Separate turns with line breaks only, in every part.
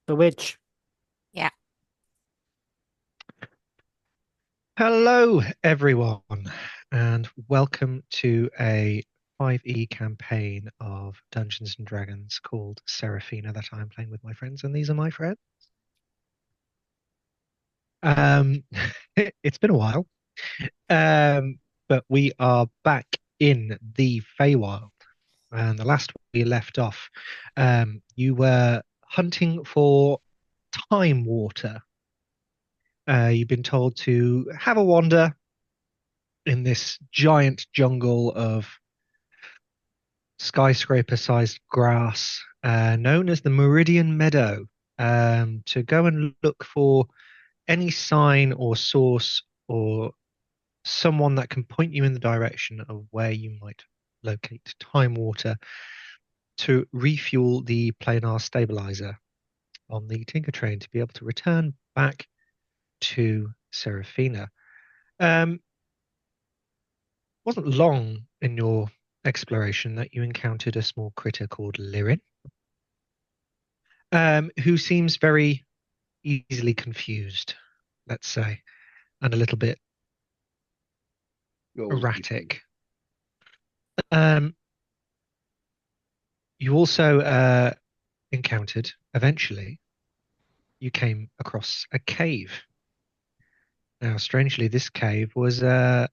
The witch.
Yeah.
Hello, everyone, and welcome to a 5e campaign of Dungeons and Dragons called Serephina that I'm playing with my friends, and these are my friends. Um, it's been a while, but we are back in the Feywild, and the last we left off, you were hunting for time water. You've been told to have a wander in this giant jungle of skyscraper-sized grass known as the Meridian Meadow, to go and look for any sign or source or someone that can point you in the direction of where you might locate time water to refuel the planar stabilizer on the Tinker Train to be able to return back to Serephina. Um, wasn't long in your exploration that you encountered a small critter called Lyrin, who seems very easily confused, let's say, and a little bit
Gold people.
erratic. Um, you also encountered, eventually, you came across a cave. Now, strangely, this cave was a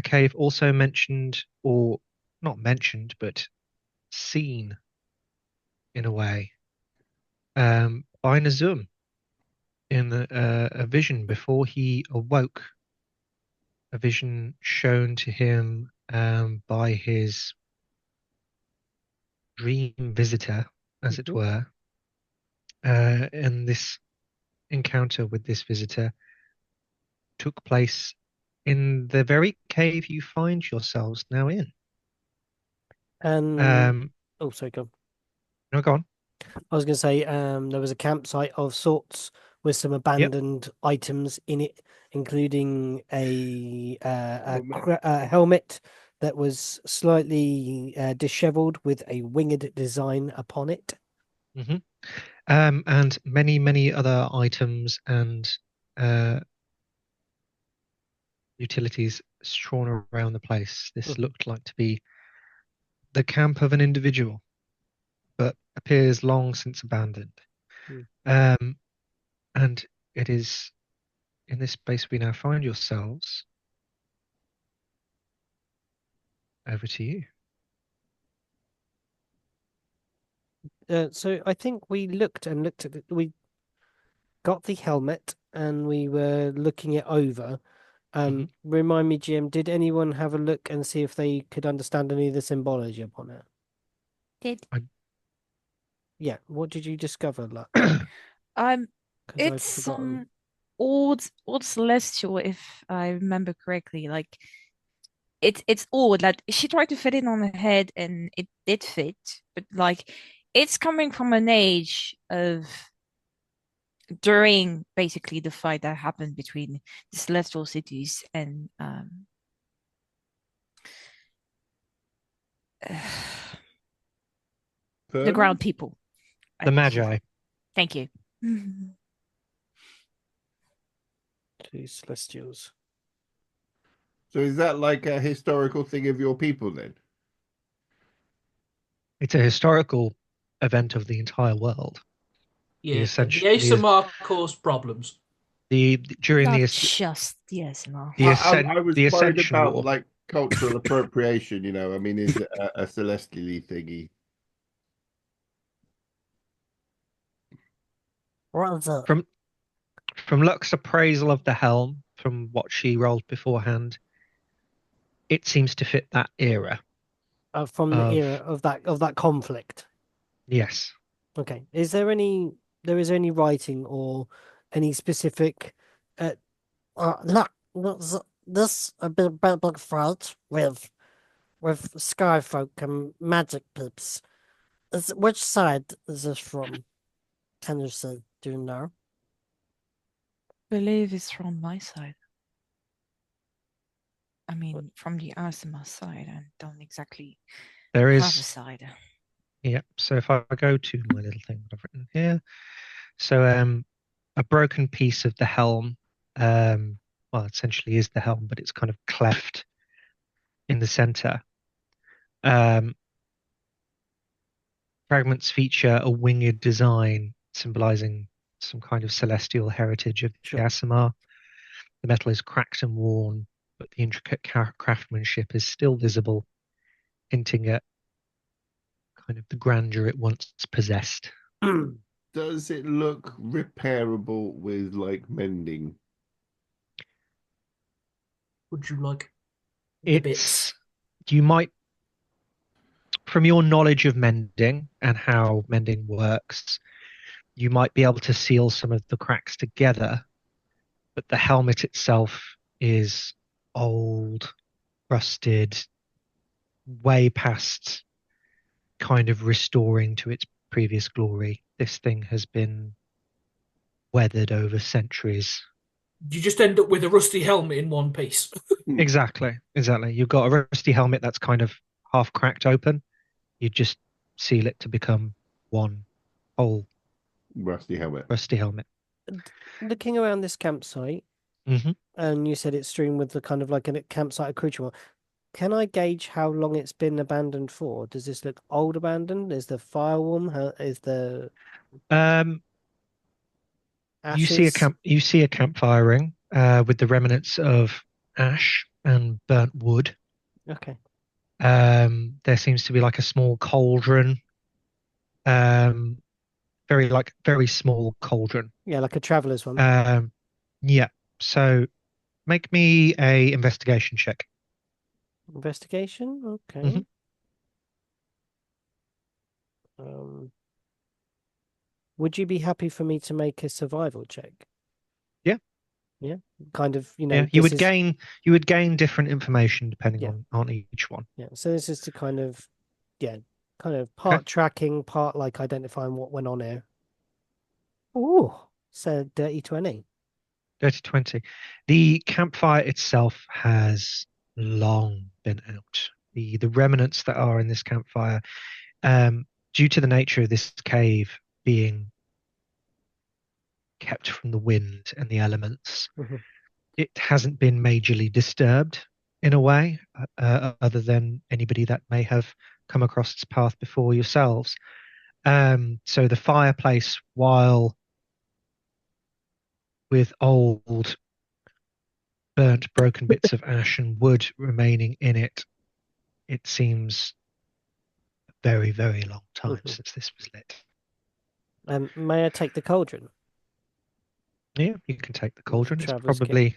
cave also mentioned, or not mentioned, but seen in a way, by Nazum in a vision before he awoke, a vision shown to him by his dream visitor, as it were. And this encounter with this visitor took place in the very cave you find yourselves now in.
And
Um,
oh, sorry, go on.
no, go on.
I was going to say there was a campsite of sorts with some
Yep.
abandoned items in it, including
Helmet.
a helmet that was slightly disheveled with a winged design upon it.
hmm and many, many other items and uh, utilities strewn around the place. This
Mhm.
looked like to be the camp of an individual, but appears long since abandoned.
Mm.
Um, and it is in this space we now find yourselves. Over to you.
So I think we looked and looked at it. We got the helmet and we were looking it over.
hmm
Remind me, Jim, did anyone have a look and see if they could understand any of the symbology upon it?
Did
I,
Yeah, what did you discover, Luck?
um
Because I'd
it's
forgotten.
old celestial if I remember correctly. Like it's old. Like she tried to fit it on her head and it did fit, but like it's coming from an age of during basically the fight that happened between the celestial cities and the ground
Permanent?
people.
the Magi.
Thank you.
Two celestials.
So is that like a historical thing of your people then?
It's a historical event of the entire world. The
Yeah, the
essential,
ASMR caused problems.
the during
Not just the SMR.
I was
the
worried
Ascension
about
War.
like cultural appropriation, I mean, is it a celestially thingy?
What is it?
From Luck's appraisal of the helm, from what she rolled beforehand, it seems to fit that era
From the era
of
of that conflict.
yes.
Okay. There is any writing or any specific look, this a big fight with skyfolk and magic peeps. Which side is this from? Can you say? Do you know?
Believe it's from my side. I
What-
mean, from the ASMR side, I don't exactly
There
have a
is
side.
yeah. So if I go to my little thing that I've written here, So a broken piece of the helm, well, essentially is the helm, but it's kind of cleft in the center. Fragments feature a winged design symbolizing some kind of celestial heritage of the
Sure.
Aasimar. The metal is cracked and worn, but the intricate craftsmanship is still visible, hinting at kind of the grandeur it once possessed.
Does it look repairable with like mending?
Would you like the bits?
You might, from your knowledge of mending and how mending works, you might be able to seal some of the cracks together, but the helmet itself is old, rusted, way past kind of restoring to its previous glory. This thing has been weathered over centuries.
You just end up with a rusty helmet in one piece.
Exactly. You've got a rusty helmet that's kind of half cracked open. You just seal it to become one whole
Rusty helmet.
rusty helmet.
Looking around this campsite,
hmm
and you said it's strewn with the kind of like a campsite accoutrement. Can I gauge how long it's been abandoned for? Does this look old abandoned? Is the fire warm? Is the ashes?
You see a campfire ring with the remnants of ash and burnt wood.
Okay.
There seems to be like a small cauldron. Very small cauldron.
Yeah, like a traveler's one.
Yeah. So make me a investigation check.
Investigation? Okay.
Mhm.
Would you be happy for me to make a survival check?
Yeah.
Yeah. Kind of,
Yeah. You would gain different information depending
Yeah.
on each one.
Yeah. So this is to kind of
Okay.
part tracking, part like identifying what went on here. Oh, so dirty 20.
Dirty 20. The campfire itself has long been out. The remnants that are in this campfire, due to the nature of this cave being kept from the wind and the elements,
Mhm.
it hasn't been majorly disturbed in a way, other than anybody that may have come across its path before yourselves. So the fireplace, while with old, burnt, broken bits of ash and wood remaining in it, it seems a very, very long time
Mhm.
since this was lit.
May I take the cauldron?
Yeah, you can take the cauldron. It's
Traveller's kit.
probably,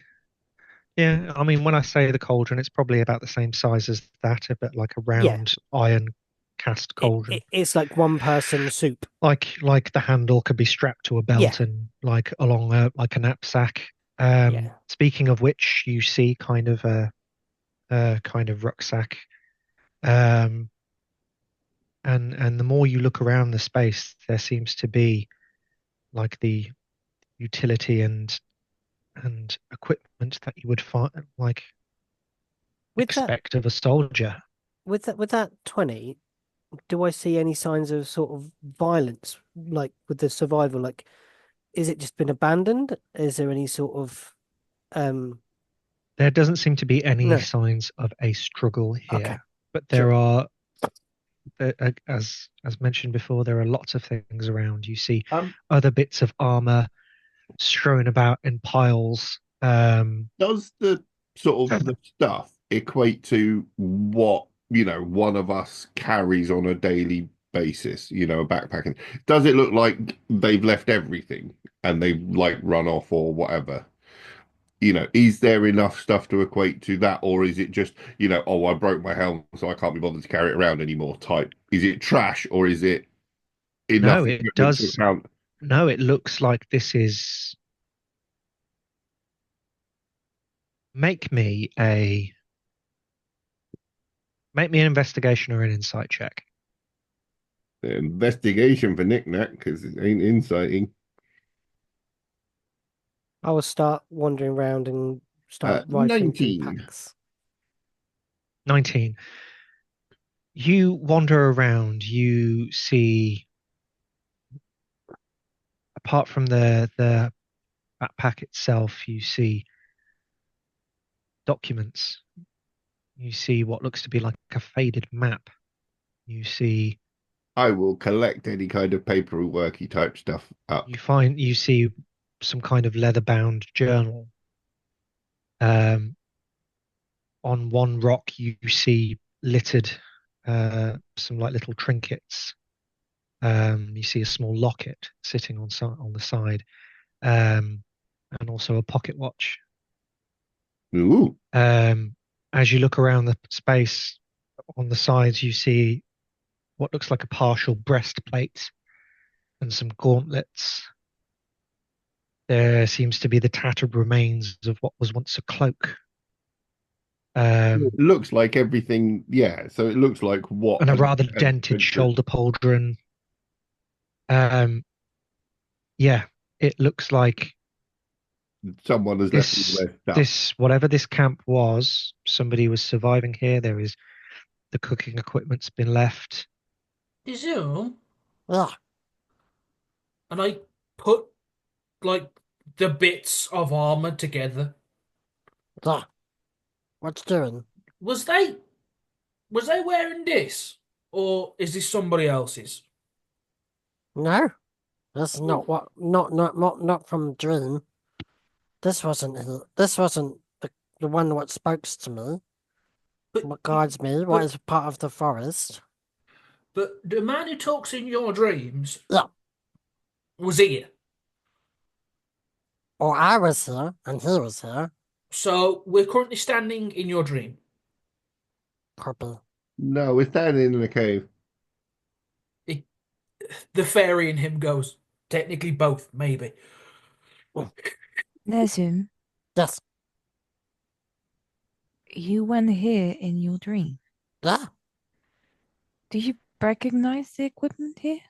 yeah, I mean, when I say the cauldron, it's probably about the same size as that, a bit like a round iron cast cauldron.
It's like one person soup.
Like the handle could be strapped to a belt
Yeah.
and like along like a knapsack.
Yeah.
Speaking of which, you see kind of a kind of rucksack. And the more you look around the space, there seems to be like the utility and equipment that you would find like
With that
expect of a soldier.
with that 20, do I see any signs of sort of violence, like with the survival? Like, is it just been abandoned? Is there any sort of
There doesn't seem to be any
no?
signs of a struggle here,
Okay,
but
sure.
there are, as mentioned before, there are lots of things around. You see other bits of armor strewn about in piles.
Does the sort of the stuff equate to what, one of us carries on a daily basis, backpacking? Does it look like they've left everything and they've like run off or whatever? Is there enough stuff to equate to that, or is it just, oh, I broke my helm, so I can't be bothered to carry it around anymore type? Is it trash or is it enough
No, it
equipment to
does.
account?
No, it looks like this is. Make me a Make me an investigation or an insight check.
The investigation for knick-knack because it ain't inciting.
I will start wandering around and start rifling through
19.
packs.
19. You wander around, you see a apart from the backpack itself, you see documents. You see what looks to be like a faded map. You see
I will collect any kind of paperworky type stuff up.
you see some kind of leather-bound journal. On one rock you see littered some like little trinkets. You see a small locket sitting on the side, and also a pocket watch.
Ooh.
As you look around the space on the sides, you see what looks like a partial breastplate and some gauntlets. There seems to be the tattered remains of what was once a cloak.
It looks like everything, yeah. So it looks like what
And a rather dented shoulder pauldron. Yeah, it looks like
someone has left all their stuff.
this whatever this camp was, somebody was surviving here. There is the cooking equipment's been left.
Is it?
Ah,
And I put like the bits of armor together.
ah. What's doing?
Was they wearing this? Or is this somebody else's?
No, that's not what. Not from Dream. This wasn't. This wasn't the one what spoke to me.
But
What guides me? What is part of the forest?
but the man who talks in your dreams
Yeah.
was here.
Or I was here and he was here.
So we're currently standing in your dream.
Copy.
No, we're standing in a cave.
The fairy in him goes, technically both, maybe.
Nezum,
Yes.
you went here in your dream.
Yeah.
Do you recognize the equipment here?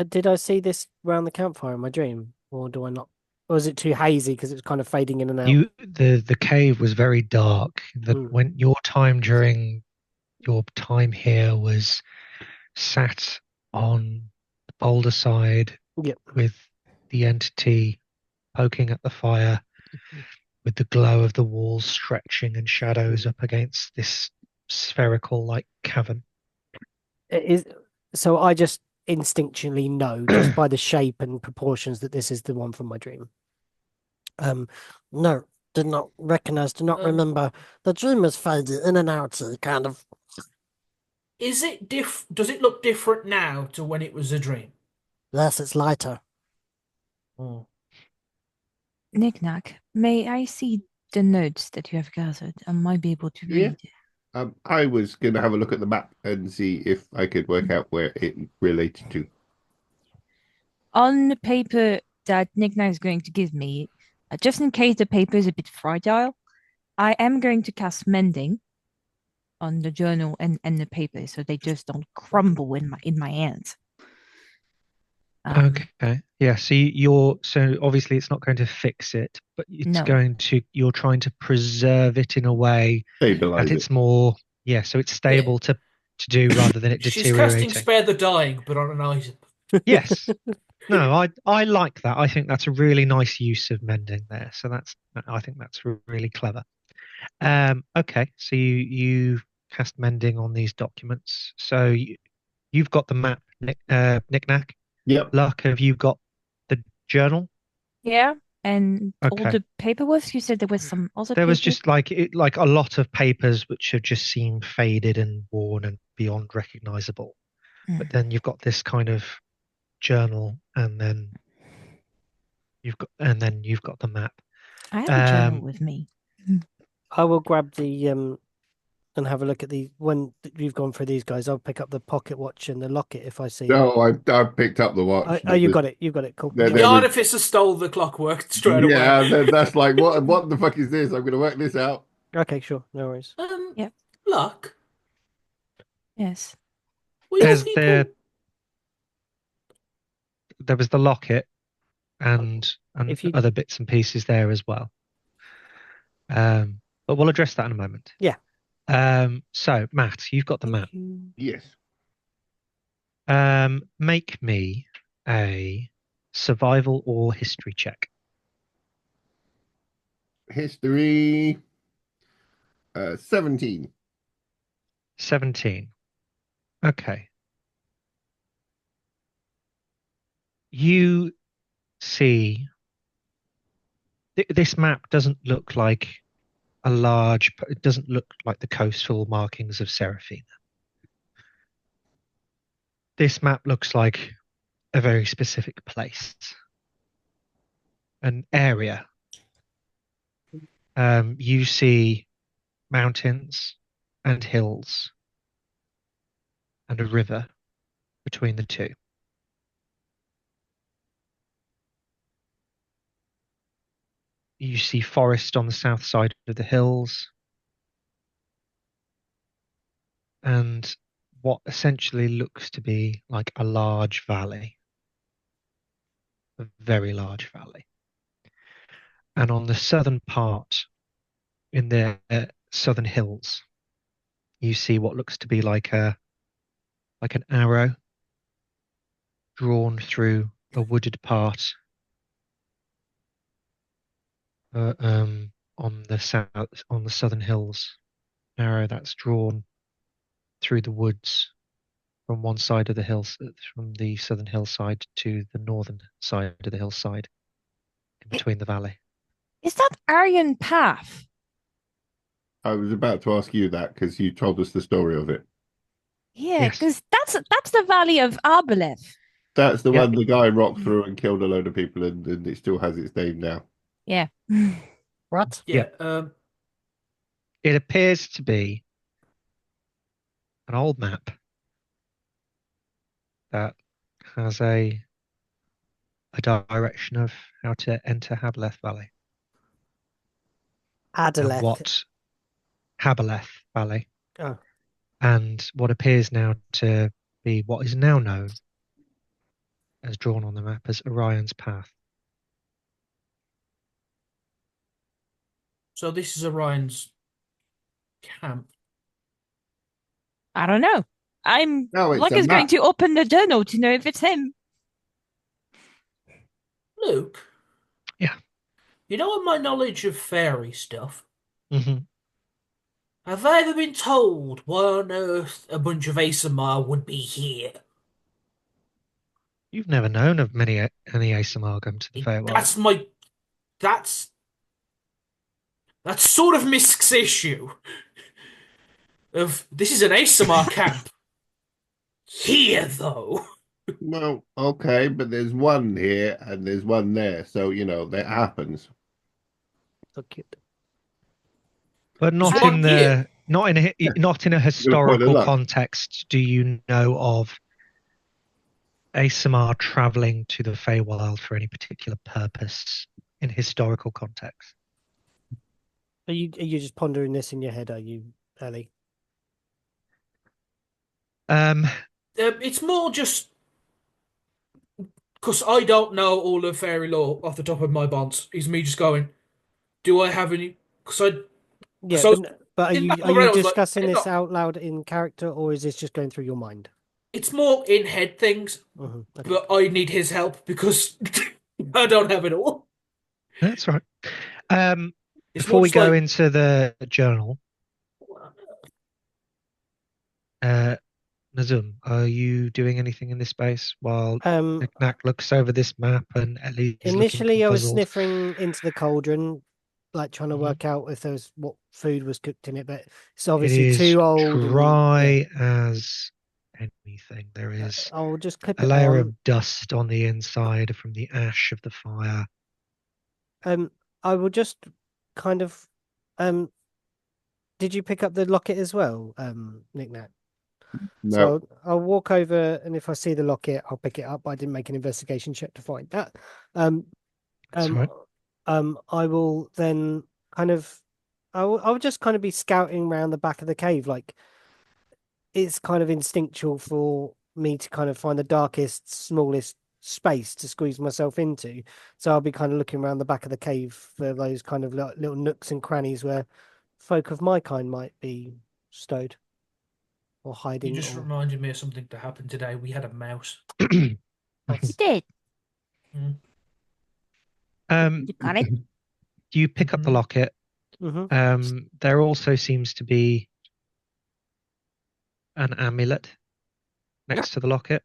Did I see this round the campfire in my dream, or do I not? Or was it too hazy because it was kind of fading in and out?
The cave was very dark.
Mm.
When your time during your time here was sat on the boulder side
Yep.
with the entity poking at the fire, with the glow of the walls stretching and shadows up against this spherical like cavern.
It is. So I just instinctually know just by the shape and proportions that this is the one from my dream. No, did not recognize, did not remember. The dream was fading in and out, kind of.
Is it does it look different now to when it was a dream?
Yes, it's lighter.
Knick-knack, may I see the notes that you have gathered? I might be able to
Yeah.
read.
I was going to have a look at the map and see if I could work out where it related to.
On the paper that Knick-knack is going to give me, just in case the paper is a bit fragile, I am going to cast mending on the journal and the paper so they just don't crumble in my hands.
Okay. Yeah, so so obviously it's not going to fix it, but it's
No.
you're trying to preserve it in a way
Stabilize
that
it.
it's more, so it's stable to do rather than it
She's casting
deteriorating.
Spare the Dying, but on an item.
Yes. No, I like that. I think that's a really nice use of mending there. So I think that's really clever. Okay, so you cast mending on these documents. So you've got the map, Knick-knack.
Yep.
Luck, have you got the journal?
Yeah. And all
Okay.
the paperwork, you said there was some other
There was
paper?
just like a lot of papers which have just seemed faded and worn and beyond recognizable. But then you've got this kind of journal, and then you've got the map.
I have a journal with me.
I will grab the and have a look at the when you've gone through these guys. I'll pick up the pocket watch and the locket if I see.
No, I picked up the watch.
Oh, you got it. You got it. Cool.
There
The
was-
artificer stole the clockwork straight away.
Yeah, that's like what the fuck is this? I'm going to work this out.
Okay, sure. No worries.
Yeah.
Luck.
Yes.
Were your
There's
people...
there was the locket and
If you-
other bits and pieces there as well. But we'll address that in a moment.
Yeah.
So Matt, you've got the map.
Yes.
Make me a survival or history check.
History 17.
17. Okay. You see, this map doesn't look like it doesn't look like the coastal markings of Serephina. This map looks like a very specific place, an area. You see mountains and hills and a river between the two. You see forest on the south side of the hills and what essentially looks to be like a large valley, a very large valley. And on the southern part, in the southern hills, you see what looks to be like an arrow drawn through a wooded part on the southern hills. An arrow that's drawn through the woods from one side of the hills, from the southern hillside to the northern side of the hillside, in between the valley.
Is that Aryan Path?
I was about to ask you that because you told us the story of it.
Yeah,
Yes.
because that's the Valley of Arbaleth.
That's the
Yep.
one the guy rocked through and killed a load of people, and it still has its name now.
Yeah.
What?
Yeah.
It appears to be an old map that has a direction of how to enter Habaleth Valley. And
Adaleth.
what Habaleth Valley.
Oh.
And what appears now to be what is now known as drawn on the map as Orion's Path.
So this is Orion's camp.
I don't know. I'm
No, it's a
Lucas going
map.
to open the journal to know if it's him.
Luke.
Yeah.
You know, in my knowledge of fairy stuff,
Mm-hmm.
have I ever been told why on earth a bunch of ASMR would be here?
You've never known of any ASMR come to the Feywild.
That's sort of Misk's issue. This is an ASMR camp. Here, though.
Well, okay, but there's one here and there's one there, so that happens.
So cute.
But not
What
in
year?
not in a historical context do you know of ASMR traveling to the Feywild for any particular purpose in historical context.
Are you just pondering this in your head, are you, Ellie?
It's more just because I don't know all of fairy lore off the top of my bonds. Is me just going, do I have any?
Yeah,
So
but are
in
you
back of my brain, I was like,
discussing
"Hey,
this
no."
out loud in character, or is this just going through your mind?
It's more in head things,
Okay.
but I need his help because I don't have it all.
That's right.
It's
Before
more
we
just
go
like,
into the journal, Nazum, are you doing anything in this space while Knack looks over this map and Ellie's
Initially,
looking
I was
puzzled?
sniffing into the cauldron, like trying to work out if there was what food was cooked in it, but it's obviously
It is
too old.
dry as anything. There is
I'll just clip
a
it
layer
on.
of dust on the inside from the ash of the fire.
I will just kind of did you pick up the locket as well, Knick-Knack?
No,
So I'll walk over, and if I see the locket, I'll pick it up. I didn't make an investigation check to find that.
That's right.
I will then I'll just kind of be scouting around the back of the cave. Like, it's kind of instinctual for me to kind of find the darkest, smallest space to squeeze myself into. So I'll be kind of looking around the back of the cave for those kind of little nooks and crannies where folk of my kind might be stowed or hiding.
you just reminded me of something that happened today. We had a mouse.
You did. You got it?
You pick up the locket. There also seems to be an amulet next to the locket,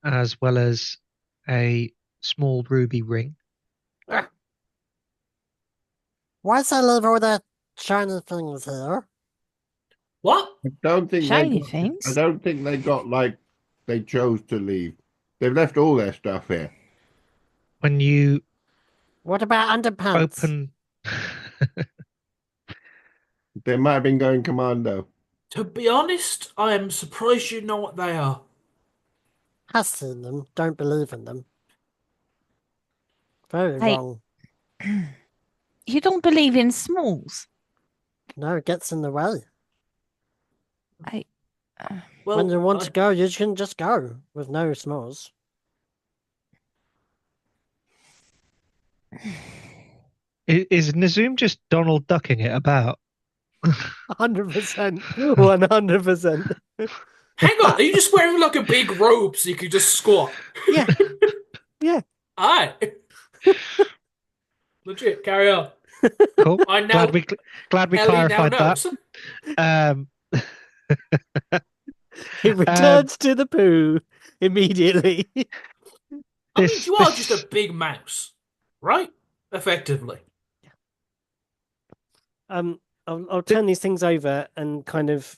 as well as a small ruby ring.
Why does I leave all the shiny things here?
What?
I don't think
Shiny
they got,
things?
I don't think they got like they chose to leave. They've left all their stuff here.
When you
What about underpants?
open,
They might have been going commando.
To be honest, I am surprised you know what they are.
Has seen them, don't believe in them. Very
Hey.
wrong.
You don't believe in smalls?
No, it gets in the way.
Well,
When you want to go, you can just go with no smalls.
is Nazum just Donald ducking it about?
100%. 100%.
hang on, are you just wearing like a big robe so you can just squat?
Yeah. Yeah.
Aye. Legit, carry on.
Cool.
I now
glad we
Ellie now
clarified that.
knows.
He returns to the poo immediately.
I mean, you are just a big mouse, right? Effectively.
I'll turn these things over and kind of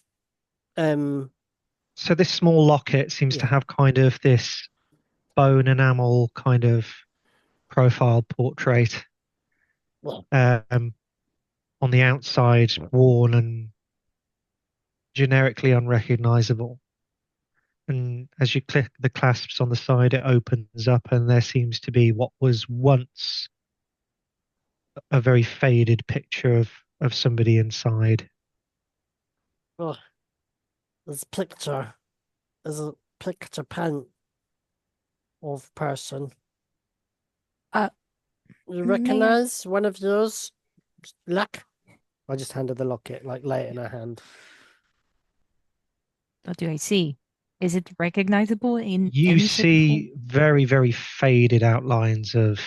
So this small locket seems to have kind of this bone enamel kind of profile portrait on the outside, worn and generically unrecognizable. And as you click the clasps on the side, it opens up, and there seems to be what was once a very faded picture of somebody inside.
oh, there's a picture pen of person. You recognize one of yours? Luck? I just handed the locket, like lay it in her hand.
What do I see? Is it recognizable in
You
any shape or
see very, very faded outlines of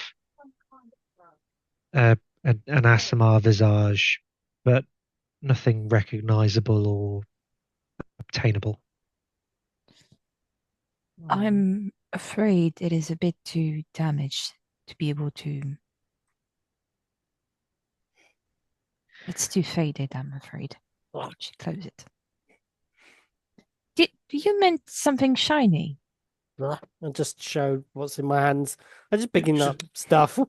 an Asimar visage, but nothing recognizable or obtainable.
form? I'm afraid it is a bit too damaged to be able to. It's too faded, I'm afraid. She close it. You meant something shiny?
I just showed what's in my hands. I'm just picking up stuff.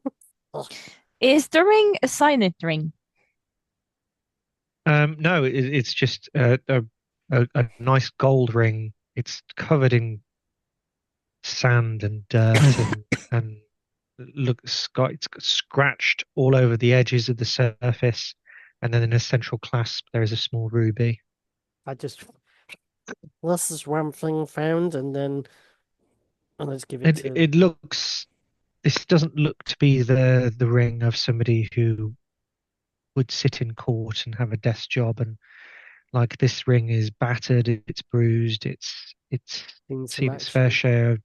Is the ring a signet ring?
No, it's just a nice gold ring. It's covered in sand and dirt and it's scratched all over the edges of the surface. And then in a central clasp, there is a small ruby.
This is one thing found, and then I'll just give it to.
It looks. This doesn't look to be the ring of somebody who would sit in court and have a desk job, and like this ring is battered, it's bruised, it's seen its fair share of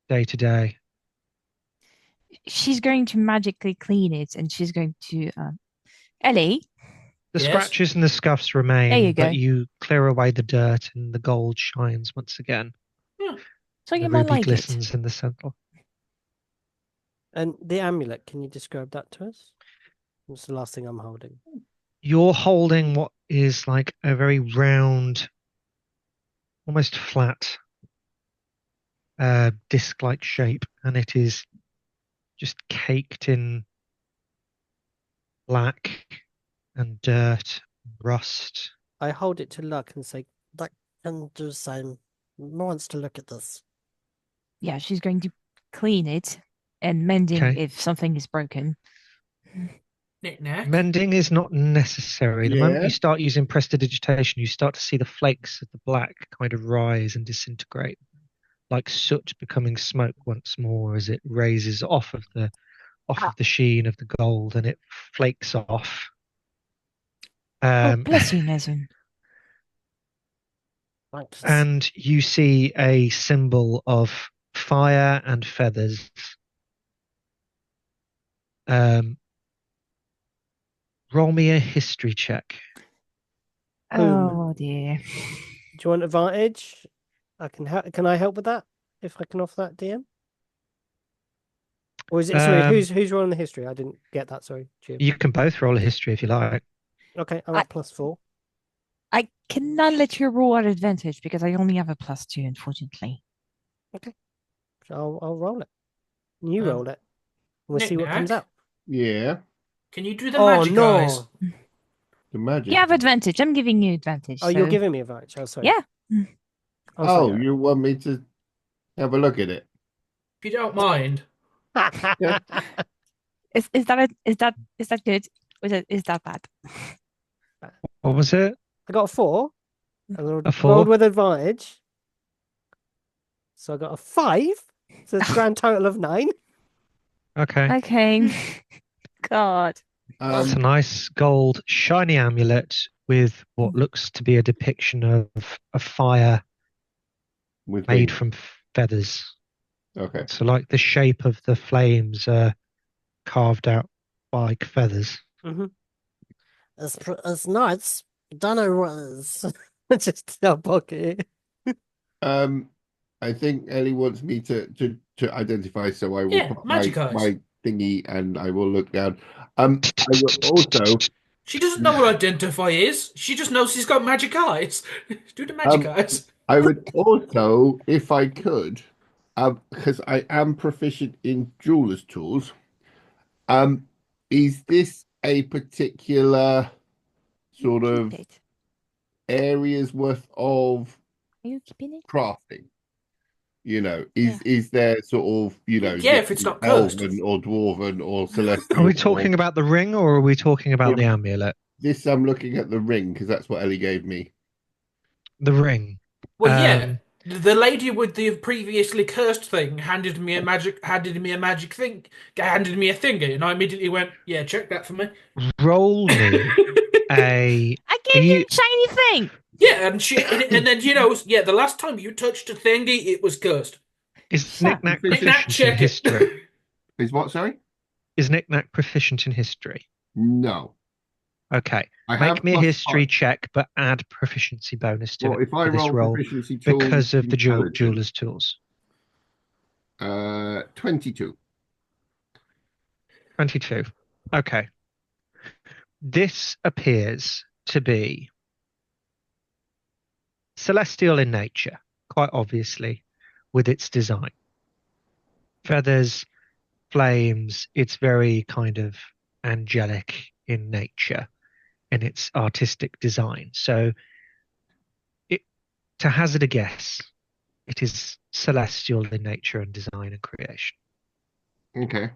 day to day.
She's going to magically clean it, and she's going to Ellie.
The scratches and the scuffs remain,
there you go.
but you clear away the dirt and the gold shines once again.
So you
the
might
ruby
like
glistens
it.
in the center.
And the amulet, can you describe that to us? What's the last thing I'm holding?
You're holding what is like a very round, almost flat, disc-like shape, and it is just caked in black and dirt, rust.
I hold it to Luck and say, "Luck can do the same. Wants to look at this."
Yeah, she's going to clean it and mending if something is broken.
Knick-knack.
Mending is not necessary. The moment you start using prestidigitation, you start to see the flakes of the black kind of rise and disintegrate, like soot becoming smoke once more as it raises off of the sheen of the gold, and it flakes off.
Oh, bless you, Nezun.
Right.
and you see a symbol of fire and feathers. Roll me a history check.
Oh dear.
Do you want advantage? I can Can I help with that? If I can offer that, DM? Or is it sorry? Who's rolling the history? I didn't get that. Sorry, Jim.
You can both roll a history if you like.
Okay, I'm at +4.
I cannot let you roll at advantage because I only have a +2, unfortunately.
Okay, so I'll roll it. You
Um,
roll it. We'll see what comes
Knick-knack,
out.
Yeah,
can you do the
Oh
magic eyes?
no!
the magic.
You have advantage. I'm giving you advantage.
Oh, you're
so-
giving me advantage. Oh, sorry.
Yeah.
Oh, sorry.
Oh, you want me to have a look at it?
If you don't mind.
Yeah.
Is that good? Or is that bad?
What was it?
I got a 4. I
A 4?
rolled with advantage. So I got a 5. So it's a grand total of 9.
Okay.
Okay. God.
It's a nice gold shiny amulet with what looks to be a depiction of a fire
with
made
wings.
from feathers.
Okay.
So like the shape of the flames are carved out like feathers.
Mm-hmm. It's nice. Don't know what it is. Just a pocket.
I think Ellie wants me to identify, so I will
Yeah,
put
magic eyes.
my thingy and I will look down. I will also
She doesn't know what identify is. She just knows she's got magic eyes. Do the magic eyes.
I would also, if I could, because I am proficient in jeweler's tools. Is this a particular sort
Keep
of
it.
area's worth of
Are you keeping it?
crafting? Is there sort of,
Yeah, if it's not cursed.
elven or dwarven or celestial?
Are we talking about the ring or are we talking about the amulet?
This I'm looking at the ring because that's what Ellie gave me.
The ring.
Well, yeah. The lady with the previously cursed thing handed me a magic thing, handed me a thingy, and I immediately went, "Yeah, check that for me."
Roll me a.
I gave you a shiny thing.
Yeah, and then yeah, the last time you touched a thingy, it was cursed.
Is Knick-Knack
Knick-knack,
proficient in
check it.
history?
Is what? Sorry.
Is Knick-Knack proficient in history?
No.
Okay.
I
Make
have
me a
plus
history
5.
check, but add proficiency bonus to
Well,
it
if I
for this
roll
roll
proficiency tools
because of the
intelligence,
jeweler's tools.
22.
22. Okay. This appears to be celestial in nature, quite obviously, with its design. Feathers, flames, it's very kind of angelic in nature in its artistic design. So to hazard a guess, it is celestial in nature and design and creation.
Okay.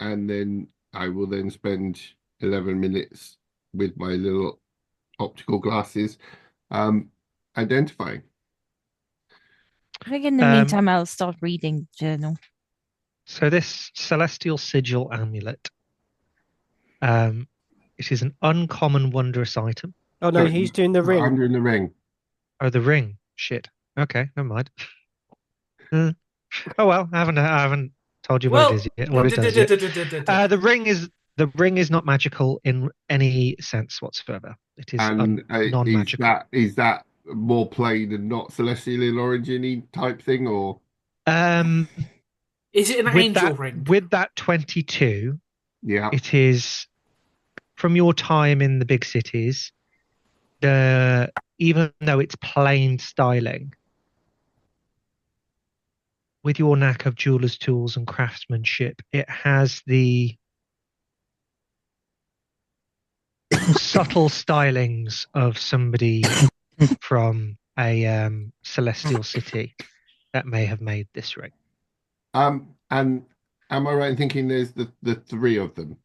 And then I will then spend 11 minutes with my little optical glasses identifying.
I think in the meantime, I'll start reading the journal.
So this celestial sigil amulet, it is an uncommon wondrous item.
Oh no, he's doing the ring.
I'm doing the ring.
Oh, the ring. Shit. Okay, never mind. Oh well, I haven't told you what it is yet. What it does yet. The ring is not magical in any sense whatsoever. It is non-magical.
Is that more plain and not celestial in origin type thing, or
is it an angel ring?
With that 22,
yeah,
it is from your time in the big cities. Even though it's plain styling, with your knack of jeweler's tools and craftsmanship, it has the subtle stylings of somebody from a celestial city that may have made this ring.
And am I right in thinking there's the 3 of them?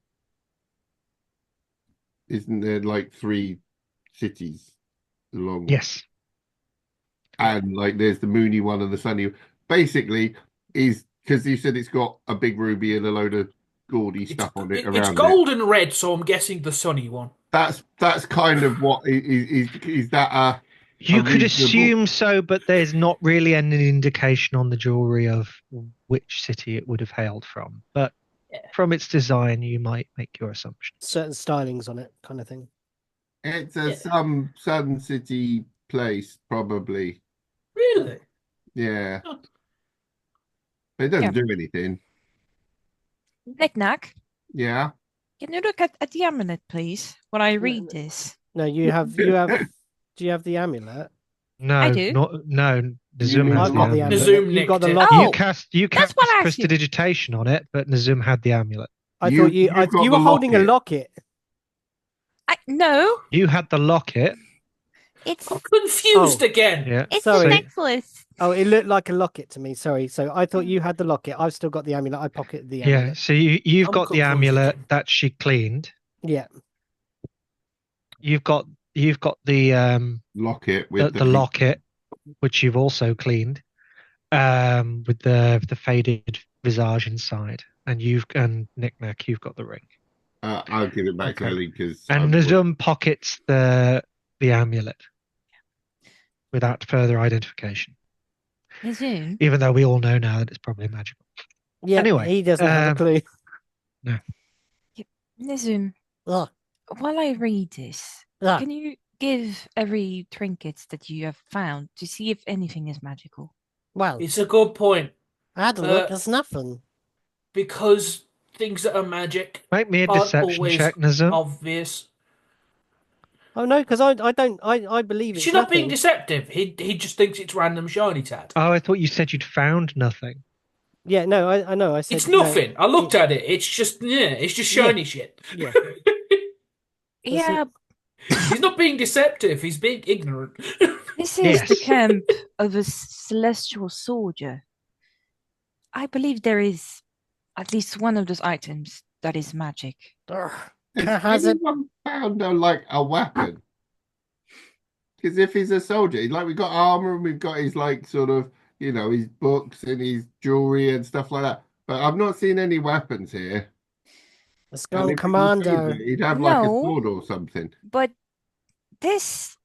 Isn't there like 3 cities along?
Yes.
And like there's the moony one and the sunny. Basically, is because you said it's got a big ruby and a load of gaudy stuff on it around
it's gold and red, so I'm guessing the sunny one.
That's kind of what is that
You could
reasonable.
assume so, but there's not really any indication on the jewelry of which city it would have hailed from. But from its design, you might make your assumption.
Certain stylings on it, kind of thing.
It's
Yeah.
some Sun City place, probably.
Really?
Yeah.
Oh.
It doesn't do anything.
Knick-knack,
Yeah.
can you look at the amulet, please, when I read this?
No, you have. Do you have the amulet?
I
No,
do.
Nazum
need
has
I've
the
got the
amulet.
amulet.
Nazum
You've got the
nicked it.
locket.
Oh,
You
that's
cast
what I asked you.
prestidigitation on it, but Nazum had the amulet.
I thought you
you've got
were
the
holding a locket.
No,
You had the locket.
it's
I'm confused again.
Yeah.
it's
Sorry.
a necklace.
Oh, it looked like a locket to me. Sorry. So I thought you had the locket. I've still got the amulet. I pocketed the
Yeah.
amulet.
So you've
I'm
got the
confused
amulet
again.
that she cleaned.
Yeah.
You've got the
Locket with
the locket, which you've also cleaned, with the faded visage inside, and Knick-knack, you've got the ring.
I'll give it back to
Okay.
Ellie because
And Nazum pockets the amulet without further identification,
Nazum,
even though we all know now that it's probably magical.
Yeah.
Anyway,
he doesn't have a clue.
Nazum,
Ugh.
while I read this,
Ugh.
can you give every trinket that you have found to see if anything is magical?
Well,
It's a good point
I had a look. There's nothing.
because things that are magic
make me a
aren't
deception
always
check, Nazum.
obvious.
Oh no, because I don't. I believe it's
She's not being
nothing.
deceptive. He just thinks it's random shiny tad.
Oh, I thought you said you'd found nothing.
Yeah. No. I know. I said
It's nothing.
No,
I looked at it. It's just it's just shiny shit.
Yeah.
Yeah,
He's not being deceptive. He's being ignorant.
this is the
Yes.
camp of a celestial soldier. I believe there is at least one of those items that is magic.
Ugh.
has
Has it?
anyone found a weapon? Because if he's a soldier, we've got armor and we've got his sort of his books and his jewelry and stuff like that. But I've not seen any weapons here.
Let's
And
go,
if he's a
Commando.
soldier, he'd have a
No.
sword or something.
But this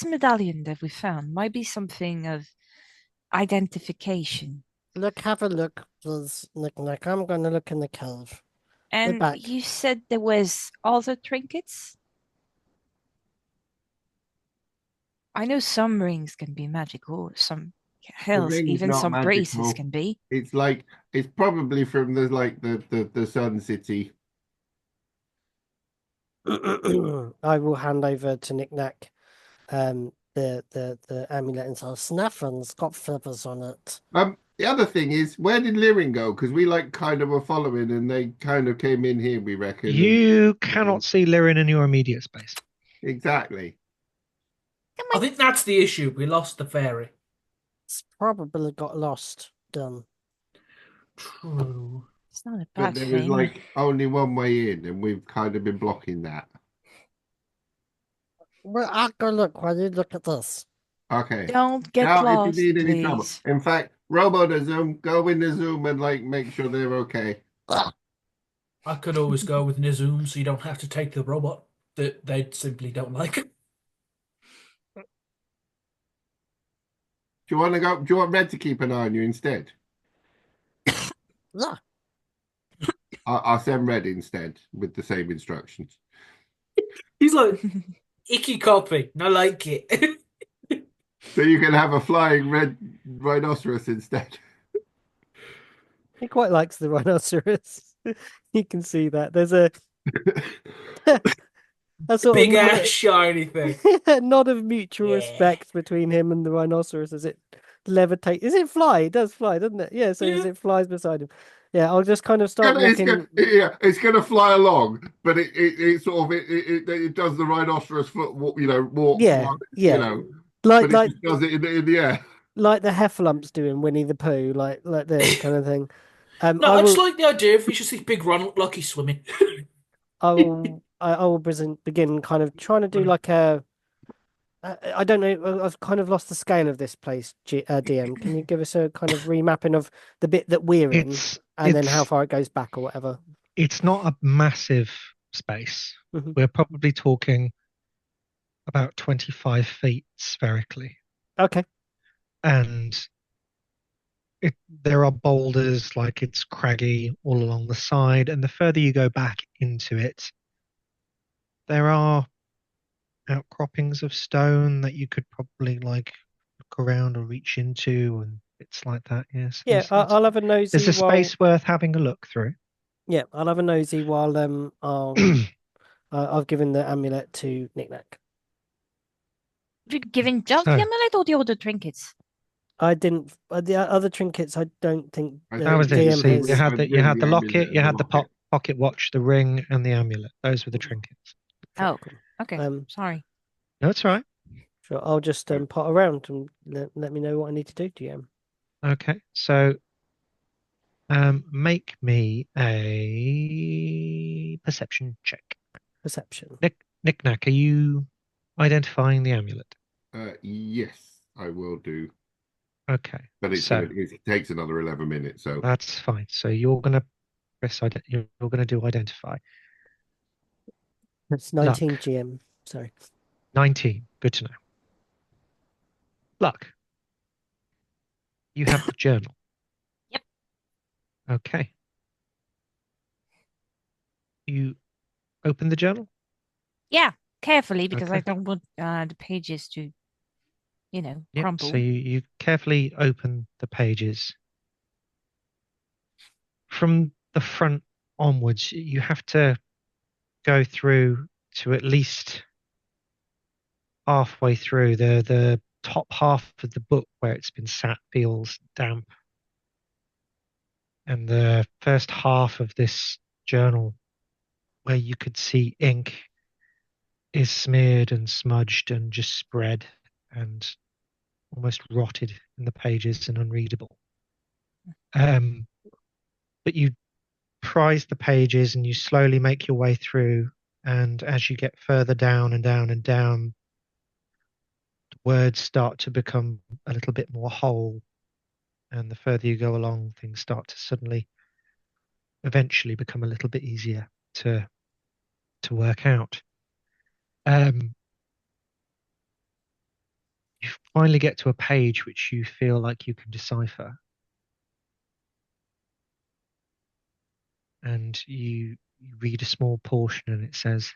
medallion that we found might be something of identification.
Look, have a look, please, Knick-knack. I'm going to look in the cave.
And
back.
you said there was other trinkets? I know some rings can be magical, some hells,
ring's
even
not
some braces
magical.
can be.
It's probably from the Sun City.
I will hand over to Knick-knack the amulet and say, Snaffen's got feathers on it.
The other thing is, where did Lyrin go? Because we kind of were following, and they kind of came in here. We reckon.
You cannot see Lyrin in your immediate space.
Exactly.
I think that's the issue. We lost the fairy.
It's probably got lost. Done.
True.
It's not a
But
bad
there
thing.
was only one way in, and we've kind of been blocking that.
Well, I'll go look while you look at this.
Okay.
Don't get
Now,
lost,
if you need any trouble,
please.
in fact, Robo the Zoom, go in the Zoom and make sure they're okay.
I could always go with Nizum, so you don't have to take the robot that they simply don't like.
Do you want to go? Do you want Red to keep an eye on you instead?
Yeah.
I'll send Red instead with the same instructions.
He's like, icky copy. I like it.
So you can have a flying red rhinoceros instead.
He quite likes the rhinoceros. You can see that. There's a sort
Big
of
ass shiny thing.
nod of mutual
Yeah.
respect between him and the rhinoceros as it levitates. Is it fly? It does fly, doesn't it? Yeah, so as
Yeah.
it flies beside him. Yeah, I'll just kind of start walking.
It's gonna fly along, but it sort of it does the rhinoceros foot walk, walk.
Yeah,
fly,
yeah.
but
Like
it just does it in the air.
like the Heffalumps doing Winnie the Pooh, like this kind of thing.
No, I just like the idea if we just see big run look like he's swimming.
I will begin kind of trying to do like a. I don't know. I've kind of lost the scale of this place, DM. Can you give us a kind of remapping of the bit that we're in, and then how far it goes back or whatever?
It's not a massive space.
Mhm.
We're probably talking about 25 feet spherically.
Okay.
And there are boulders, like it's craggy all along the side. And the further you go back into it, there are outcroppings of stone that you could probably like look around or reach into and bits like that. Yes.
Yeah, I'll have a nosy
There's a
while.
space worth having a look through.
Yeah, I'll have a nosy while I've given the amulet to Knick-Knack.
Have you given just the
So-
amulet or the other trinkets?
I didn't. The other trinkets, I don't think
That was it.
GM
So
has.
you had the locket,
amulet
you
and
had the
the locket.
pocket watch, the ring, and the amulet. Those were the trinkets.
Oh, okay.
Um,
Sorry.
No, it's all right.
Sure, I'll just pot around and let me know what I need to do, GM.
Okay, so make me a perception check.
Perception.
Knick-Knack, are you identifying the amulet?
Yes, I will do.
Okay,
But
so
it takes another 11 minutes, so
that's fine. So you're gonna you're gonna do identify.
It's 19
Luck.
GM. Sorry.
19. Good to know. Luck. You have the journal.
Yep.
Okay. You open the journal?
Yeah, carefully because I
Okay.
don't want the pages to,
Yep.
crumple.
So you carefully open the pages. From the front onwards, you have to go through to at least halfway through. The top half of the book where it's been sat feels damp. And the first half of this journal where you could see ink is smeared and smudged and just spread and almost rotted in the pages and unreadable. But you prise the pages and you slowly make your way through. And as you get further down and down and down, the words start to become a little bit more whole. And the further you go along, things start to suddenly, eventually become a little bit easier to work out. You finally get to a page which you feel like you can decipher. And you read a small portion and it says,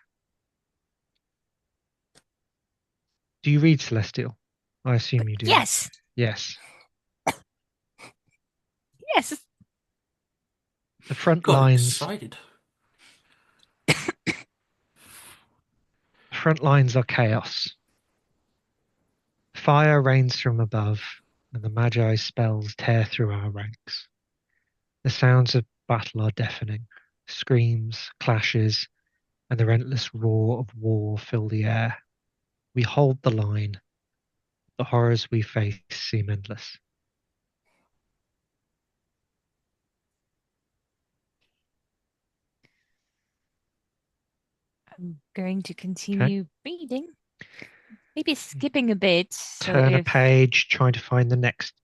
do you read Celestial? I assume you do.
Yes.
Yes.
Yes.
The front
Got
lines
excited.
are chaos. Fire rains from above, and the Magi's spells tear through our ranks. The sounds of battle are deafening. Screams, clashes, and the relentless roar of war fill the air. We hold the line. The horrors we face seem endless.
I'm going to continue reading. Maybe skipping a bit. So
Turn a
if
page, trying to find the next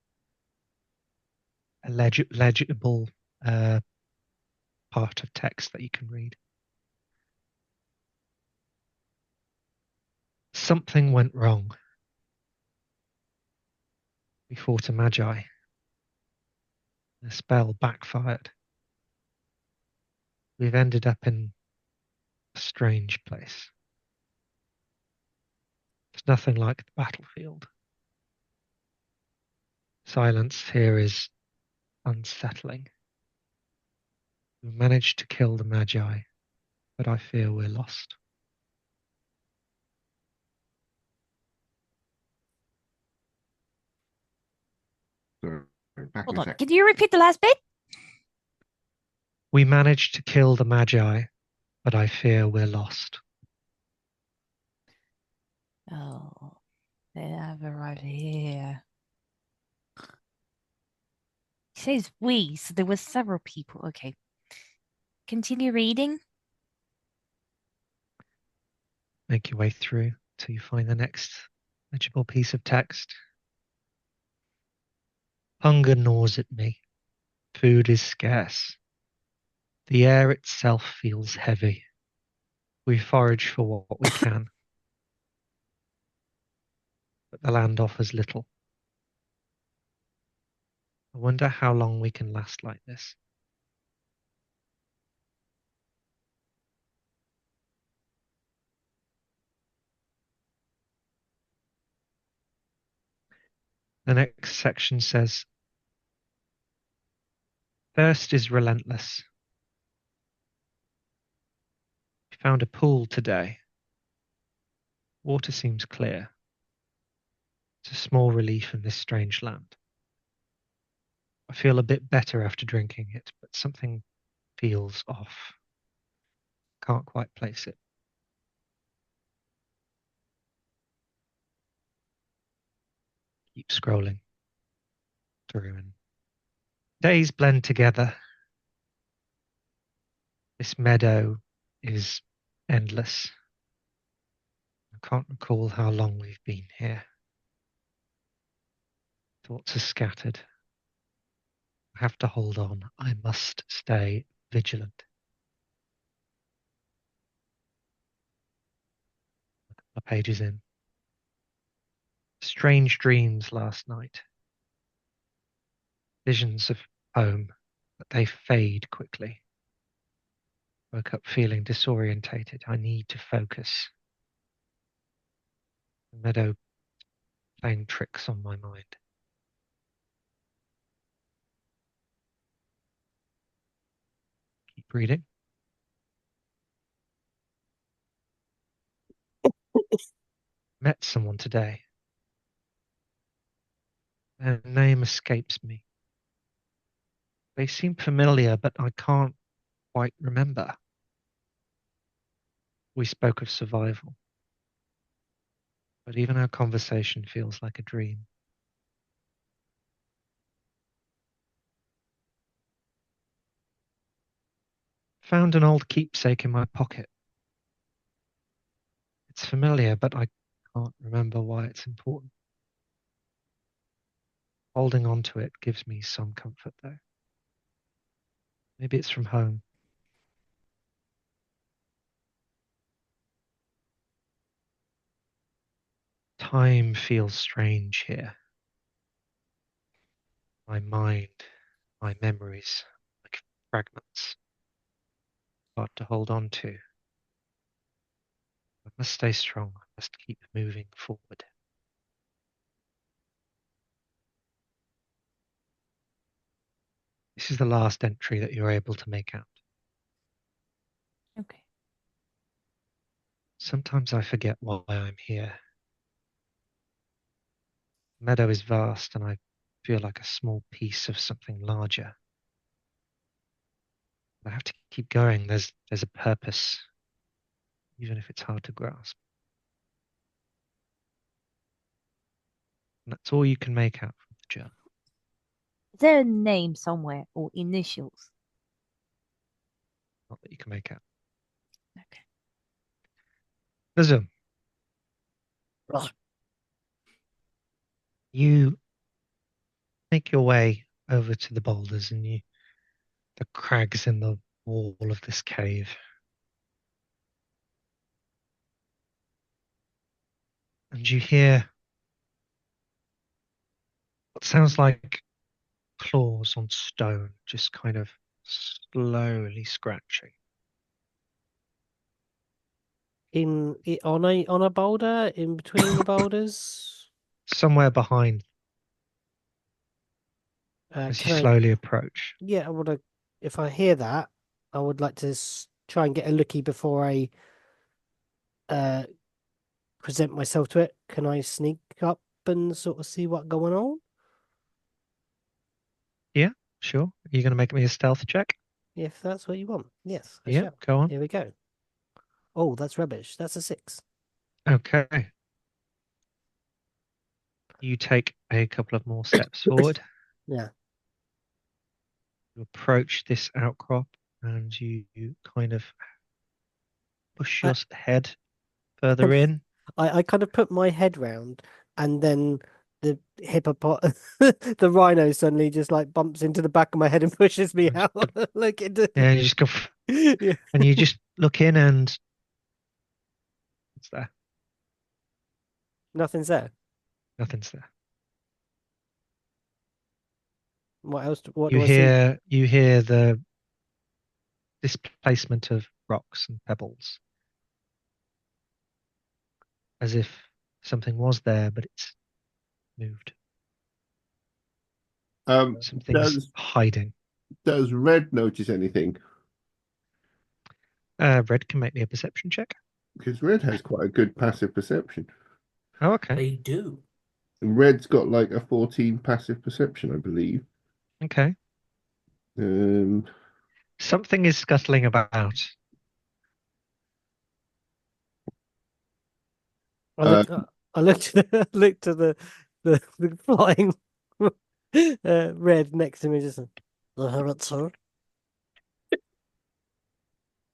legible part of text that you can read. Something went wrong. We fought a Magi. The spell backfired. We've ended up in a strange place. It's nothing like the battlefield. Silence here is unsettling. We managed to kill the Magi, but I fear we're lost.
back
hold
in a
on,
sec.
can you repeat the last bit?
We managed to kill the Magi, but I fear we're lost.
Oh, they have arrived here. He says we, so there were several people. Okay. Continue reading.
Make your way through till you find the next legible piece of text. Hunger gnaws at me. Food is scarce. The air itself feels heavy. We forage for what we can. but the land offers little. I wonder how long we can last like this. The next section says, thirst is relentless. We found a pool today. Water seems clear. It's a small relief in this strange land. I feel a bit better after drinking it, but something feels off. Can't quite place it. Keep scrolling through, and days blend together. This meadow is endless. I can't recall how long we've been here. Thoughts are scattered. I have to hold on. I must stay vigilant. A couple of pages in. Strange dreams last night. Visions of home, but they fade quickly. Woke up feeling disorientated. I need to focus. The meadow playing tricks on my mind. Keep reading. Met someone today. Their name escapes me. They seem familiar, but I can't quite remember. We spoke of survival, but even our conversation feels like a dream. Found an old keepsake in my pocket. It's familiar, but I can't remember why it's important. Holding on to it gives me some comfort, though. Maybe it's from home. Time feels strange here. My mind, my memories, like fragments. Hard to hold on to. I must stay strong. I must keep moving forward. This is the last entry that you're able to make out.
Okay.
Sometimes I forget why I'm here. The meadow is vast and I feel like a small piece of something larger. I have to keep going. There's a purpose, even if it's hard to grasp. And that's all you can make out from the journal.
Is there a name somewhere or initials?
Not that you can make out.
Okay.
Nazum,
Ugh.
you make your way over to the boulders and the crags in the wall of this cave. And you hear what sounds like claws on stone, just kind of slowly scratching.
On a boulder, in between the boulders.
Somewhere behind as you
Can I?
slowly approach.
Yeah, I want to. If I hear that, I would like to try and get a lookie before I uh present myself to it. Can I sneak up and sort of see what's going on?
Yeah, sure. Are you going to make me a stealth check?
If that's what you want. Yes, I
Yeah,
shall.
go on.
Here we go. Oh, that's rubbish. That's a 6.
Okay. You take a couple of more steps forward.
Yeah.
You approach this outcrop and you kind of push your head further in.
I kind of put my head round, and then the the rhino suddenly just like bumps into the back of my head and pushes me out. Like it.
Yeah, you just go,
Yeah.
and you just look in and it's there.
Nothing's there.
Nothing's there.
What else? What
You
do I see?
hear the displacement of rocks and pebbles, as if something was there, but it's moved. Something's hiding.
Does Red notice anything?
Red can make me a perception check.
Because Red has quite a good passive perception.
Oh, okay.
They do.
Red's got like a 14 passive perception, I believe.
Okay.
Um,
Something is scuttling about.
I looked looked to the flying Red next to me. Just the hermit, sir.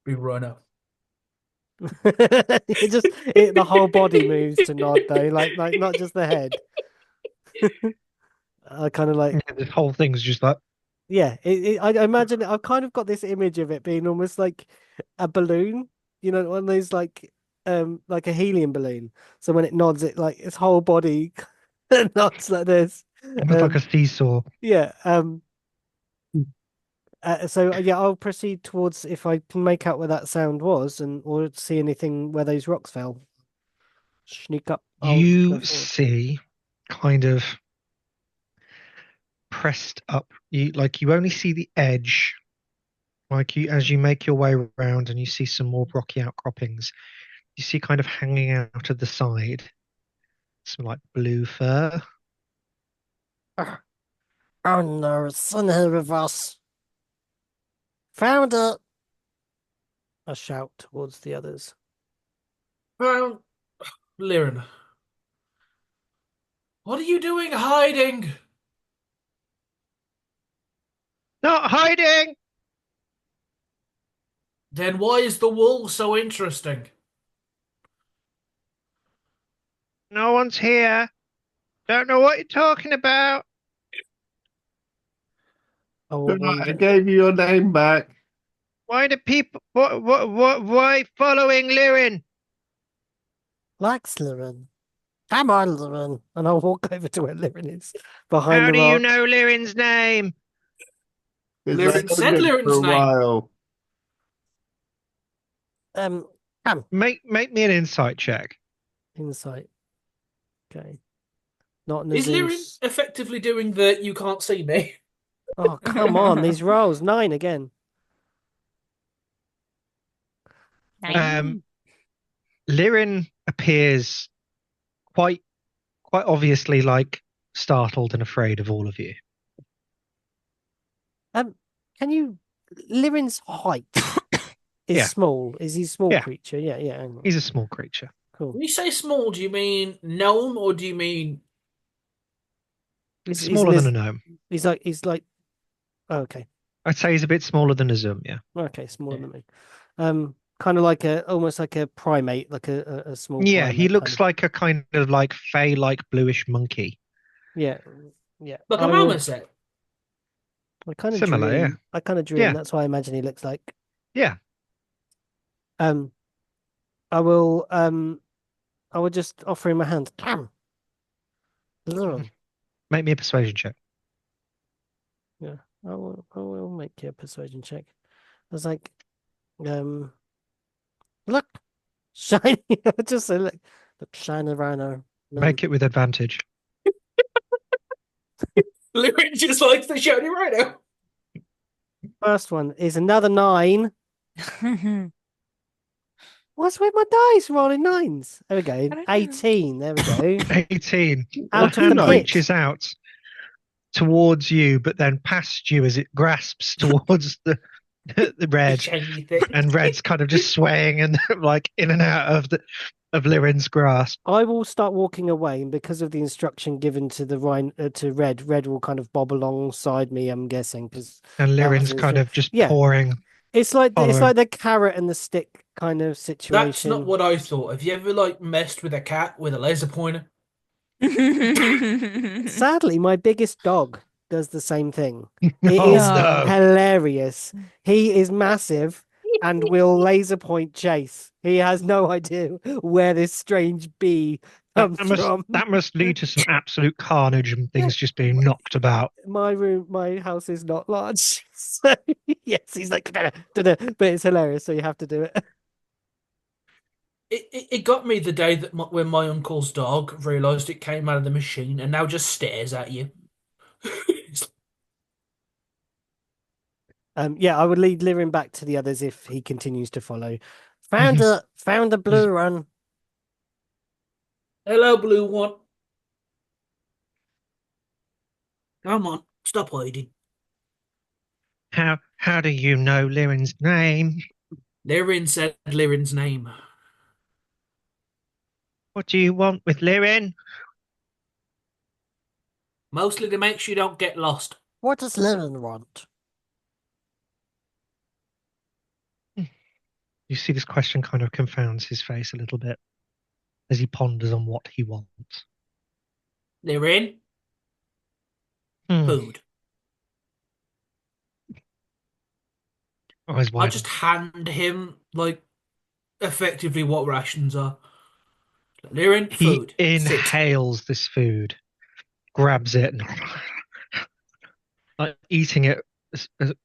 We run up.
The whole body moves to nod though, like not just the head. I kind of like
The whole thing's just like,
yeah. I imagine I've kind of got this image of it being almost like a balloon, one of those like a helium balloon. So when it nods, it like its whole body nods like this.
almost like a seesaw.
Yeah. So yeah, I'll proceed towards if I can make out where that sound was, or see anything where those rocks fell. Sneak up. I'll go
You
forward.
see kind of pressed up. You only see the edge. As you make your way around and you see some more rocky outcroppings, you see kind of hanging out of the side some like blue fur.
Oh no, it's in here with us. Found it. I shout towards the others.
Well, Lyrin, what are you doing hiding?
Not hiding!
Then why is the wool so interesting?
No one's here. Don't know what you're talking about.
I will
I
wander.
gave you your name back.
Why do people why following Lyrin?
Like Lyrin. Come on, Lyrin. And I'll walk over to where Lyrin is, behind
How
the
do
rock.
you know Lyrin's name?
Lyrin said Lyrin's name.
Come.
Make me an insight check.
Insight. Okay. Not
Is Lyrin
Nazim's.
effectively doing the you can't see me?
Oh, come on. These rolls. 9 again.
Lyrin appears quite obviously like startled and afraid of all of you.
Can you... Lyrin's height is
Yeah.
small. Is he a small
Yeah.
creature? Yeah, yeah. hang on.
He's a small creature.
Cool.
When you say small, do you mean gnome or do you mean
He's
Smaller than a gnome.
He's like... Oh, okay.
I'd say he's a bit smaller than a zoom, yeah.
Okay, smaller than me. Kind of like almost like a primate, like a small
Yeah,
primate
he
kind
looks
of-
like a kind of like fey-like bluish monkey.
Yeah, yeah.
like
I
a
will-
marmoset?
I kind of
Similar,
drew
yeah.
him. I kind of drew
Yeah.
him. That's why I imagine he looks like.
Yeah.
I will just offer him a hand. Come. Lyrin.
Make me a persuasion check.
Yeah, I will make you a persuasion check. I was like, look, shiny. I just say, look, shiny rhino. No,
Make it with advantage.
Lyrin just likes the shiny rhino.
First one is another 9. What's with my dice rolling 9s? There we go.
I don't know.
18. There we go.
18.
Out
The
of the
hand
pit.
reaches out towards you, but then past you as it grasps towards the red,
Shiny thing.
and red's kind of just swaying and like in and out of Lyrin's grasp.
I will start walking away, and because of the instruction given to the to Red will kind of bob alongside me. I'm guessing because
And
That was
Lyrin's kind
instru-
of just
Yeah.
pouring.
it's like
Following.
the carrot and the stick kind of situation.
That's not what I thought. Have you ever messed with a cat with a laser pointer?
Sadly, my biggest dog does the same thing. It
Oh,
is
no.
hilarious. He is massive and will laser point chase. He has no idea where this strange bee comes from.
That must lead to some absolute carnage and things just being knocked about.
My house is not large, so yes, he's like, but it's hilarious, so you have to do it.
It got me the day that when my uncle's dog realised it came out of the machine and now just stares at you.
Yeah, I would lead Lyrin back to the others if he continues to follow. Found a blue one.
Hello, blue one. Come on, stop hiding.
How do you know Lyrin's name?
Lyrin said Lyrin's name.
What do you want with Lyrin?
Mostly to make sure you don't get lost.
What does Lyrin want?
You see this question kind of confounds his face a little bit as he ponders on what he wants.
Lyrin, food.
Eyes
I
wide.
just hand him, like, effectively what rations are. Lyrin,
He
food. Sit.
inhales this food, grabs it, and like eating it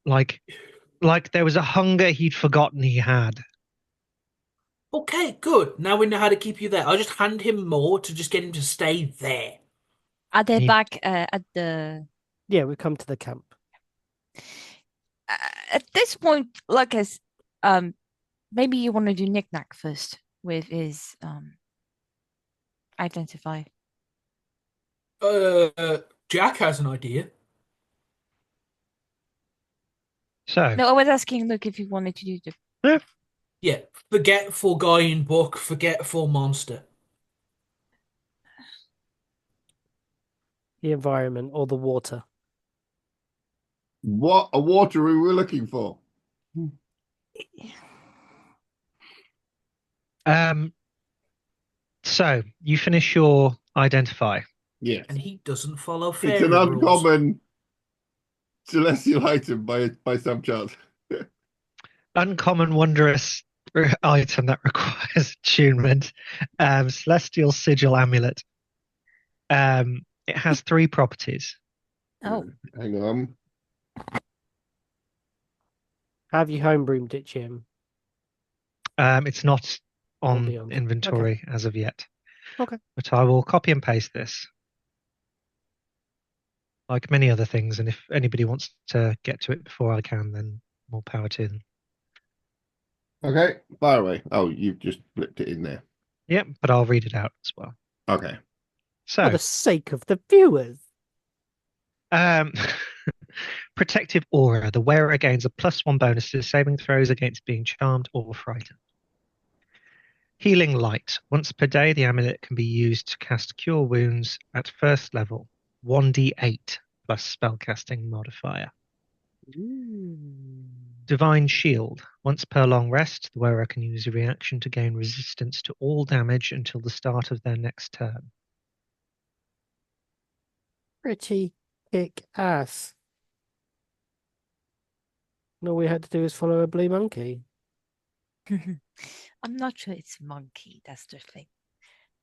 like there was a hunger he'd forgotten he had.
Okay, good. Now we know how to keep you there. I just hand him more to just get him to stay there.
Are they
He-
back at the?
Yeah, we come to the camp.
At this point, Lucas, maybe you want to do knick-knack first with his identify.
Jack has an idea.
So
No, I was asking Luke if you wanted to do the.
Yeah, forgetful guy in book, forgetful monster.
The environment or the water.
What a water we were looking for.
So you finish your identify.
Yes.
And he doesn't follow
It's
fairy
an
rules.
uncommon celestial item by some chance.
Uncommon, wondrous item that requires attunement. Celestial sigil amulet. It has 3 properties.
Oh,
Hang on.
Have you homebroomed it, Jim?
It's not on
beyond.
inventory as of yet.
Okay.
But I will copy and paste this. Like many other things, and if anybody wants to get to it before I can, then more power to them.
Okay, fire away. Oh, you've just flipped it in there.
Yep, but I'll read it out as well.
Okay.
So,
For the sake of the viewers.
protective aura. The wearer gains a +1 bonus to saving throws against being charmed or frightened. Healing light. Once per day, the amulet can be used to cast cure wounds at first level. 1d8 plus spellcasting modifier. Divine shield. Once per long rest, the wearer can use a reaction to gain resistance to all damage until the start of their next turn.
Pretty kick ass. And all we had to do is follow a blue monkey.
I'm not sure it's monkey. That's the thing.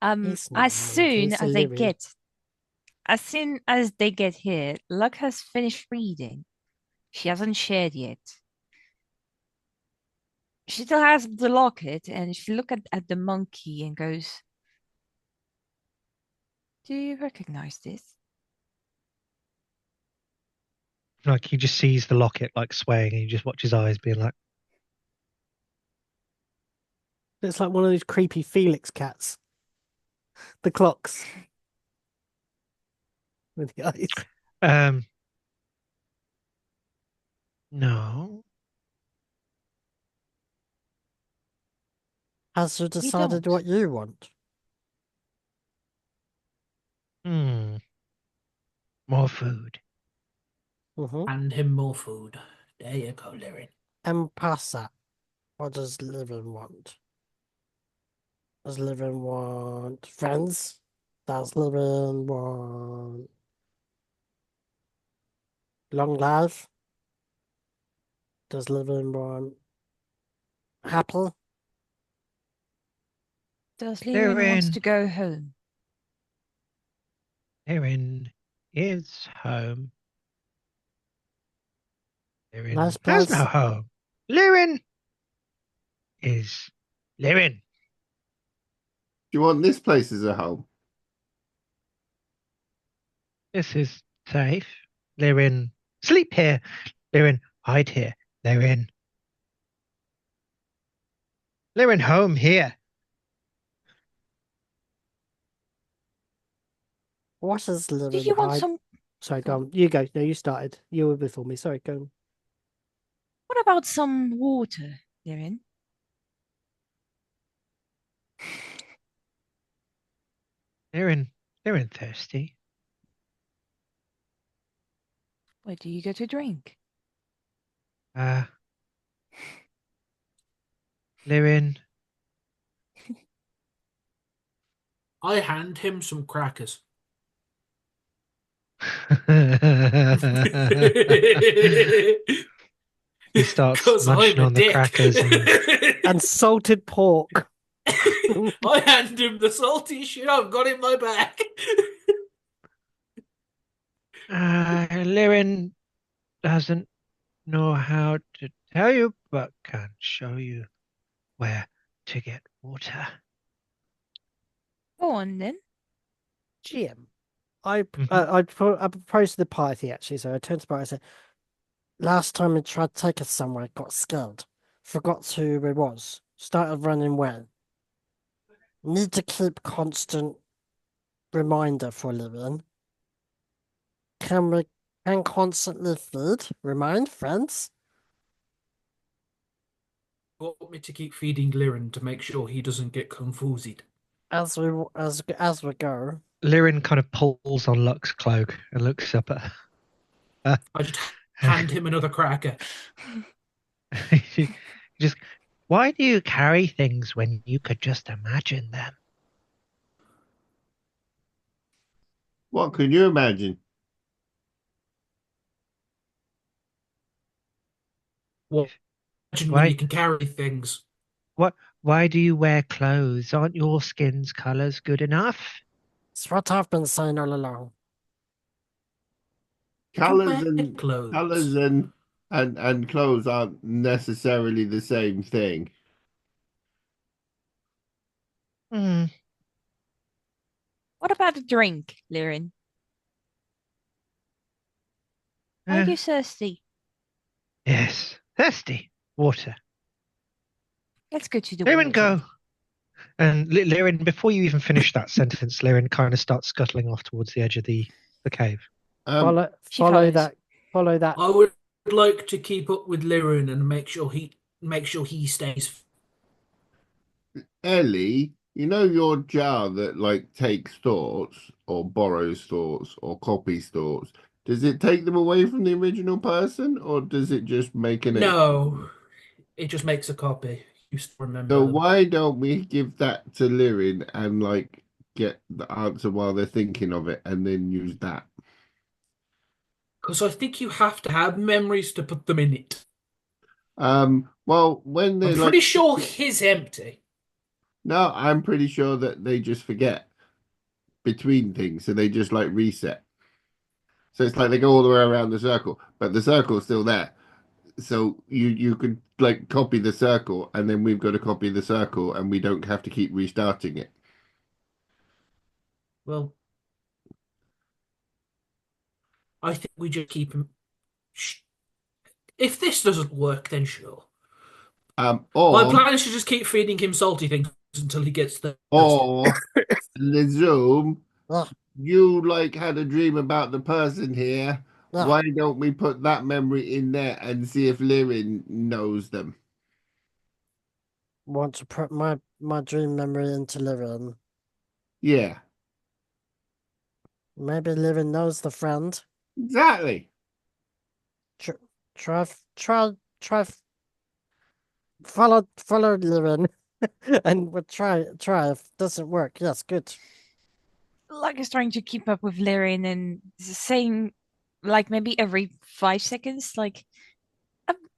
It's not a
As soon
monkey, it's a
as they
Lyrin.
get, as soon as they get here, Luck has finished reading. She hasn't shared yet. She still has the locket, and she look at the monkey and goes, "Do you recognize this?"
Like he just sees the locket like swaying, and you just watch his eyes being like,
It's like one of those creepy Felix cats. The clocks. With the eyes.
no.
Has you decided what you want?
More food.
Hand him more food. There you go, Lyrin.
And pass that. What does Lyrin want? Does Lyrin want friends? Does Lyrin want long life? Does Lyrin want happy?
Does Lyrin wants
Lyrin.
to go home?
Lyrin is home.
Nice
Lyrin has no
place.
home. Lyrin is Lyrin.
Do you want this place as a home?
This is safe. Lyrin, sleep here. Lyrin, hide here. Lyrin. Lyrin, home here.
What is
Do
living
you want
hide?
some?
Sorry, go on. You go. No, you started. You were before me. Sorry, go on.
What about some water, Lyrin?
Lyrin thirsty.
Where do you go to drink?
Lyrin.
I hand him some crackers.
He starts
Because I'm
munching
a
on the
dick.
crackers and
And salted pork.
I hand him the salty shit I've got in my bag.
Lyrin doesn't know how to tell you, but can show you where to get water.
Go on then.
GM. I
Mhm.
I proposed to the party actually, so I turned to the party and said, last time he tried to take us somewhere, got scared. Forgot who it was. Started running away. Need to keep constant reminder for living. Can constantly feed, remind friends.
Want me to keep feeding Lyrin to make sure he doesn't get confused.
As we go.
Lyrin kind of pulls on Luck's cloak and looks up at her.
I just hand him another cracker.
Just, why do you carry things when you could just imagine them?
What can you imagine?
Well, imagine when
Why,
you can carry things.
why do you wear clothes? Aren't your skin's colors good enough?
It's what I've been saying all along.
You can
Colors
wear
and colors
clothes.
and clothes aren't necessarily the same thing.
Hmm.
What about a drink, Lyrin? Are
Uh,
you thirsty?
yes, thirsty. Water.
Let's go to the
Lyrin,
water.
go. And Lyrin, before you even finish that sentence, Lyrin kind of starts scuttling off towards the edge of the cave.
Um,
She follows.
Follow that.
I would like to keep up with Lyrin and make sure he stays.
Ellie, you know your jar that like takes thoughts or borrows thoughts or copies thoughts. Does it take them away from the original person or does it just make an extra?
No, it just makes a copy. You still
So
remember them.
why don't we give that to Lyrin and like get the answer while they're thinking of it and then use that?
Because I think you have to have memories to put them in it.
Well, when
I'm
they're like,
pretty sure his empty.
no, I'm pretty sure that they just forget between things, so they just like reset. So it's like they go all the way around the circle, but the circle's still there. So you could like copy the circle, and then we've got to copy the circle, and we don't have to keep restarting it.
Well, I think we just keep him. If this doesn't work, then sure. My
Or
plan is to just keep feeding him salty things until he gets thirsty.
or the Zoom,
Ugh,
you like had a dream about the person here.
ugh.
Why don't we put that memory in there and see if Lyrin knows them?
Want to put my dream memory into living.
Yeah,
Maybe living knows the friend.
exactly.
Tr- try try follow living. And we'll try if it doesn't work. Yes, good.
Luck is trying to keep up with Lyrin and saying, like maybe every 5 seconds, like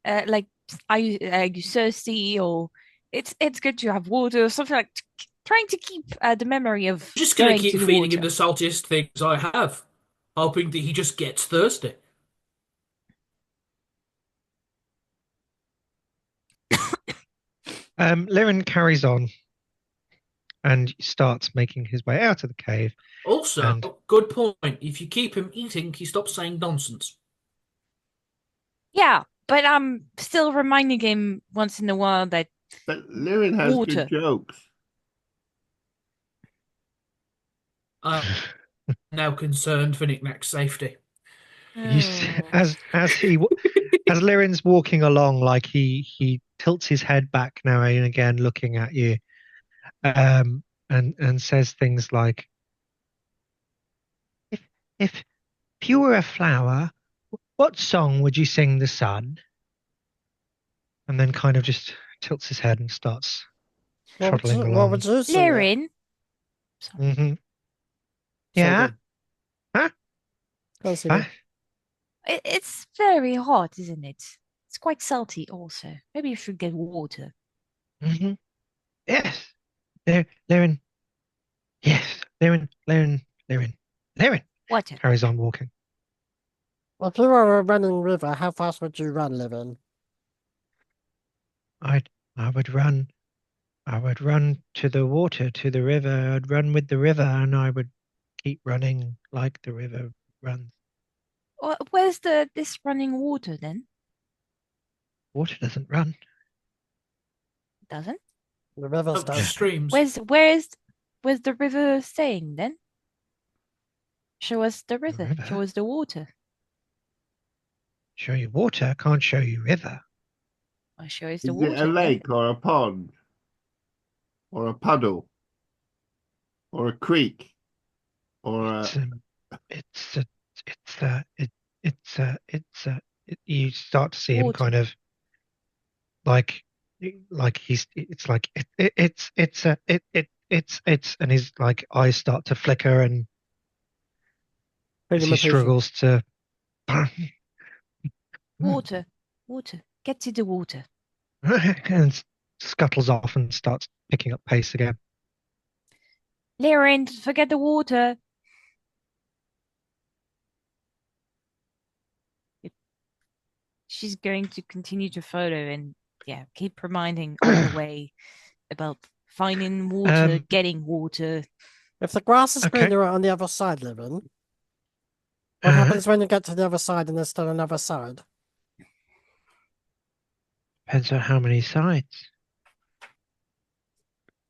are you thirsty or it's good to have water or something like. trying to keep the memory of
Just gonna
going
keep
to the
feeding him
water.
the saltiest things I have, hoping that he just gets thirsty.
Lyrin carries on and starts making his way out of the cave.
Also,
And-
good point. If you keep him eating, he stops saying nonsense.
Yeah, but I'm still reminding him once in a while that
But Lyrin has
Water.
good jokes.
I'm now concerned for Knick-Knack's safety.
You see,
Oh.
as Lyrin's walking along, like he tilts his head back now and again, looking at you, and says things like, "If you were a flower, what song would you sing the sun?" And then kind of just tilts his head and starts trotting
What
along.
would you say?
Lyrin,
Mm-hmm. Yeah. Huh?
Can't see
Huh?
it's very hot, isn't it? It's quite salty also. Maybe you should get water.
Mm-hmm. Yes. Lyrin. Yes. Lyrin.
Water.
Carries on walking.
If you were a running river, how fast would you run, Lyrin?
I would run to the water, to the river. I'd run with the river, and I would keep running like the river runs.
Where's this running water then?
Water doesn't run.
Doesn't?
The river's
Up
down.
streams.
Where's the river staying then? Show us the river.
river?
Show us the water.
Show you water, can't show you river.
I'll show us
Is
the water.
it a lake or a pond? Or a puddle? Or a creek? Or a...
You start to see him
Water.
kind of like he's it's like it's and his like eyes start to flicker, and as he
Imitation.
struggles to
Water. Water. Get to the water.
and scuttles off and starts picking up pace again.
Lyrin, forget the water. She's going to continue to follow and keep reminding on the way about finding water, getting water.
If the grass is
Okay.
greener on the other side, Lyrin, what happens when you get to the other side and there's still another side?
Depends on how many sides.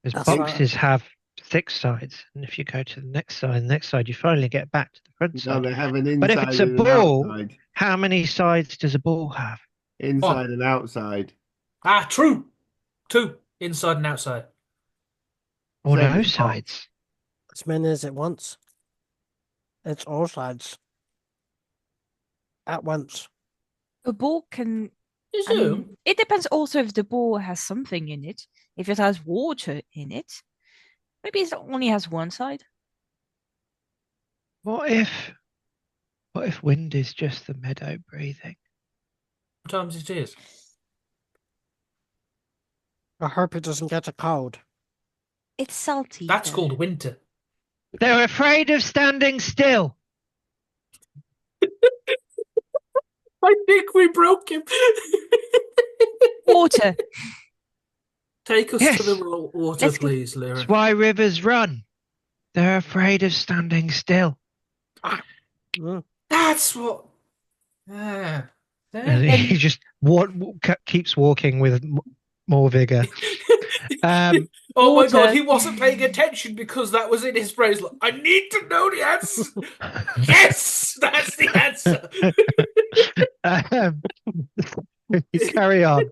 Because
That's
boxes have 6 sides, and if you go to the next side, you finally get back to the front
No,
side.
they have an inside
But if it's a
and an
ball,
outside.
how many sides does a ball have?
Inside and outside.
Ah, true. Two, inside and outside.
Or
Same
no
as box.
sides?
As many as it wants. It's all sides. At once.
A ball can.
Is
I
it?
mean, it depends also if the ball has something in it. If it has water in it, maybe it only has one side.
What if wind is just the meadow breathing?
Sometimes it is.
I hope it doesn't get a cold.
It's salty.
That's
though.
called winter.
They're afraid of standing still.
I think we broke him.
Water.
Take us
Yes.
to the water,
Let's go.
please, Lyra.
That's why rivers run. They're afraid of standing still.
Mm.
That's what. Ah.
And he just keeps walking with more vigor.
Oh my god,
Water.
he wasn't paying attention because that was in his phrase. Like, I need to know the answer. Yes, that's the answer.
You carry on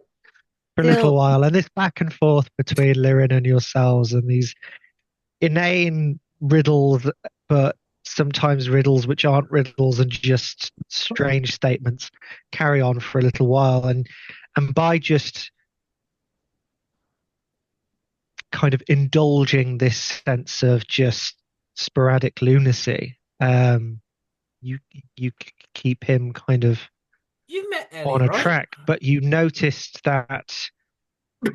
for a little while, and this back and forth between Lyrin and yourselves, and these inane riddles, but sometimes riddles which aren't riddles and just strange statements, carry on for a little while, and by just kind of indulging this sense of just sporadic lunacy, you keep him kind of
You met Ellie,
on a
right?
track. But you noticed that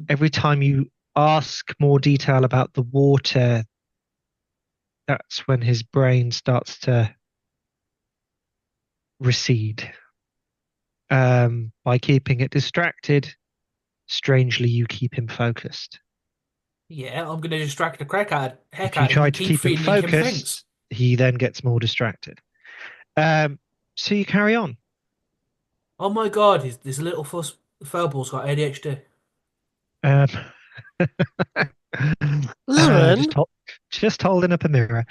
every time you ask more detail about the water, that's when his brain starts to recede. By keeping it distracted, strangely, you keep him focused.
Yeah, I'm going to distract the heck
If you
out of him
try
and
to
keep
keep him
feeding him things.
focused, he then gets more distracted. So you carry on.
Oh my god, this little furball's got ADHD.
Um,
Lyrin,
just holding up a mirror.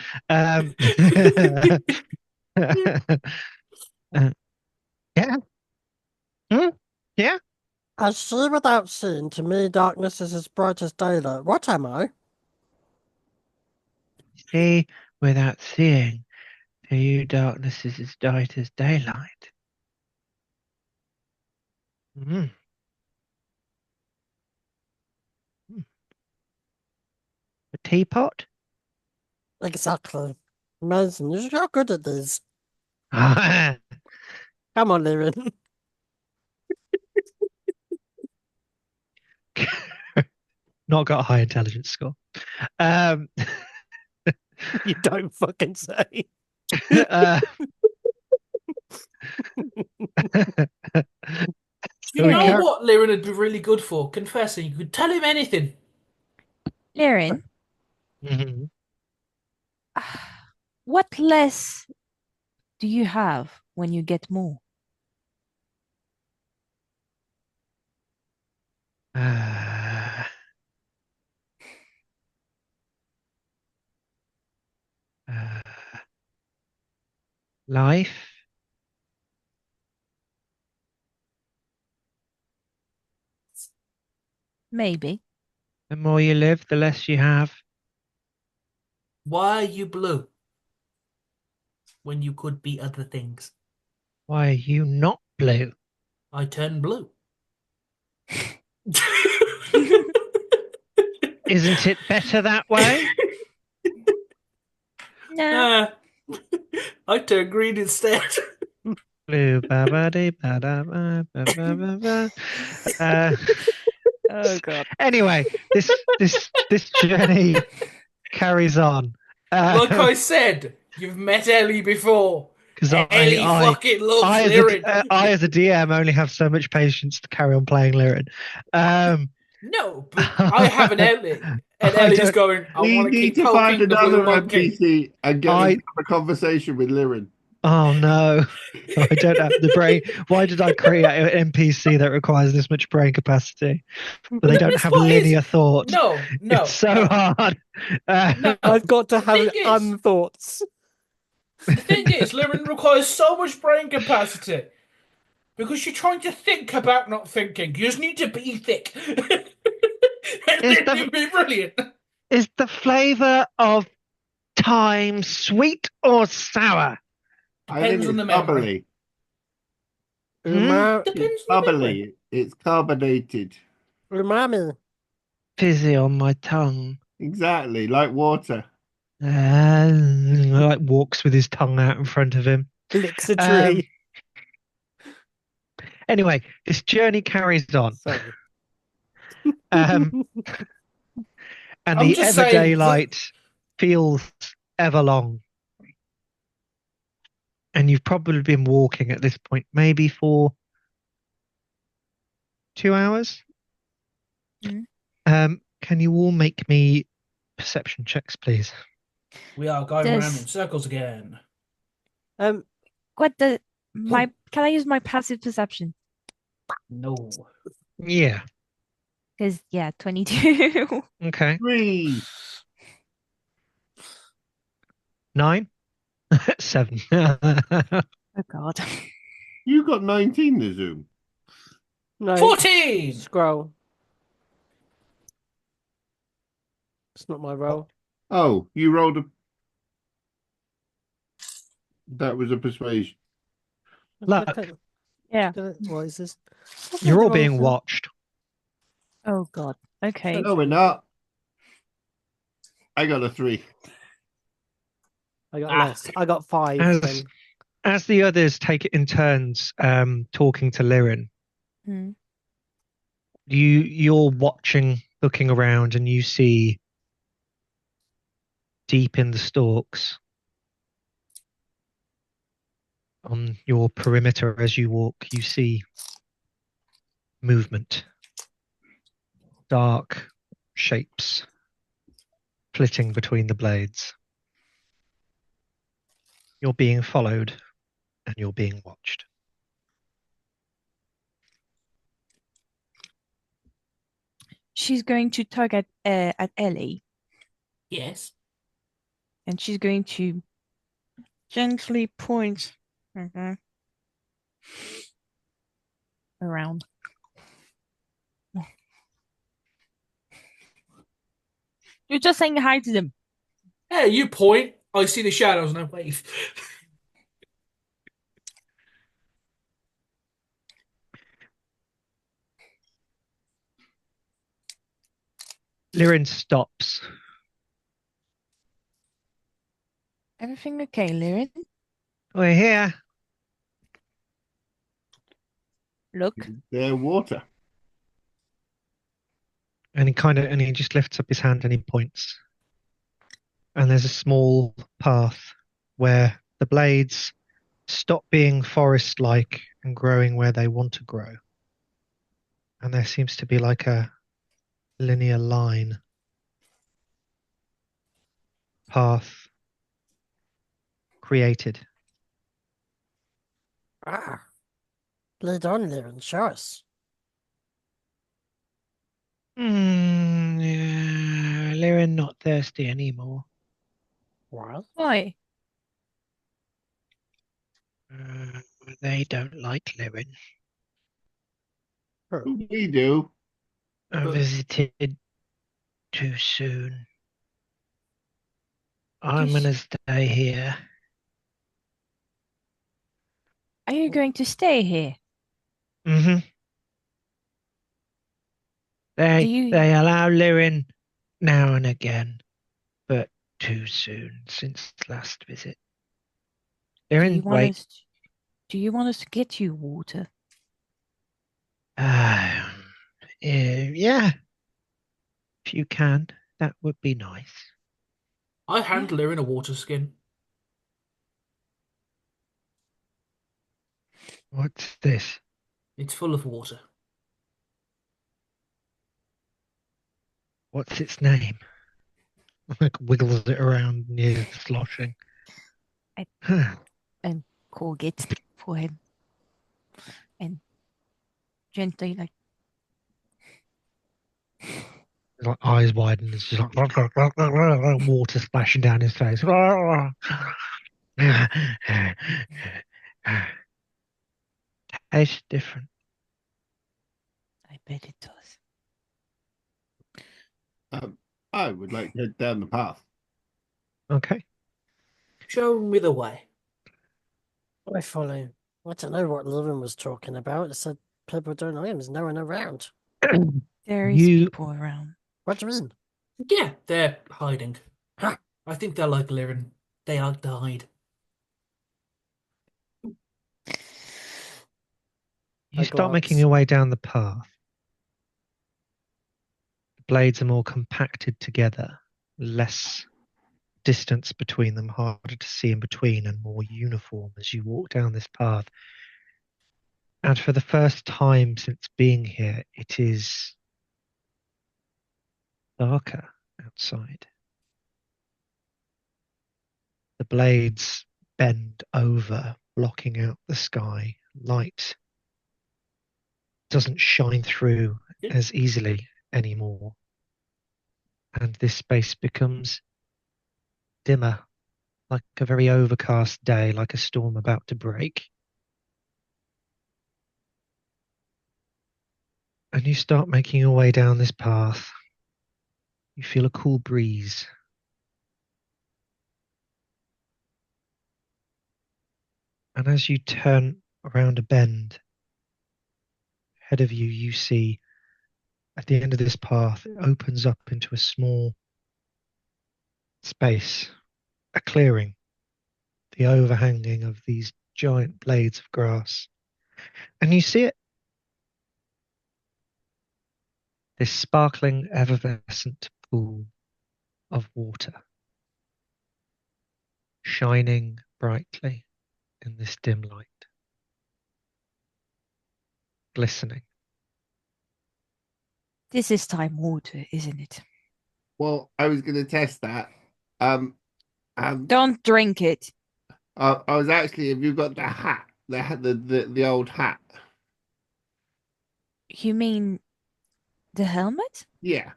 Yeah. Hmm? Yeah.
I see without seeing. To me, darkness is as bright as daylight. What am I?
See without seeing. To you, darkness is as bright as daylight. Mm. A teapot?
Exactly. Amazing. You're good at these. Come on, Lyrin.
Not got a high intelligence score.
You don't fucking say.
uh,
You
we
know
carry-
what Lyrin would be really good for? Confessing. You could tell him anything.
Lyrin,
Mhm.
what less do you have when you get more?
Uh, uh, life.
Maybe.
The more you live, the less you have.
Why are you blue? When you could be other things.
Why are you not blue?
I turn blue.
Isn't it better that way?
No.
I turn green instead.
Blue, ba ba dee ba da ba ba ba ba ba.
Oh god.
Anyway, this journey carries on.
Like I said, you've met Ellie before.
Because
Ellie fucking loves
I
Lyrin.
as a DM only have so much patience to carry on playing Lyrin.
No, but I have an Ellie. And
I
Ellie's
don't-
going, I
We
want to
need
keep
to find
poking the blue
another
monkey.
NPC and get
I-
him to have a conversation with Lyrin.
Oh no, I don't have the brain. Why did I create an NPC that requires this much brain capacity? But they don't
It's
have
what is-
linear thought.
No,
It's so hard.
No.
I've got to have
thing is-
unthoughts.
The thing is, Lyrin requires so much brain capacity. Because you're trying to think about not thinking. You just need to be thick. And
Is
then you'd be brilliant.
Is the flavour of time sweet or sour?
I think
Depends on
it's
the memory.
bubbly.
Umami.
Depends
It's
on the memory.
bubbly. It's carbonated.
Umami.
Fizzy on my tongue.
Exactly, like water.
Like walks with his tongue out in front of him.
Licks a tree.
Anyway, this journey carries on.
Sorry.
And
I'm
the
just
ever
saying
daylight feels ever long. And you've probably been walking at this point, maybe for 2 hours.
Mm.
Can you all make me perception checks, please?
We are going around
Does-
in circles again.
What the my can I use my passive perception?
No.
Yeah.
Because 22.
Okay.
3.
9? 7.
Oh god.
You got 19 the Zoom.
No.
14!
Scroll. It's not my role.
Oh, you rolled a. That was a persuasion.
Luck.
Yeah.
What is this?
You're all being watched.
Oh god. Okay.
No, we're not. I got a 3.
I got less. I got 5.
As-
Then.
As the others take it in turns, talking to Lyrin,
Hmm.
you're watching looking around, and you see deep in the stalks on your perimeter as you walk, you see movement, dark shapes flitting between the blades. You're being followed and you're being watched.
She's going to tug at Ellie,
Yes.
and she's going to gently point around. You're just saying hi to them.
Hey, you point. I see the shadows and I wave.
Lyrin stops.
Everything okay, Lyrin?
We're here.
Look.
Their water.
And he just lifts up his hand and he points. And there's a small path where the blades stop being forest-like and growing where they want to grow. And there seems to be like a linear line path created.
Ah, lead on there and show us.
Yeah, Lyrin not thirsty anymore.
What?
Why?
They don't like Lyrin.
We do.
I visited too soon. I'm gonna stay here.
Are you going to stay here?
Mm-hmm. They allow Lyrin now and again, but too soon since last visit. Lyrin, wait.
Do you want us to get you water?
Yeah. If you can, that would be nice.
I hand Lyrin a water skin.
What's this?
It's full of water.
What's its name? Like wiggles it around near sloshing.
And Cole gets for him. And gently like
eyes widen. It's just like water splashing down his face. Tastes different.
I bet it does.
I would like to head down the path.
Okay.
Show me the way.
I follow. I don't know what Lyrin was talking about. It said people don't know him. There's no one around.
There is people around.
What do you mean?
Yeah, they're hiding.
Huh.
I think they're like Lyrin. They like to hide.
You start making your way down the path. The blades are more compacted together, less distance between them, harder to see in between, and more uniform as you walk down this path. And for the first time since being here, it is darker outside. The blades bend over, blocking out the sky. Light doesn't shine through as easily anymore. And this space becomes dimmer, like a very overcast day, like a storm about to break. And you start making your way down this path. You feel a cool breeze. And as you turn around a bend, ahead of you, you see at the end of this path, it opens up into a small space, a clearing, the overhanging of these giant blades of grass. And you see it. this sparkling, effervescent pool of water, shining brightly in this dim light, glistening.
This is time water, isn't it?
Well, I was going to test that. And
Don't drink it.
I was actually, have you got the hat, the old hat?
You mean the helmet?
Yeah,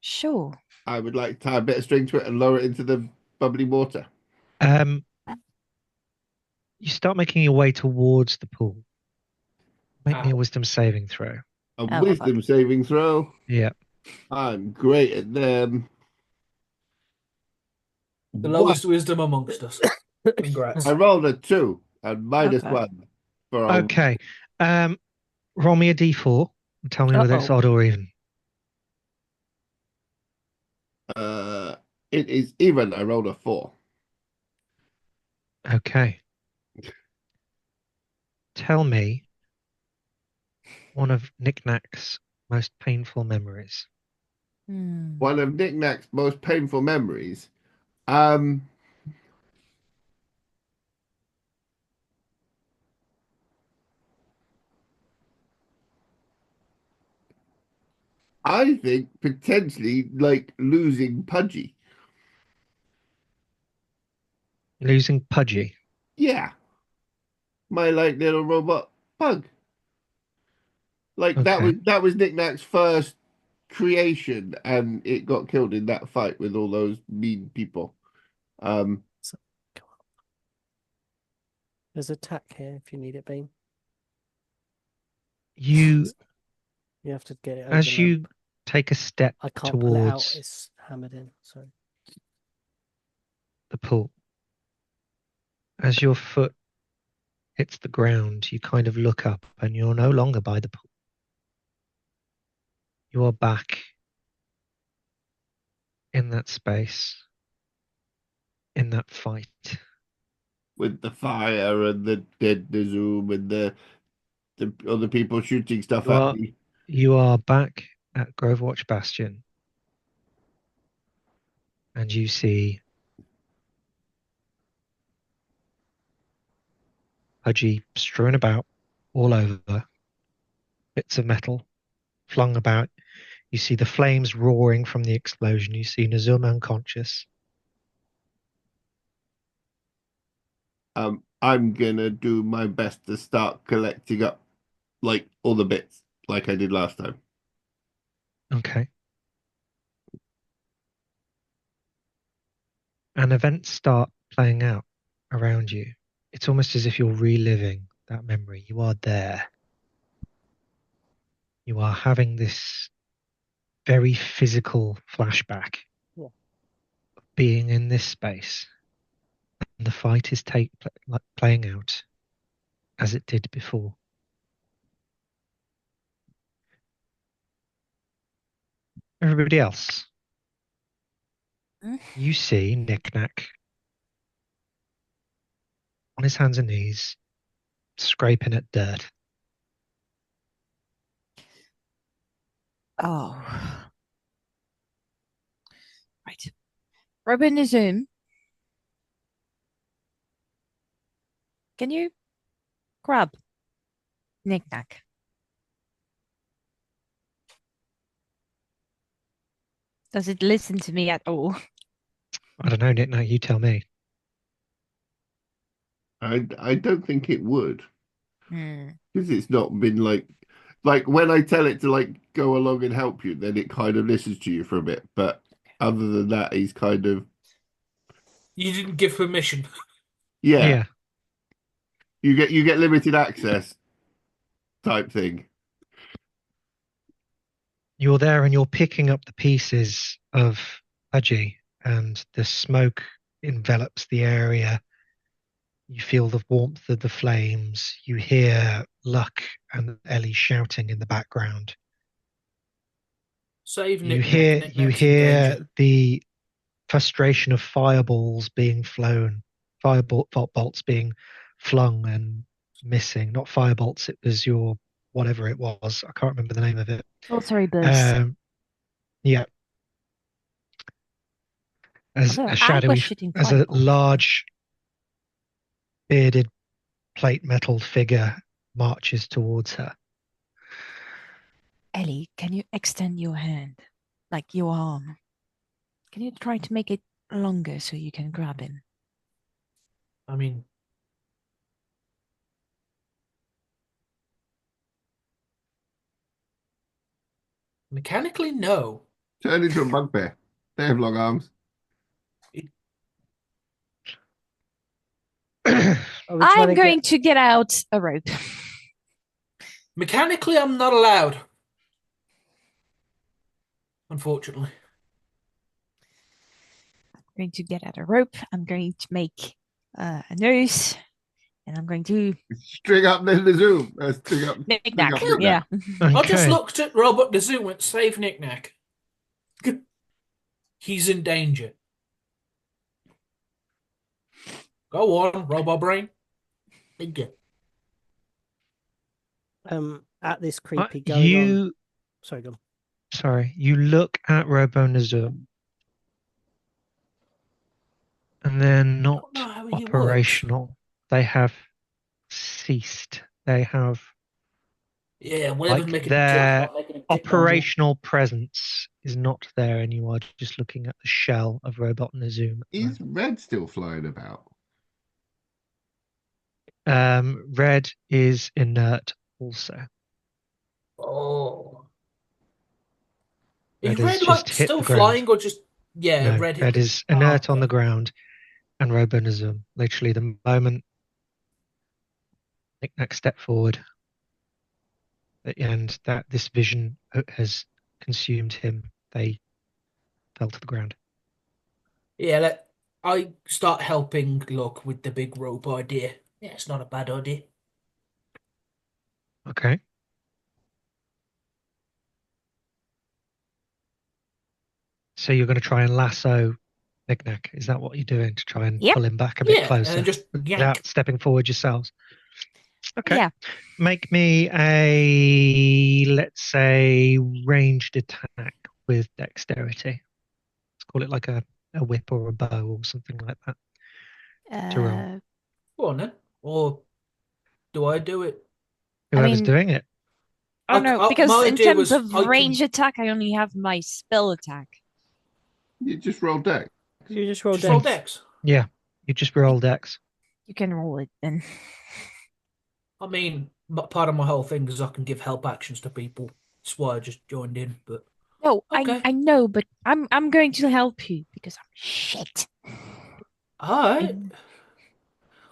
Sure.
I would like to tie a bit of string to it and lower it into the bubbly water.
You start making your way towards the pool. Make me a
Ow.
wisdom saving throw.
A
Oh,
wisdom saving throw.
Yeah.
I'm great at them.
The lowest wisdom amongst us. Congrats.
I rolled a 2 and minus
Okay.
1 for all.
Okay. Roll me a d4 and tell me whether it's
Uh-oh.
odd or even.
It is even. I rolled a 4.
Okay. Tell me one of Knick-Knack's most painful memories.
One of Knick-Knack's most painful memories. I think potentially like losing Pudgy.
Losing Pudgy.
Yeah. My like little robot pug. Like
Okay.
that was Knick-Knack's first creation, and it got killed in that fight with all those mean people.
So, go up. There's a tack here if you need it, Bean.
You,
You have to get it over
as
the
you
lamp.
take a step
I can't pull it out.
towards
It's hammered in. So
the pool, as your foot hits the ground, you kind of look up and you're no longer by the pool. You are back in that space, in that fight.
with the fire and the dead zoom and the other people shooting stuff
You
at
are,
me.
you are back at Grovewatch Bastion, and you see Pudgy strewn about all over, bits of metal flung about. You see the flames roaring from the explosion. You see Nazum unconscious.
I'm gonna do my best to start collecting up like all the bits like I did last time.
Okay. And events start playing out around you. It's almost as if you're reliving that memory. You are there. You are having this very physical flashback of being in this space. And the fight is playing out as it did before. Everybody else, you see Knick-Knack on his hands and knees, scraping at dirt.
Oh. Right. Robin is Zoom. Can you grab Knick-Knack? Does it listen to me at all?
I don't know, Knick-Knack, you tell me.
I don't think it would
Hmm.
because it's not been like when I tell it to like go along and help you, then it kind of listens to you for a bit. But other than that, he's kind of
You didn't give permission.
yeah. You get limited access type thing.
You're there and you're picking up the pieces of Pudgy, and the smoke envelops the area. You feel the warmth of the flames. You hear Luck and Ellie shouting in the background.
Save
You
Knick-Knack.
hear
Knick-Knack's in danger.
the frustration of fireballs being flown, bolts being flung and missing. Not firebolts, it was your whatever it was. I can't remember the name of it.
Filtery burst.
Yeah, as
Although
a
I was
shadowy,
shooting
as a
fireballs.
large bearded plate metal figure marches towards her.
Ellie, can you extend your hand? Like your arm? Can you try to make it longer so you can grab him?
I mean, mechanically, no.
Turn into a bugbear. They have long arms.
Are we trying
I'm
to
going
get?
to get out a rope.
Mechanically, I'm not allowed. Unfortunately.
I'm going to get out a rope. I'm going to make a noose. And I'm going to
String up the zoom. String up.
knick-knack.
String up
Yeah.
I just
Okay.
looked at Robot the Zoo and save Knick-Knack. He's in danger. Go on, Robot Brain. Thank you.
At this creepy going on. Sorry, go on.
Sorry, you look at Robonazum, and they're not
know how he
operational. They have ceased. They have
Yeah, whatever's
like
making him tick,
their
not making him tick no more.
operational presence is not there anymore. Just looking at the shell of Robonazum.
Is Red still flying about?
Red is inert also.
Oh. Is
Red
Red
has
like
just hit
still
the ground.
flying or just
No,
Red hit
Red
the...
is inert
Oh,
on the
okay.
ground, and Robonazum, literally the moment Knick-Knack stepped forward, and that this vision has consumed him, they fell to the ground.
Yeah, I start helping look with the big rope idea. Yeah, it's not a bad idea.
Okay. So you're going to try and lasso Knick-Knack. Is that what you're doing to try and
Yep.
pull him back a bit
Yeah,
closer
and just
without
yank.
stepping forward yourselves? Okay.
Yeah.
Make me a, let's say, ranged attack with dexterity. Let's call it like a whip or a bow or something like that to roll.
Go on then. Or do I do it?
Whoever's
mean-
doing it.
Oh no,
my
because in
idea
terms
was
of
I can-
range attack, I only have my spell attack.
You just roll deck.
You just roll
Just roll
dex.
dex.
Yeah, you just roll dex.
You can roll it then.
I mean, part of my whole thing is I can give help actions to people. That's why I just joined in. But
No,
Okay.
I know, but I'm going to help you because I'm shit.
I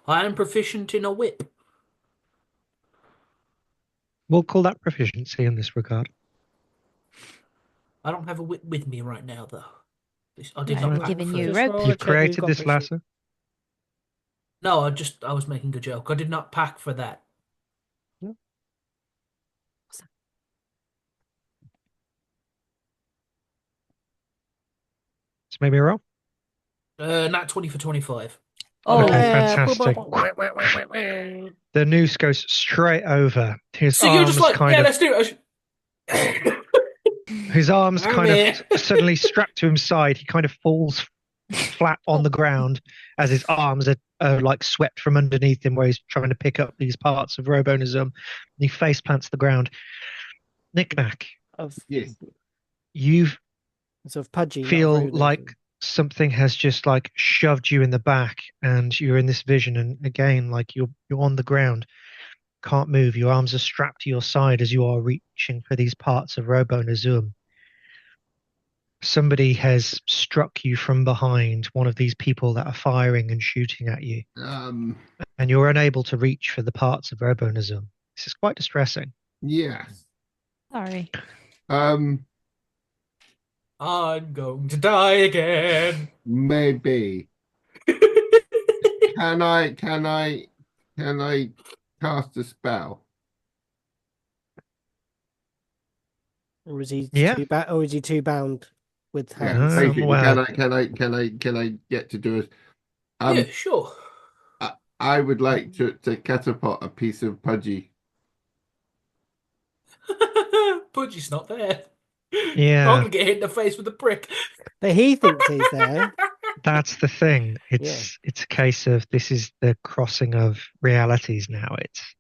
am proficient in a whip.
We'll call that proficiency in this regard.
I don't have a whip with me right now, though. I did
I'm
not pack
giving
for
you
it.
a rope.
roll a
You've
check who's
created
got
this
proficiency.
lasso.
No, I was making a joke. I did not pack for that.
So maybe a roll.
Not 20 for 25.
Oh,
Okay,
Yeah.
fantastic. The noose goes straight over his
So you're
arms,
just like,
kind
yeah,
of.
let's do it.
His arms
I'm
kind
here.
of suddenly strapped to his side. He kind of falls flat on the ground as his arms are like swept from underneath him, where he's trying to pick up these parts of Robonazum. And he face plants the ground. Knick-Knack,
Of
Yes.
you
sort of pudgy. not
feel
rude,
like something has just like shoved you in the back, and you're in this vision. And again, like you're on the ground, can't move. Your arms are strapped to your side as you are reaching for these parts of Robonazum. Somebody has struck you from behind, one of these people that are firing and shooting at you, and you're unable to reach for the parts of Robonazum. This is quite distressing.
Yes.
sorry.
Um,
I'm going to die again.
maybe. Can I cast a spell?
or is he
Yeah.
or is he too bound with
Yeah,
hands?
basically,
well-
can I get to do it?
Yeah, sure.
I would like to catapult a piece of pudgy
Pudgy's not there. I'm
Yeah,
gonna get hit in the face with a brick.
But he thinks he's there.
that's the thing.
Yeah.
It's a case of this is the crossing of realities now. It's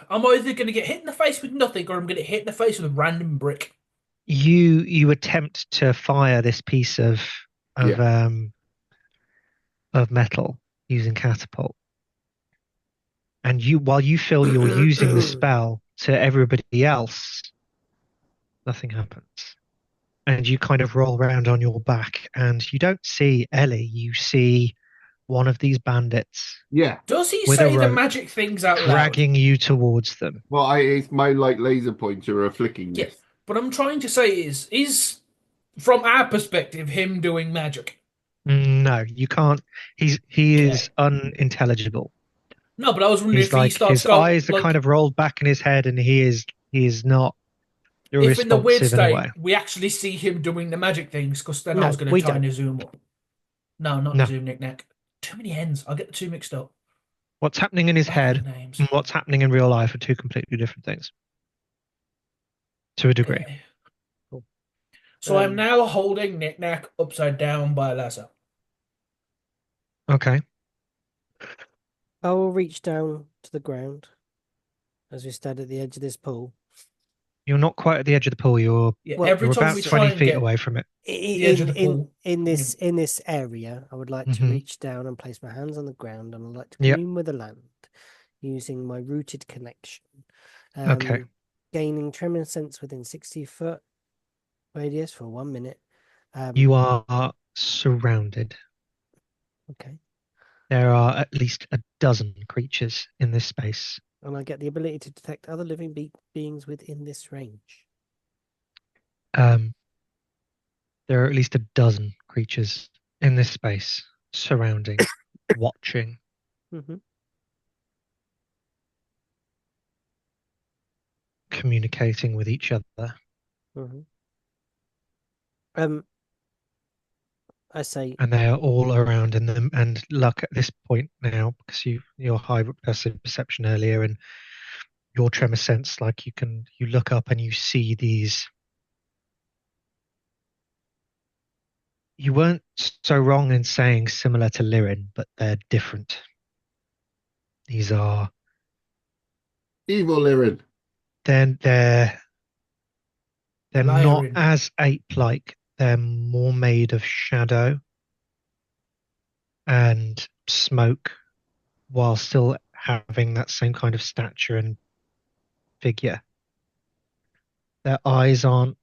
I'm either gonna get hit in the face with nothing, or I'm gonna get hit in the face with a random brick.
you attempt to fire this piece of of
Yeah.
um of metal using catapult, and while you feel you're using the spell, to everybody else nothing happens, and you kind of roll around on your back, and you don't see Ellie. You see one of these bandits
Yeah.
Does he
with a
say the
rope
magic things out loud?
dragging you towards them.
Well, it's my like laser pointer or flicking
Yeah.
this.
What I'm trying to say is from our perspective, him doing magic.
No, you can't. He is
Okay.
unintelligible.
No, but I was wondering
He's
if he
like
starts
his
going
eyes are
like
kind of rolled back in his head, and he is not
if in the weird
responsive in a way.
state we actually see him doing the magic things, because then I
No,
was going
we
to try
don't.
and zoom up. No, not
No.
zoom knick-knack. Too many hens. I get the two mixed up.
What's happening in his
I like
head
the names.
and what's happening in real life are two completely different things. To a degree.
Okay.
Cool.
So I'm now holding knick-knack upside down by a lasso.
Okay.
I will reach down to the ground as we stand at the edge of this pool.
You're not quite at the edge of the pool. You're
Yeah,
Well,
every
you're
time
about
we try
20
and
feet
get
away from it.
the edge of the pool.
In this area, I would like to
Mhm.
reach down and place my hands on the ground, and I'd like to
Yep.
commune with the land using my rooted connection.
Okay.
Gaining tremor sense within 60-foot radius for 1 minute.
You are surrounded.
Okay.
There are at least a dozen creatures in this space.
And I get the ability to detect other living beings within this range.
There are at least a dozen creatures in this space, surrounding, watching.
Mm-hmm.
Communicating with each other.
Mm-hmm. I say,
And they are all around in them. And luck at this point now, because your high passive perception earlier and your tremor sense, like you look up and you see these. You weren't so wrong in saying similar to Lyrin, but they're different. These are
Evil Lyrin.
they're not
Lyrin.
as ape-like. They're more made of shadow and smoke, while still having that same kind of stature and figure. Their eyes aren't,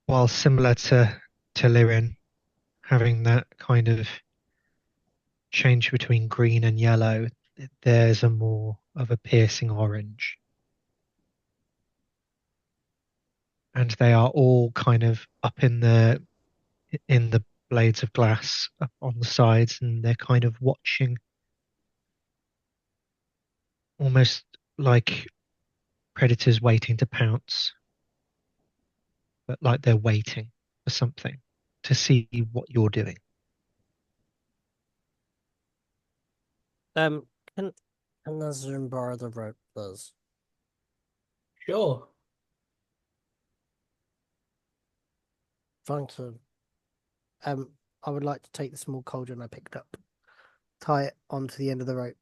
while similar to Lyrin, having that kind of change between green and yellow. There's a more of a piercing orange. And they are all kind of up in the blades of glass up on the sides, and they're kind of watching, almost like predators waiting to pounce, but like they're waiting for something to see what you're doing.
can Nazarene borrow the rope, please?
Sure.
Thank you. I would like to take the small cauldron I picked up, tie it onto the end of the rope,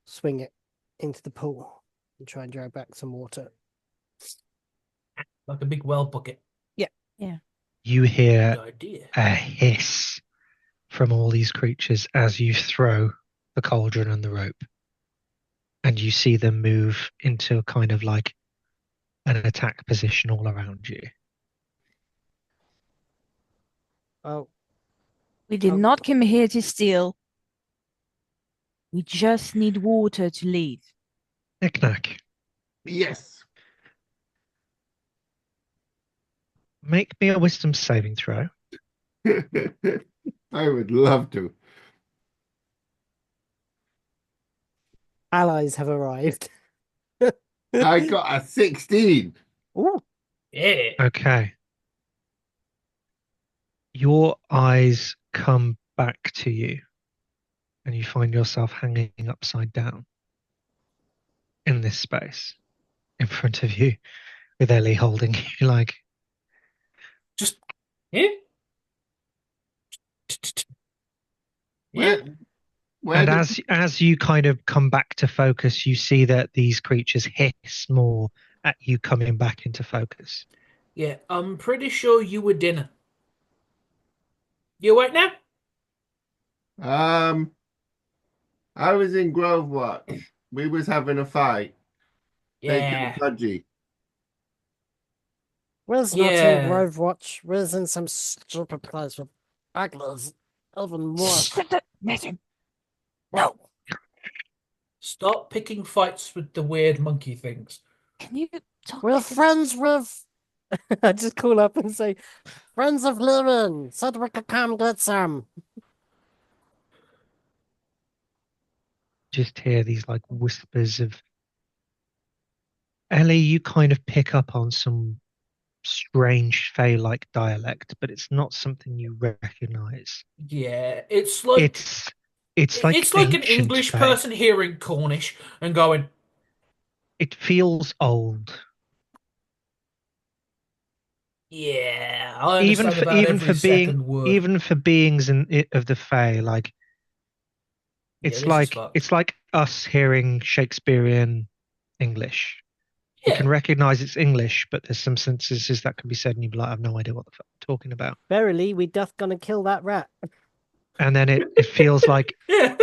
swing it into the pool, and try and drag back some water.
Like a big well bucket.
You hear
Good idea.
a hiss from all these creatures as you throw the cauldron and the rope. And you see them move into a kind of like an attack position all around you.
Oh,
We did
Oh.
not come here to steal. We just need water to leave.
Knick-knack,
Yes.
make me a wisdom saving throw.
I would love to.
allies have arrived.
I got a 16.
Ooh.
Yeah.
Okay. Your eyes come back to you, and you find yourself hanging upside down in this space. in front of you with Ellie holding you like.
Just, yeah, yeah.
Where where
And
did
as you kind of come back to focus, you see that these creatures hiss more at you coming back into focus.
Yeah, I'm pretty sure you were dinner. You awake now?
um I was in Grove Watch. We was having a fight. They killed
Yeah,
Pudgy.
Will's not in
yeah.
Grove Watch. Will's in some stupid place with uglies. Even more.
Listen,
No.
Stop picking fights with the weird monkey things.
can you talk
We're
to the...
friends with. I just call up and say, friends of Lyrin. Said we could come get some.
Just hear these like whispers of Ellie. You kind of pick up on some strange Fey-like dialect, but it's not something you recognize.
Yeah,
It's like
it's like an
ancient
English
Fey.
person hearing Cornish and going,
It feels old.
"Yeah, I understand about
Even
every
for being
second word."
even for beings of the Fae, like
Yeah, this is fucked.
it's like us hearing Shakespearean English. We
Yeah,
can recognize it's English, but there's some sentences that can be said and you'd be like, I have no idea what the fuck I'm talking about.
Verily, we doth gonna kill that rat.
And then it feels like,
yeah,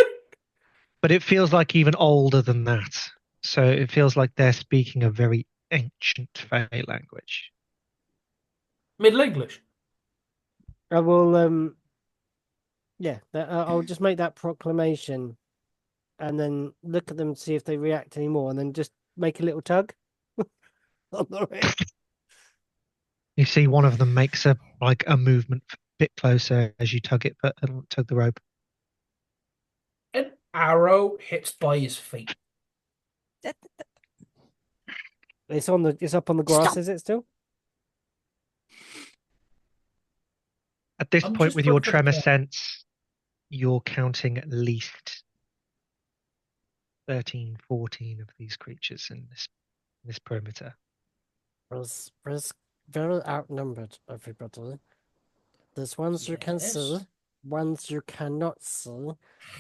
but it feels like even older than that. So it feels like they're speaking a very ancient Fae language.
Middle English.
I will, yeah, I'll just make that proclamation and then look at them to see if they react anymore and then just make a little tug on the ring.
You see one of them makes a movement a bit closer as you tug it, but tug the rope.
An arrow hits by his feet.
It's up on the grass,
Stop.
is it still?
At this
I'm
point,
just
with your
looking for the
tremor
point.
sense, you're counting at least 13, 14 of these creatures in this perimeter.
We're very outnumbered, everybody. There's ones you can
Yes.
see, ones you cannot see.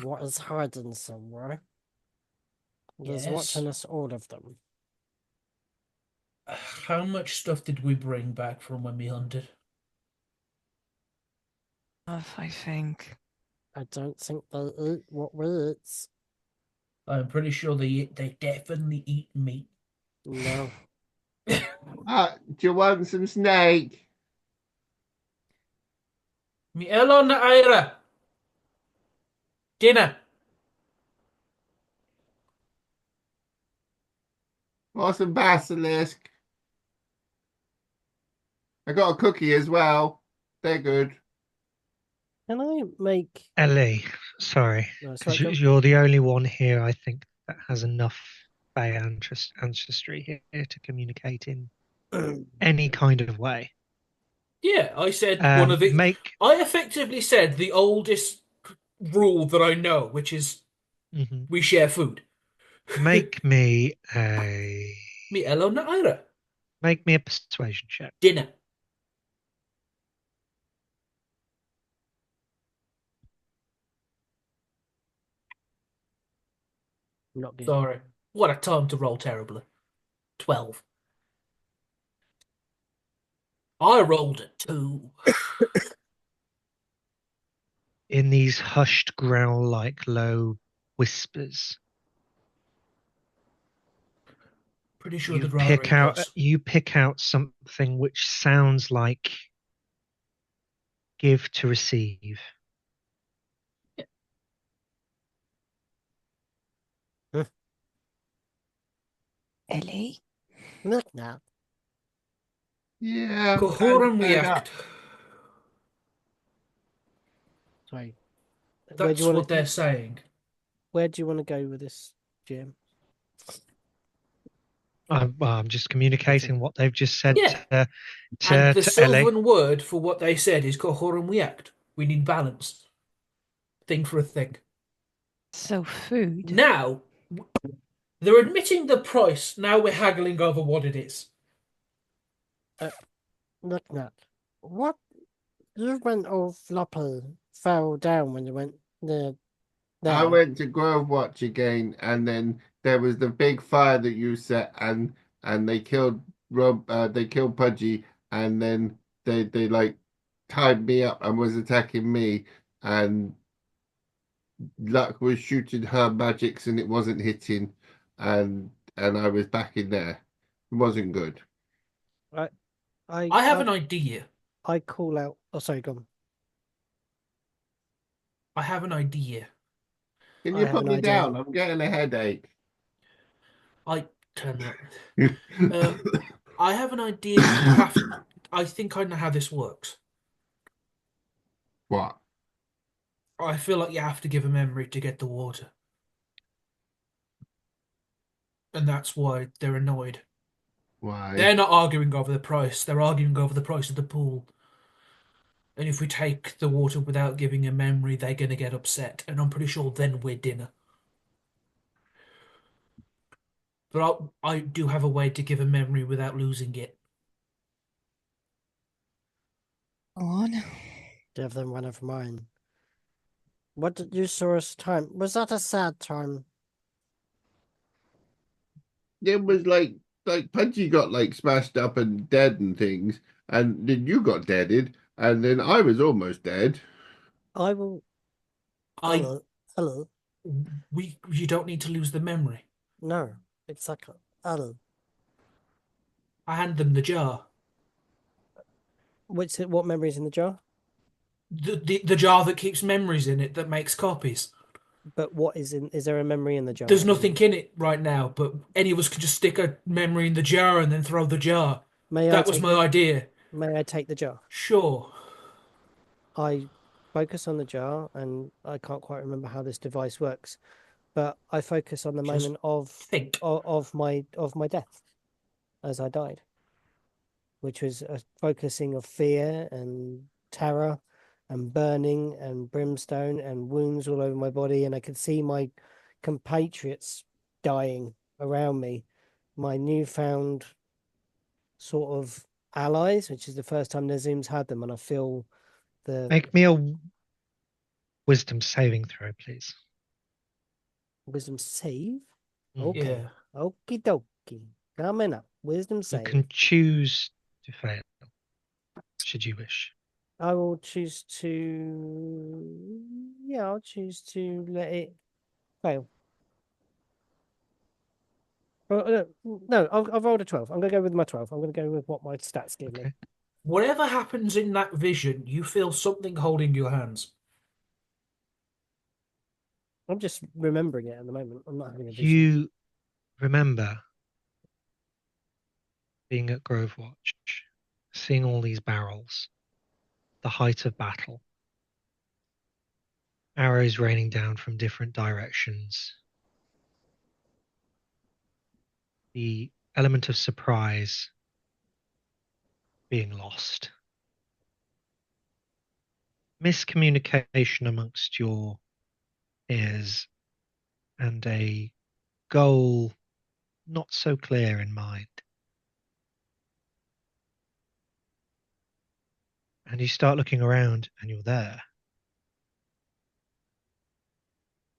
What is hiding somewhere? There's
Yes.
watching us, all of them.
How much stuff did we bring back from when we hunted?
I think.
I don't think they eat what we eat.
I'm pretty sure they definitely eat meat.
No.
do you want some snake?
Mi elo na aira. Dinner.
Or some basilisk? I got a cookie as well. They're good.
Can I make...
Ellie, sorry,
No,
because
sorry,
you're the only one here, I think, that has enough Fey ancestry here to communicate in any kind of way.
Yeah, I said one of the.
Make
I effectively said the oldest rule that I know, which is
mhm.
we share food.
Make me a
Mi elo na aira.
persuasion check.
Dinner.
Not good.
Sorry. What a time to roll terribly. 12. I rolled a 2.
In these hushed growl-like low whispers,
Pretty sure they'd rather eat us.
you pick out something which sounds like give to receive.
Ellie?
Look now.
Yeah.
Cohorum
fed up.
react.
Sorry.
That's what they're saying.
Where do you want to go with this, Jim?
I'm just communicating what they've just said
Yeah.
to
And the
to Ellie.
Sylvan word for what they said is cohorum react. We need balance. Thing for a thing.
So food.
Now, They're admitting the price. Now we're haggling over what it is.
Look at what you went all floppy, fell down when you went there.
I
There.
went to Grove Watch again, and then there was the big fire that you set, and they killed they killed Pudgy, and then they like tied me up and was attacking me, and Luck was shooting her magics and it wasn't hitting, and I was back in there. It wasn't good.
I I
I have
I,
an idea.
I call out. Oh, sorry, go on.
I have an idea.
Can
I
you
have
put
an
me
idea.
down? I'm getting a headache.
I turn that. I have an idea. You have. I think I know how this works.
What?
I feel like you have to give a memory to get the water, and that's why they're annoyed.
Why?
They're not arguing over the price. They're arguing over the price of the pool. And if we take the water without giving a memory, they're going to get upset. And I'm pretty sure then we're dinner. But I do have a way to give a memory without losing it.
Go on.
Give them one of mine. What did you saw us time? Was that a sad time?
It was like Pudgy got like smashed up and dead and things, and then you got deaded, and then I was almost dead.
I will.
I
Hello. Hello.
you don't need to lose the memory.
No. Exactly. Hello.
I hand them the jar.
What memory is in the jar?
The jar that keeps memories in it that makes copies.
But what is in? Is there a memory in the jar?
There's nothing in it right now, but any of us could just stick a memory in the jar and then throw the jar.
May I
That was
take
my idea.
May I take the jar?
Sure.
I focus on the jar, and I can't quite remember how this device works, but I focus on the
Just
moment of
think.
of my death as I died, which was a focusing of fear and terror and burning and brimstone and wounds all over my body, and I could see my compatriots dying around me, my newfound sort of allies, which is the first time Nazim's had them, and I feel the
Make me a wisdom saving throw, please.
wisdom save.
Mhm.
Okay.
Yeah.
Okie dokie. Coming up. Wisdom
You
save.
can choose to fail, should you wish.
I will choose to. Yeah, I'll choose to let it fail. No, I've rolled a 12. I'm going to go with my 12. I'm going to go with what my stats give me.
Okay.
Whatever happens in that vision, you feel something holding your hands.
I'm just remembering it at the moment. I'm not having a vision.
You remember being at Grove Watch, seeing all these barrels, the height of battle, arrows raining down from different directions, the element of surprise being lost, miscommunication amongst your peers, and a goal not so clear in mind. And you start looking around and you're there.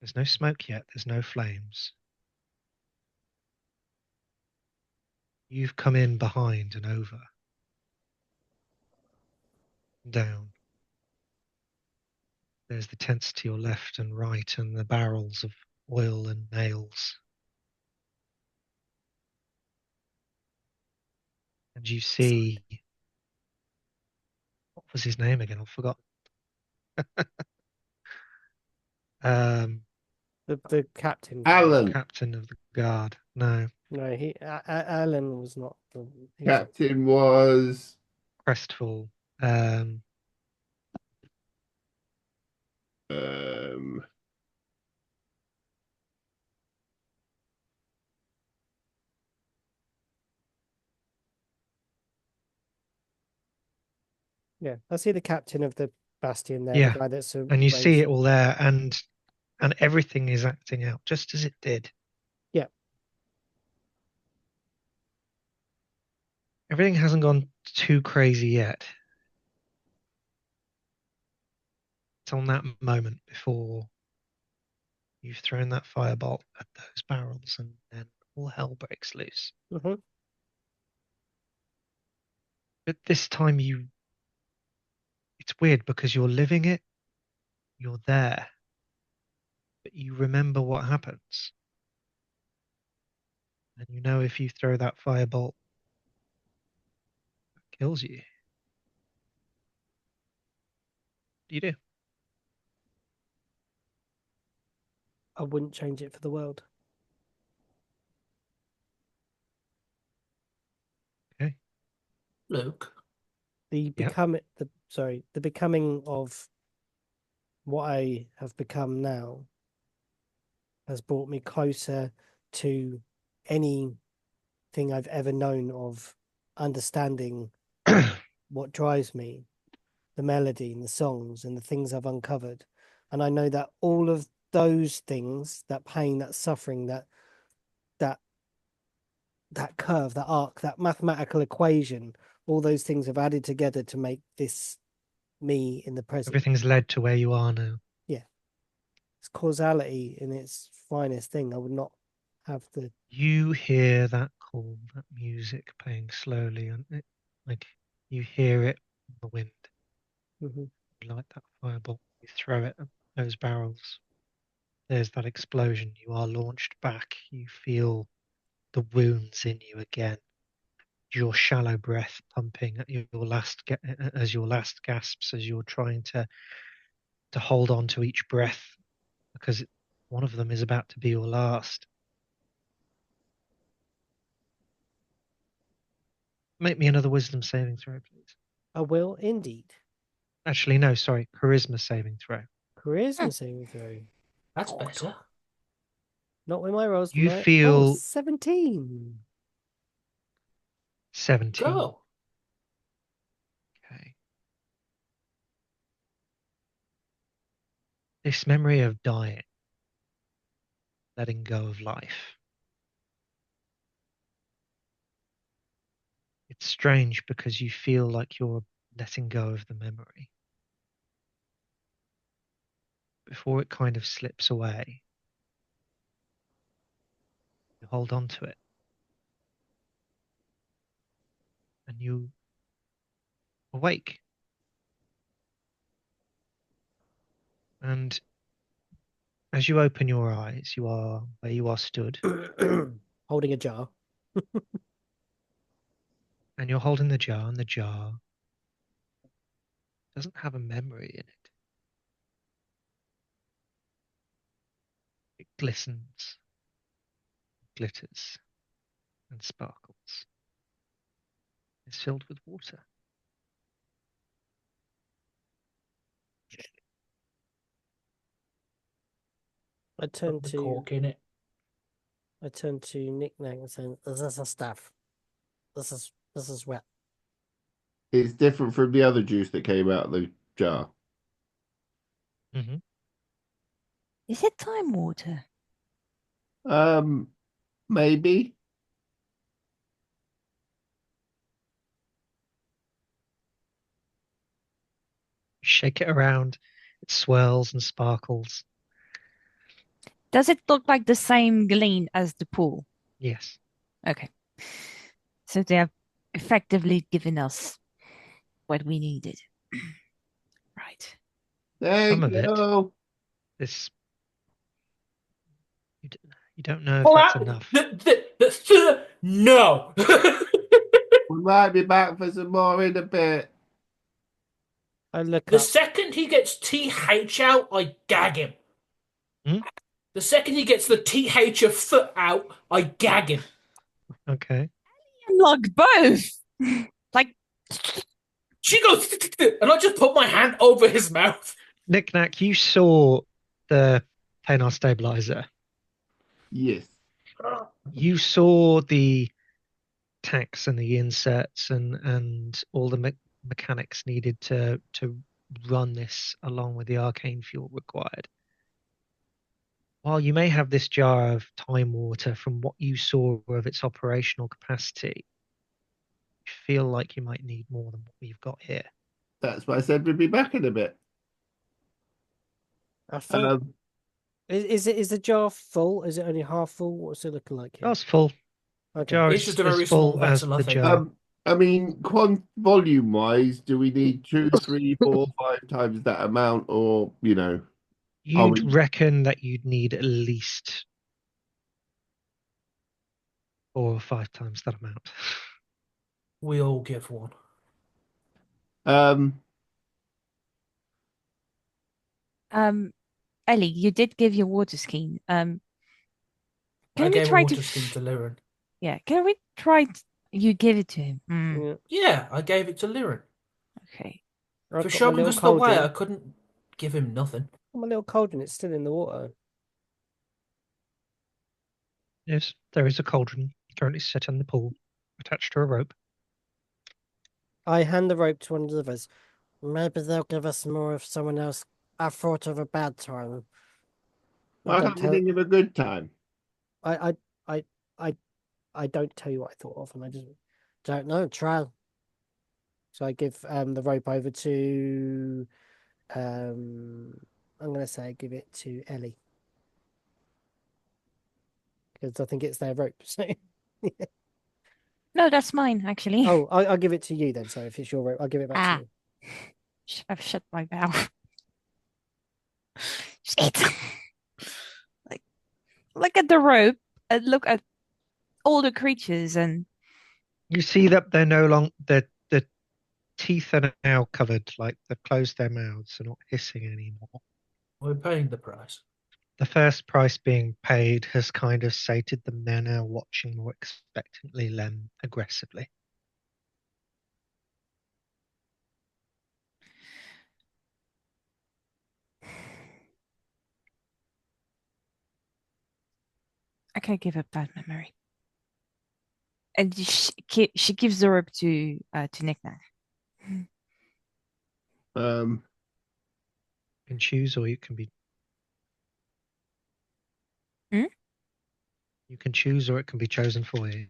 There's no smoke yet, there's no flames. You've come in behind and over, and down. There's the tents to your left and right, and the barrels of oil and nails. And you see, what was his name again? I forgot.
The captain.
Alan.
Captain of the guard. No,
No, Alan was not.
Captain was
Crestfall.
um
Yeah, I see the captain of the bastion there.
Yeah,
The guy that's
and you see it all there, and everything is acting out just as it did.
Yeah.
everything hasn't gone too crazy yet. It's on that moment before you've thrown that firebolt at those barrels, and then all hell breaks loose.
Mm-hmm.
But this time it's weird because you're living it, you're there, but you remember what happens. And you know if you throw that firebolt, it kills you. You do.
I wouldn't change it for the world.
Okay.
Luke.
The
Yep.
becoming of what I have become now has brought me closer to anything I've ever known of understanding what drives me, the melody and the songs and the things I've uncovered. And I know that all of those things, that pain, that suffering, that curve, that arc, that mathematical equation, all those things have added together to make this me in the present.
Everything's led to where you are now.
Yeah. It's causality in its finest thing. I would not have the
You hear that call, that music playing slowly, and like you hear it in the wind.
Mhm.
You light that fireball, you throw it at those barrels. There's that explosion. You are launched back. You feel the wounds in you again. Your shallow breath pumping at your last gasps as you're trying to hold on to each breath because one of them is about to be your last. Make me another wisdom saving throw, please.
I will indeed.
Actually, no, sorry, charisma saving throw.
Charisma saving throw.
That's better.
Not with my rolls
You
tonight.
feel
17.
17.
Go.
Okay. This memory of dying, letting go of life. It's strange because you feel like you're letting go of the memory. Before it kind of slips away, you hold on to it. And you awake. And as you open your eyes, you are where you are stood,
Holding a jar.
and you're holding the jar, and the jar doesn't have a memory in it. It glistens, glitters, and sparkles. It's filled with water.
I turn
Put the
to
cork in it.
Nick Nack and say, "Is this a stuff? This is wet."
It's different from the other juice that came out of the jar.
Mm-hmm.
Is it time water?
Maybe.
Shake it around. It swirls and sparkles.
Does it look like the same green as the pool?
Yes.
Okay. So they have effectively given us what we needed. Right.
There
Some
you
of it,
go.
this you don't know if
Pull
that's
out.
enough.
No.
We might be back for some more in a bit.
I look
The
up.
second he gets TH out, I gag him.
Hmm?
The second he gets the TH of foot out, I gag him.
Okay.
Like both. Like
She goes, and I just put my hand over his mouth.
Knick Knack, you saw the planar stabilizer.
Yes.
You saw the tacks and the inserts and all the mechanics needed to run this along with the arcane fuel required. While you may have this jar of time water from what you saw of its operational capacity, you feel like you might need more than what we've got here.
That's why I said we'd be back in a bit.
I thought.
Um,
Is the jar full? Is it only half full? What's it looking like here?
Jar's full.
Okay.
Jar
It's
is
just a
as
very small
full as
vessel, I
the
think.
jar.
I mean, volume wise, do we need 2, 3, 4, 5 times that amount, or are
You'd
we?
reckon that you'd need at least 4 or 5 times that amount.
We all give one.
Um,
Ellie, you did give your water skiing.
I
Can we
gave a
try to
water ski to Lyrin.
yeah, can we try you give it to him?
Yeah.
Yeah, I gave it to Lyrin.
Okay.
I've
For
got my
showing
little
us the way, I
cauldron.
couldn't give him nothing.
My little cauldron. It's still in the water.
Yes, there is a cauldron currently set in the pool, attached to a rope.
I hand the rope to one of the others. Maybe they'll give us more if someone else. I thought of a bad time.
I can't think of a good time.
I, I, I don't tell you what I thought of, and I just don't know. Try. So I give the rope over to I'm gonna say give it to Ellie because I think it's their rope. So
No, that's mine actually.
oh, I'll give it to you then. So if it's your rope, I'll give it back to you.
I've shut my mouth. Shit. Like, look at the rope and look at all the creatures and
You see that they're no longer the teeth are now covered, like they've closed their mouths and not hissing anymore.
We're paying the price.
The first price being paid has kind of sated them. They're now watching more expectantly than aggressively.
I can't give a bad memory. And she gives the rope to Nick Nack.
Um,
You can choose, or you can be.
Hmm?
You can choose, or it can be chosen for you.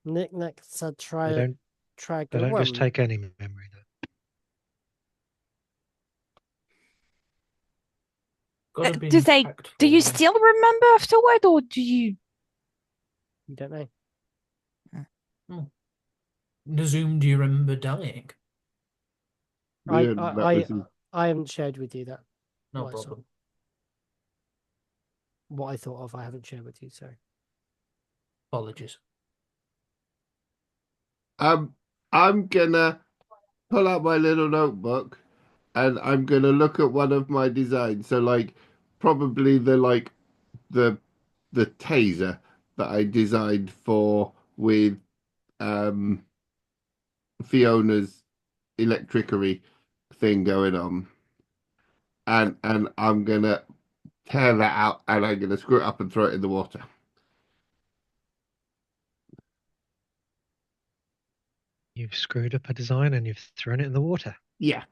Nick Nack said
They
try
don't.
try
They
go
don't just
one.
take any memory. Though.
Gotta be
Do you
impactful.
still remember afterward, or do you?
You don't know.
Nazoom, do you remember dying?
yeah, that was
I haven't shared with you that
No
what I saw.
problem.
What I thought of. I haven't shared with you. Sorry.
Apologies.
I'm gonna pull out my little notebook and I'm gonna look at one of my designs. So like probably the the taser that I designed for with um Fiona's electricity thing going on. And I'm gonna tear that out and I'm gonna screw it up and throw it in the water.
You've screwed up a design and you've thrown it in the water.
Yeah.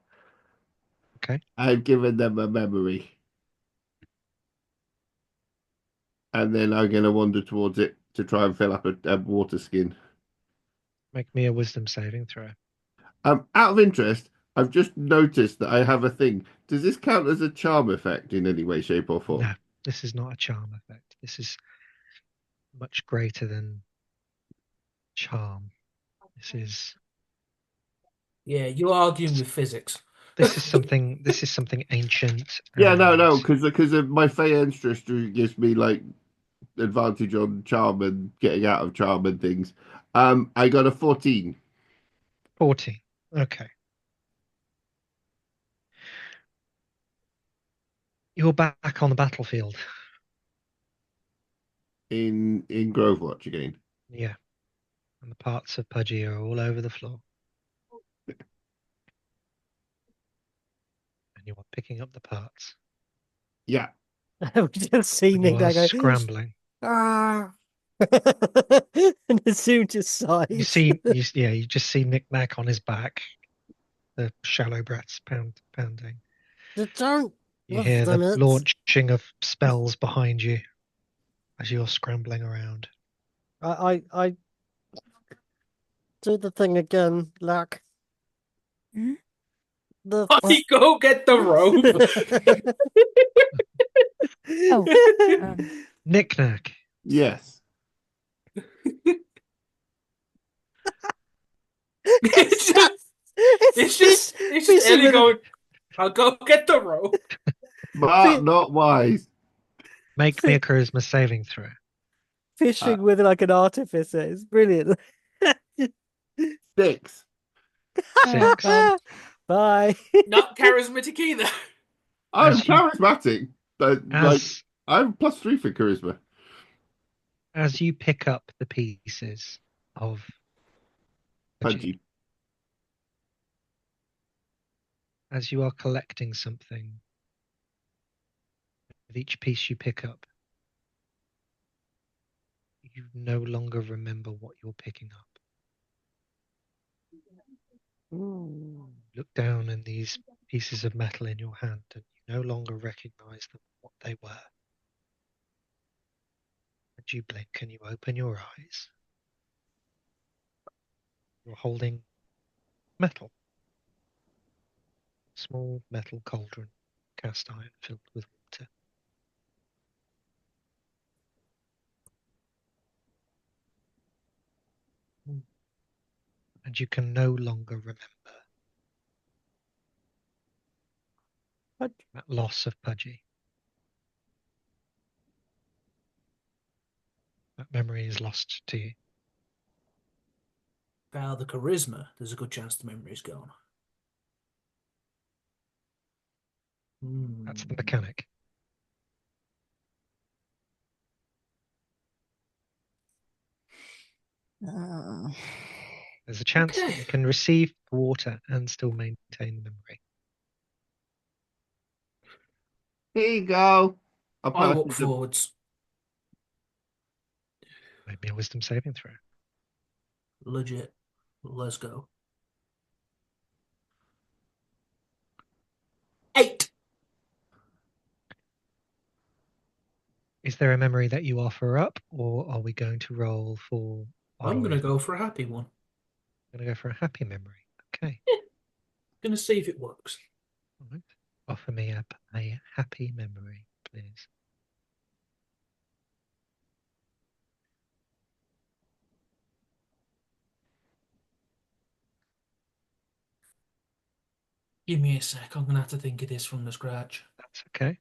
Okay.
I've given them a memory. And then I'm gonna wander towards it to try and fill up a water skin.
Make me a wisdom saving throw.
Out of interest, I've just noticed that I have a thing. Does this count as a charm effect in any way, shape, or form?
No, this is not a charm effect. This is much greater than charm. This is
Yeah, you're arguing with physics.
this is something ancient.
Yeah, no,
and
because of my Fey ancestry gives me like advantage on charm and getting out of charm and things. I got a 14
14. Okay. You're back on the battlefield.
in Grove Watch again.
Yeah. And the parts of Pudgy are all over the floor. And you're picking up the parts.
Yeah.
We just see
You
Nick
are
Nack go
scrambling.
ah, and the Zoom just sighs.
You just see Nick Nack on his back. The shallow breaths pounding.
Don't
You hear the launching of spells behind you. as you're scrambling around.
I do the thing again, Lack.
Hmm?
The
I go get the rope.
Oh,
Knick-knack.
Yes.
It's just, it's just
fishing
Ellie
with
going, I'll go get the rope.
But not wise.
Make me a charisma saving throw.
fishing with like an artificer. It's brilliant.
6.
oh
6.
God.
Bye.
Not charismatic either.
I'm
As you-
charismatic. Like,
As
I'm +3 for charisma.
as you pick up the pieces of pudgy,
Pudgy.
as you are collecting something, with each piece you pick up, you no longer remember what you're picking up. Look down in these pieces of metal in your hand and you no longer recognize them what they were. And you blink and you open your eyes. You're holding metal. Small metal cauldron, cast iron filled with water. And you can no longer remember
What?
that loss of Pudgy. That memory is lost to you.
Without the charisma, there's a good chance the memory's gone.
That's the mechanic. There's a chance that
Okay.
you can receive the water and still maintain the memory.
Here you go. I'll
I
pass
walk
you the
forwards.
Make me a wisdom saving throw.
Legit. Let's go. 8.
Is there a memory that you offer up, or are we going to roll for?
I'm going to go for a happy one.
Going to go for a happy memory. Okay.
Going to see if it works.
All right. Offer me a happy memory, please.
Give me a sec. I'm going to have to think of this from the scratch.
That's okay.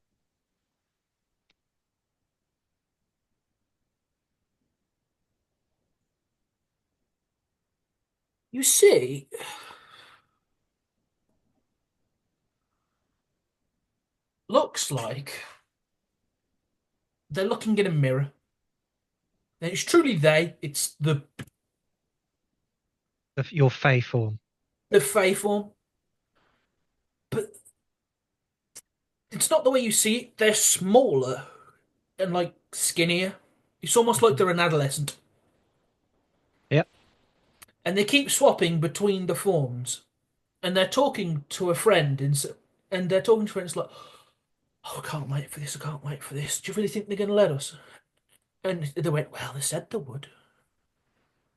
You see, looks like they're looking in a mirror. And it's truly they. It's
Your Fey form.
the Fae form. But it's not the way you see it. They're smaller and like skinnier. It's almost like they're an adolescent.
Yep.
And they keep swapping between the forms. And they're talking to a friend and they're talking to friends like, oh, I can't wait for this. I can't wait for this. Do you really think they're going to let us? And they went, well, they said they would.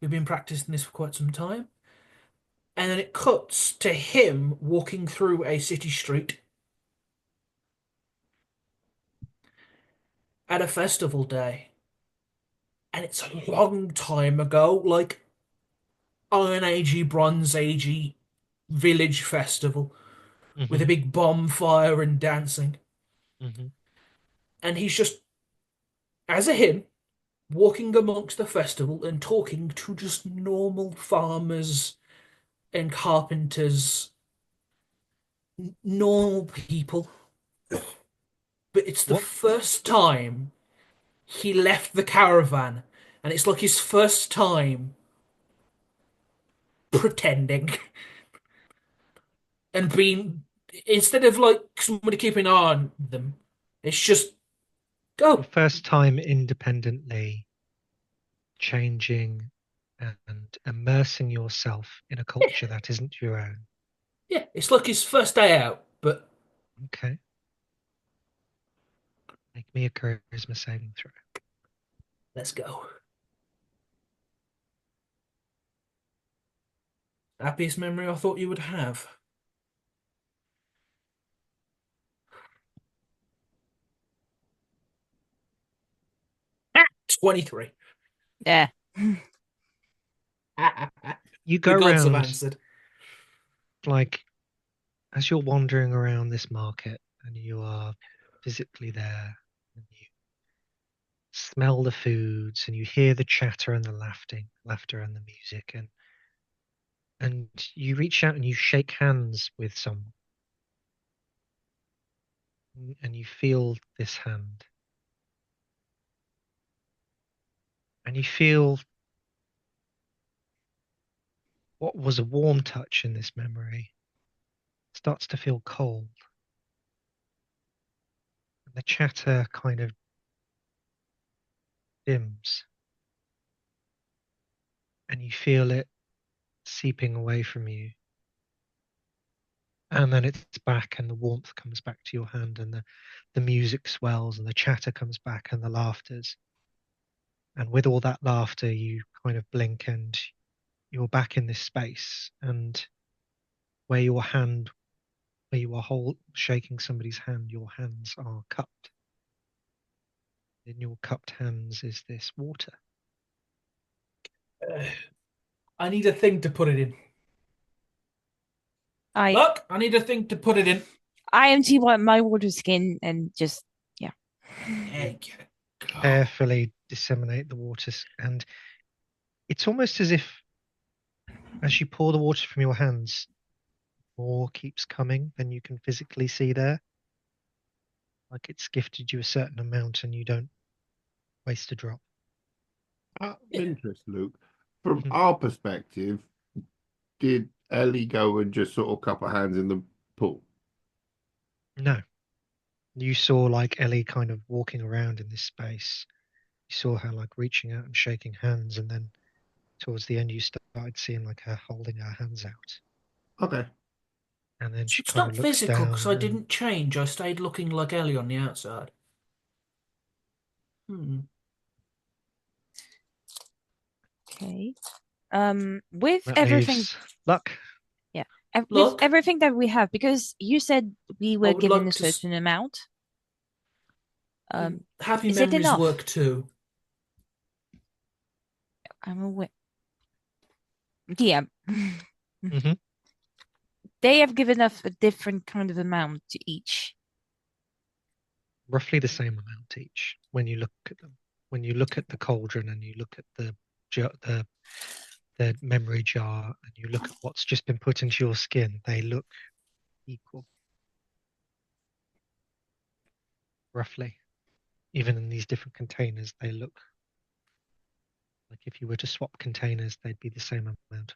We've been practicing this for quite some time. And then it cuts to him walking through a city street at a festival day. And it's a long time ago, like Iron Agey, Bronze Agey village festival with a
Mm-hmm.
big bonfire and dancing.
Mm-hmm.
And he's just, as a him, walking amongst the festival and talking to just normal farmers and carpenters, normal people. But it's the
What
first time he left the caravan, and it's like his first time pretending and being, instead of like somebody keeping an eye on them, it's just
your
go.
first time independently changing and immersing yourself in a culture that isn't your own?
Yeah, it's like his first day out, but
Okay. Make me a charisma saving throw.
Let's go. Happiest memory I thought you would have. Ah, 23.
Yeah.
You
The
go
gods have
around,
answered.
like, as you're wandering around this market and you are physically there, and you smell the foods and you hear the chatter and the laughter and the music, and you reach out and you shake hands with someone, and you feel this hand, and you feel what was a warm touch in this memory starts to feel cold. And the chatter kind of dims, and you feel it seeping away from you. And then it's back, and the warmth comes back to your hand, and the music swells, and the chatter comes back, and the laughters. And with all that laughter, you kind of blink, and you're back in this space. And where you are shaking somebody's hand, your hands are cupped. In your cupped hands is this water.
I need a thing to put it in. Look, I need a thing to put it in.
I empty my water skin and just, yeah.
There you go.
Carefully disseminate the waters, and it's almost as if as you pour the water from your hands, more keeps coming than you can physically see there. Like it's gifted you a certain amount and you don't waste a drop.
Out of interest, Luke, from
Mhm.
our perspective, did Ellie go and just sort of cup her hands in the pool?
No. You saw like Ellie kind of walking around in this space. You saw her like reaching out and shaking hands, and then towards the end you started seeing like her holding her hands out.
Okay.
And then
So
she
it's
kind
not
of looks
physical because
down
I
and
didn't change. I stayed looking like Ellie on the outside.
Okay. With
that
everything,
leaves Luck.
yeah, with
Look,
everything that we have, because you said we
I
were
would
given
like
a
to.
certain amount.
Happy
Is it
memories
enough?
work too.
I'm aware. Yeah.
hmm
They have given us a different kind of amount to each.
Roughly the same amount each when you look at them. When you look at the cauldron and you look at the memory jar and you look at what's just been put into your skin, they look equal. Roughly. Even in these different containers, they look like if you were to swap containers, they'd be the same amount.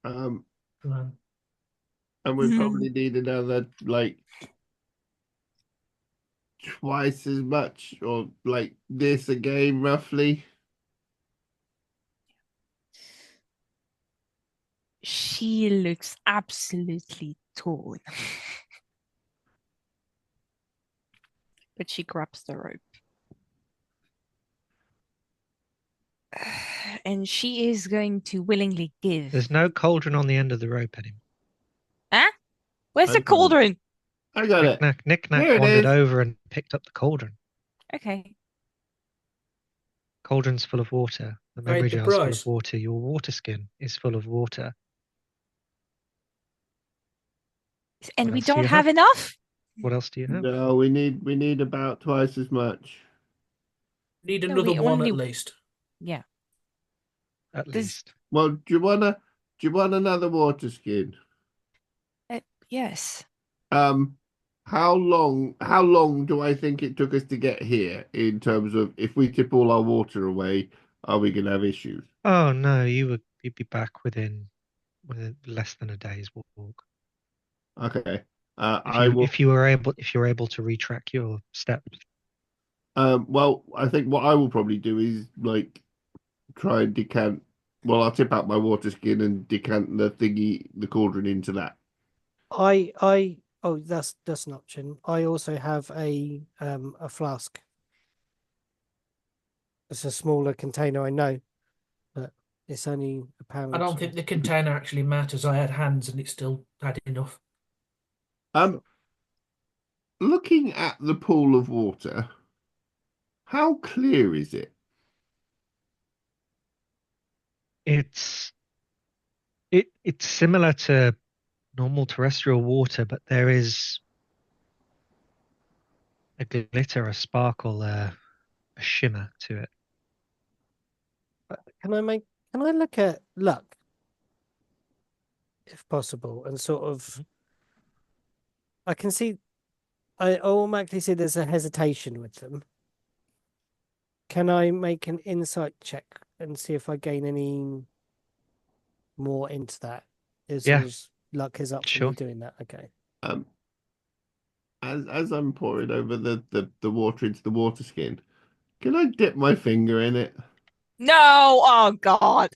And we
Mhm.
probably need another like twice as much, or like this again, roughly.
She looks absolutely torn. But she grabs the rope. And she is going to willingly give.
There's no cauldron on the end of the rope anymore.
Huh? Where's the
I got it.
cauldron?
I got it.
Knick
Here
Knack
it
wandered
is.
over and picked up the cauldron.
Okay.
Cauldron's full of water. The
Great
memory jar's full of
surprise.
water. Your water skin is full of water.
And
What
we
else do
don't
you
have
have?
enough?
What else do you have?
No, we need about twice as much.
Need
No,
another
we
one
only.
at least.
Yeah.
At
There's.
least.
Well, do you want another water skin?
Yes.
How long do I think it took us to get here in terms of if we tip all our water away, are we gonna have issues?
Oh no, you'd be back within less than a day's walk.
Okay. I will.
If you were able to retrack your steps.
Well, I think what I will probably do is like try and decant. Well, I'll tip out my water skin and decant the cauldron into that.
I oh that's an option. I also have a flask It's a smaller container, I know, but it's only a pound.
I don't think the container actually matters. I had hands and it still had enough.
Um, looking at the pool of water, how clear is it?
It's it's similar to normal terrestrial water, but there is a glitter, a sparkle, a shimmer to it.
Can I look at luck, if possible, and sort of I can see I automatically see there's a hesitation with them. Can I make an insight check and see if I gain any more into that? As
Yeah.
soon as luck is up for
Sure.
me doing that. Okay.
Um, as I'm pouring over the water into the water skin, can I dip my finger in it?
No, oh God.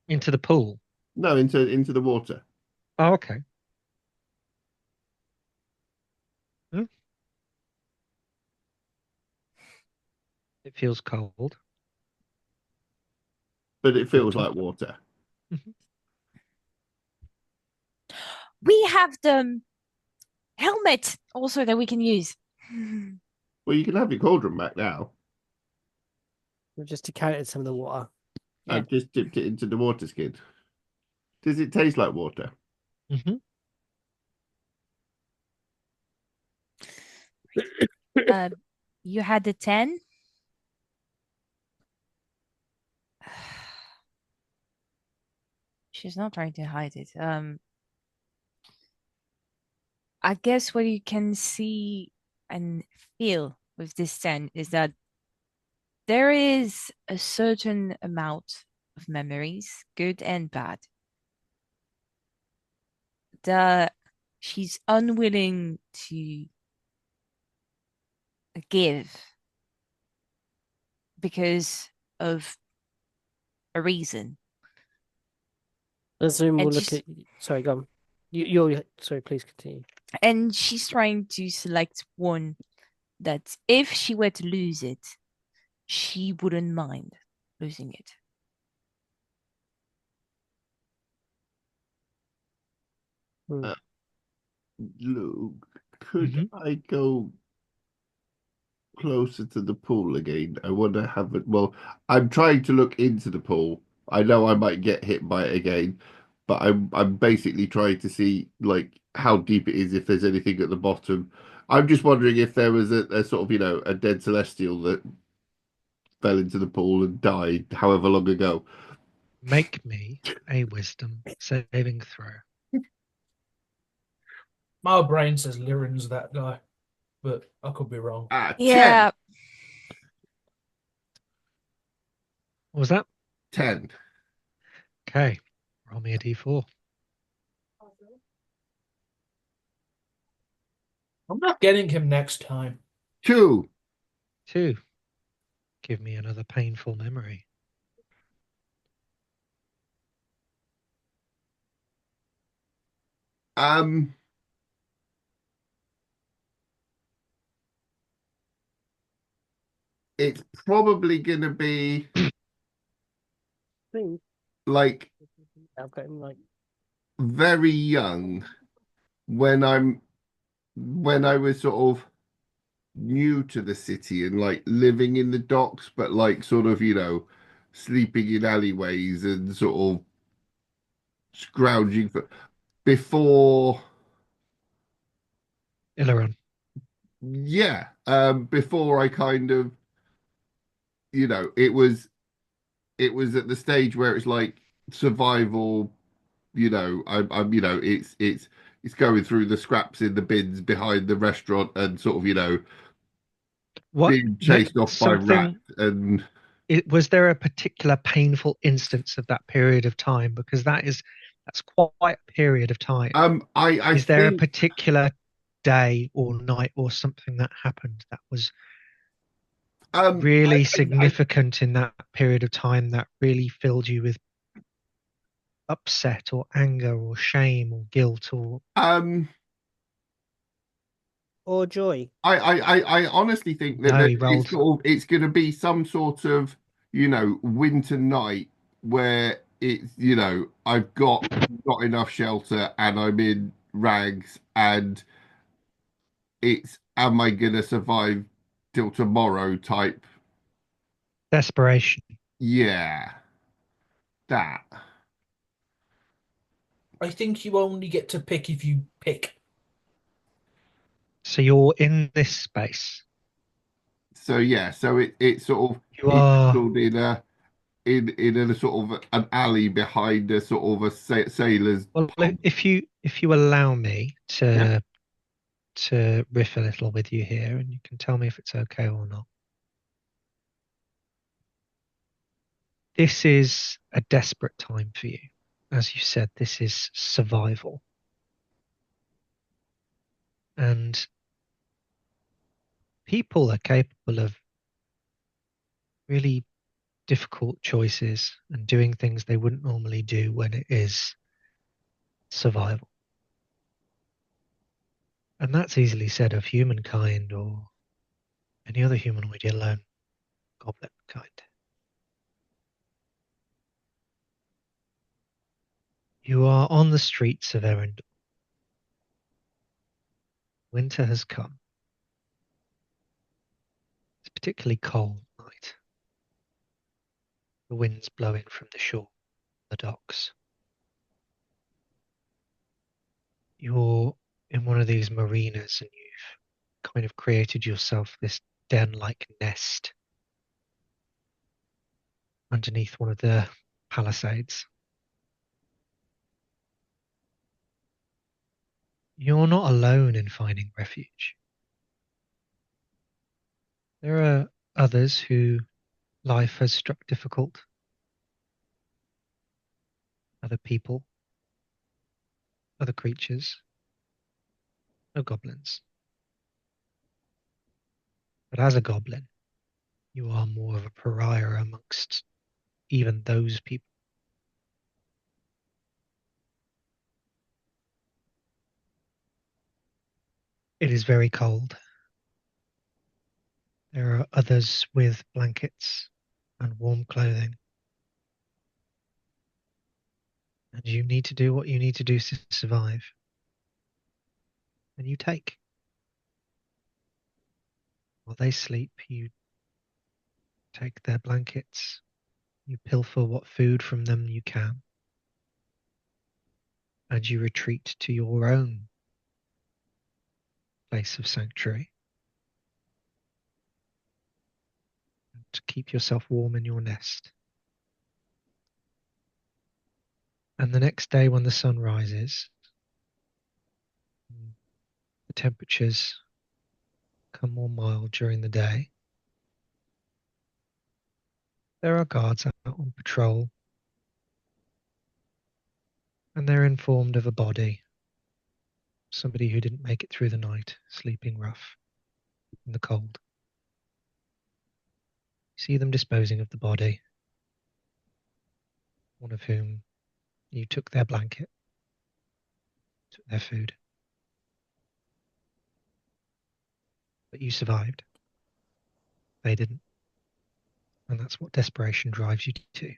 Into the pool.
No, into the water.
Oh, okay. Hmm. It feels cold.
But it feels
Gentle.
like water.
Mhm.
We have the helmet also that we can use.
Well, you can have your cauldron back now.
We've just decanted some of the water.
Yeah.
I've just dipped it into the water skin. Does it taste like water?
Mhm.
You had the 10. She's not trying to hide it. I guess what you can see and feel with this 10 is that there is a certain amount of memories, good and bad, that she's unwilling to give because of a reason.
Assume we'll
And
look
she's,
at. Sorry, go on. You're sorry. Please continue.
and she's trying to select one that if she were to lose it, she wouldn't mind losing it.
Hmm.
Look, could
Mhm.
I go closer to the pool again? I want to have it. Well, I'm trying to look into the pool. I know I might get hit by it again, but I'm basically trying to see like how deep it is, if there's anything at the bottom. I'm just wondering if there was a sort of, a dead celestial that fell into the pool and died however long ago.
Make me a wisdom saving throw.
My brain says Lyrin's that guy, but I could be wrong.
Ah, 10.
Yeah,
What was that?
10.
Okay. Roll me a d4.
I'm not getting him next time.
2.
2. Give me another painful memory.
Um, it's probably gonna be
Think
like
I've got him like.
very young when I was sort of new to the city and like living in the docks, but like sort of, sleeping in alleyways and sort of scrounging for before,
Ileron.
yeah, before I kind of, it was at the stage where it's like survival. I'm it's going through the scraps in the bins behind the restaurant and sort of,
What?
being chased off by rats
Something.
and
Was there a particular painful instance of that period of time? Because that's quite a period of time.
I
Is there a
think
particular day or night or something that happened that was really
I
significant in that period of time that really filled you with upset or anger or shame or guilt or
um
or joy?
I honestly think that,
No, he
it's
rolled.
it's going to be some sort of, winter night where it's, I've got not enough shelter and I'm in rags, and it's, am I going to survive till tomorrow type.
Desperation.
Yeah, that.
I think you only get to pick if you pick.
So you're in this space.
So yeah, so it's sort of,
You
it's
are.
nestled in a sort of an alley behind a sort of a sailor's
Well,
pub.
if you allow me
Yeah.
to riff a little with you here, and you can tell me if it's okay or not. This is a desperate time for you. As you said, this is survival. And people are capable of really difficult choices and doing things they wouldn't normally do when it is survival. And that's easily said of humankind or any other humanoid, let alone goblin kind. You are on the streets of Erindor. Winter has come. It's a particularly cold night. The wind's blowing from the shore, the docks. You're in one of these marinas and you've kind of created yourself this den-like nest underneath one of the palisades. You're not alone in finding refuge. There are others who life has struck difficult, other people, other creatures, no goblins. But as a goblin, you are more of a pariah amongst even those people. It is very cold. There are others with blankets and warm clothing. And you need to do what you need to do to survive. And you take. While they sleep, you take their blankets. You pilfer what food from them you can. And you retreat to your own place of sanctuary to keep yourself warm in your nest. And the next day, when the sun rises, the temperatures become more mild during the day. There are guards out on patrol, and they're informed of a body, somebody who didn't make it through the night, sleeping rough in the cold. You see them disposing of the body, one of whom you took their blanket, took their food. But you survived. They didn't. And that's what desperation drives you to.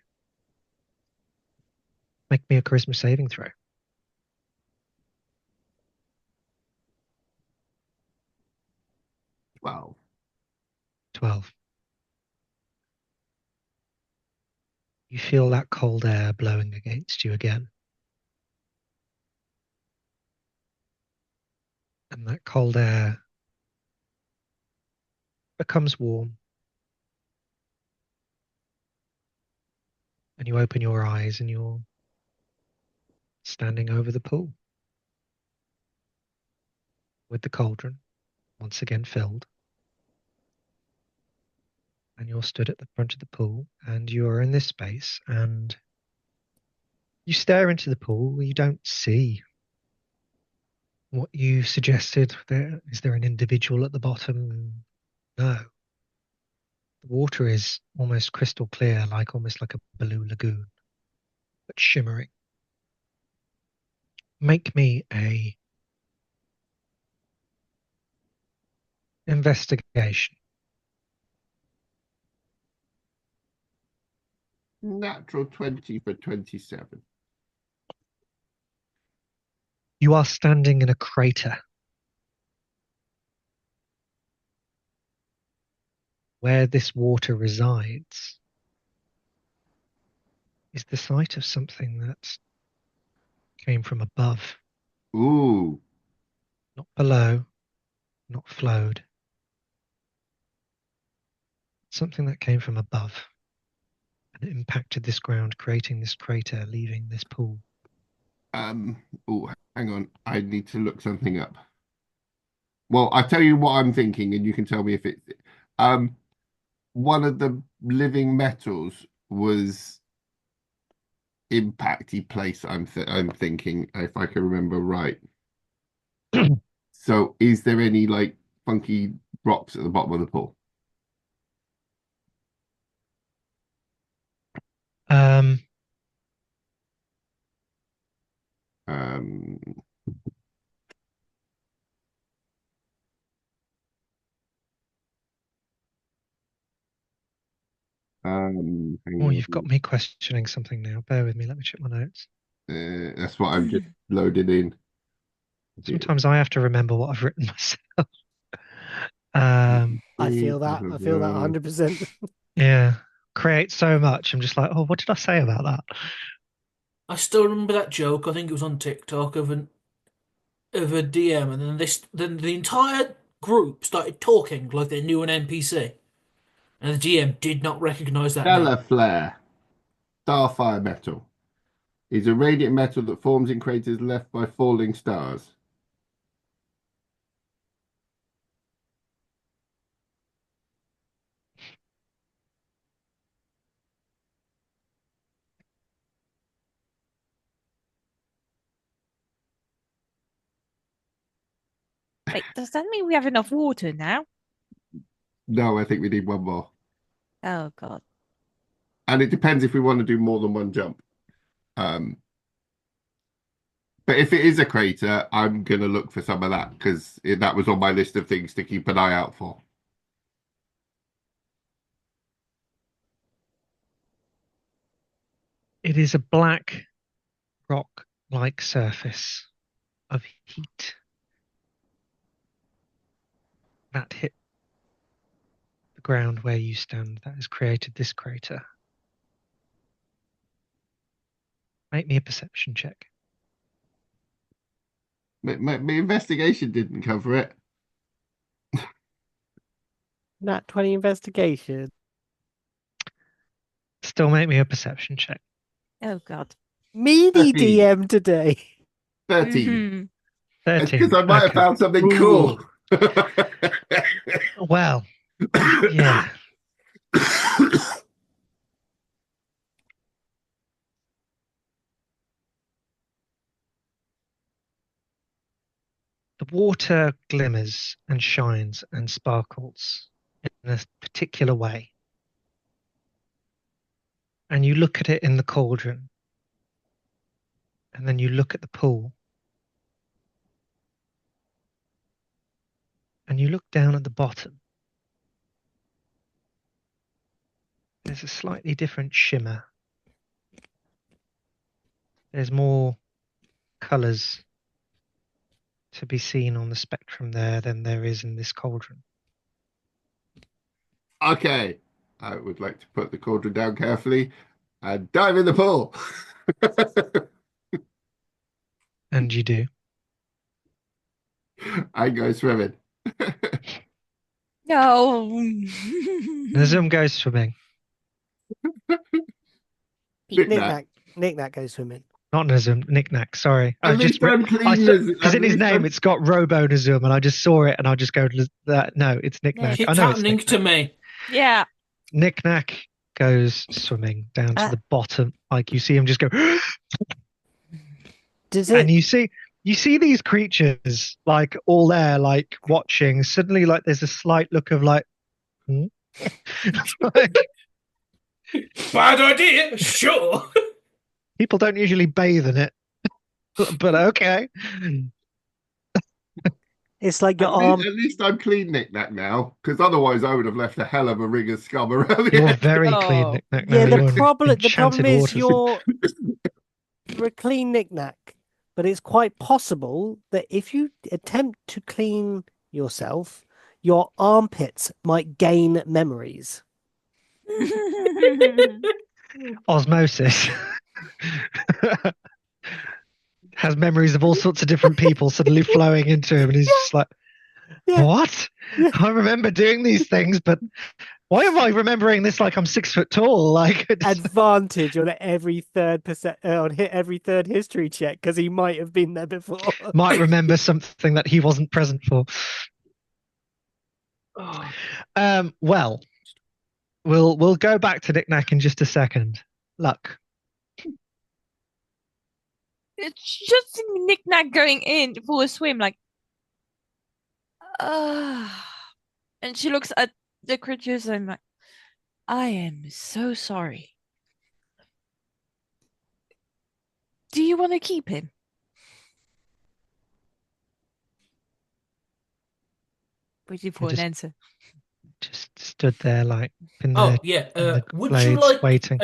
Make me a charisma saving throw.
12.
12. You feel that cold air blowing against you again. And that cold air becomes warm. And you open your eyes and you're standing over the pool with the cauldron once again filled. And you're stood at the front of the pool and you are in this space and you stare into the pool. You don't see what you suggested. Is there an individual at the bottom? No. The water is almost crystal clear, almost like a blue lagoon, but shimmering. Make me a Investigation.
Natural 20 for 27.
You are standing in a crater. Where this water resides is the site of something that came from above.
Ooh.
Not below, not flowed. Something that came from above and impacted this ground, creating this crater, leaving this pool.
Oh, hang on. I need to look something up. Well, I'll tell you what I'm thinking, and you can tell me if it's one of the living metals was impacty place. I'm thinking, if I can remember right. So, is there any like funky rocks at the bottom of the pool? Um, hang
Oh,
on.
you've got me questioning something now. Bear with me. Let me check my notes.
That's what I'm just loaded in.
Sometimes I have to remember what I've written myself.
I feel that. I feel that 100%.
Yeah. Create so much. I'm just like, oh, what did I say about that?
I still remember that joke. I think it was on TikTok of a DM, and then the entire group started talking like they knew an NPC, and the GM did not recognize that name.
Stellar flare, starfire metal, is a radiant metal that forms in craters left by falling stars.
Wait, does that mean we have enough water now?
No, I think we need one more.
Oh God.
And it depends if we want to do more than one jump. But if it is a crater, I'm going to look for some of that because that was on my list of things to keep an eye out for.
It is a black rock-like surface of heat that hit the ground where you stand that has created this crater. Make me a perception check.
My investigation didn't cover it.
Nat 20 investigation.
Still make me a perception check.
Oh God.
Meaty
13.
DM today.
13.
Mhm.
It's
13.
because I might have
Okay.
found something
Ooh.
cool.
Well, yeah. The water glimmers and shines and sparkles in a particular way. And you look at it in the cauldron. And then you look at the pool. And you look down at the bottom. There's a slightly different shimmer. There's more colours to be seen on the spectrum there than there is in this cauldron.
Okay. I would like to put the cauldron down carefully and dive in the pool.
And you do.
I go swimming.
No.
Nazum goes swimming.
Knick-knack goes swimming.
Not Nazum, Knick-knack, sorry.
At least I'm clean.
Because in his name it's got Robo Nazum, and I just saw it and I just go, no, it's Knick-knack.
Keeps
I know it's
happening to me.
Yeah.
Knick-knack goes swimming down to the bottom. Like you see him just go,
Does
and
it?
you see these creatures like all there, like watching. Suddenly, like there's a slight look of like, like
Bad idea, sure.
people don't usually bathe in it, but okay.
It's like your
At least,
arm.
at least I'm clean, knick-knack, now, because otherwise I would have left a hell of a ring of scum around the
You're
edge.
very clean,
Oh.
Knick-Knack.
Yeah,
Now you're in
the problem
enchanted
is
waters.
you're a clean knick-knack, but it's quite possible that if you attempt to clean yourself, your armpits might gain memories.
Osmosis. Has memories of all sorts of different people suddenly flowing into him, and he's just like,
Yeah.
"What?
Yeah.
I remember doing these things, but why am I remembering this like I'm 6 foot tall?" Like,
Advantage on every every third history check because he might have been there before.
might remember something that he wasn't present for. Well, we'll go back to Knick-Knack in just a second. Luck.
It's just Knick-Knack going in for a swim, like, and she looks at the creatures and like, I am so sorry. Do you want to keep him? Waiting for an answer.
Just stood there like in
Oh,
the,
yeah.
in the
Would
glades,
you like
waiting.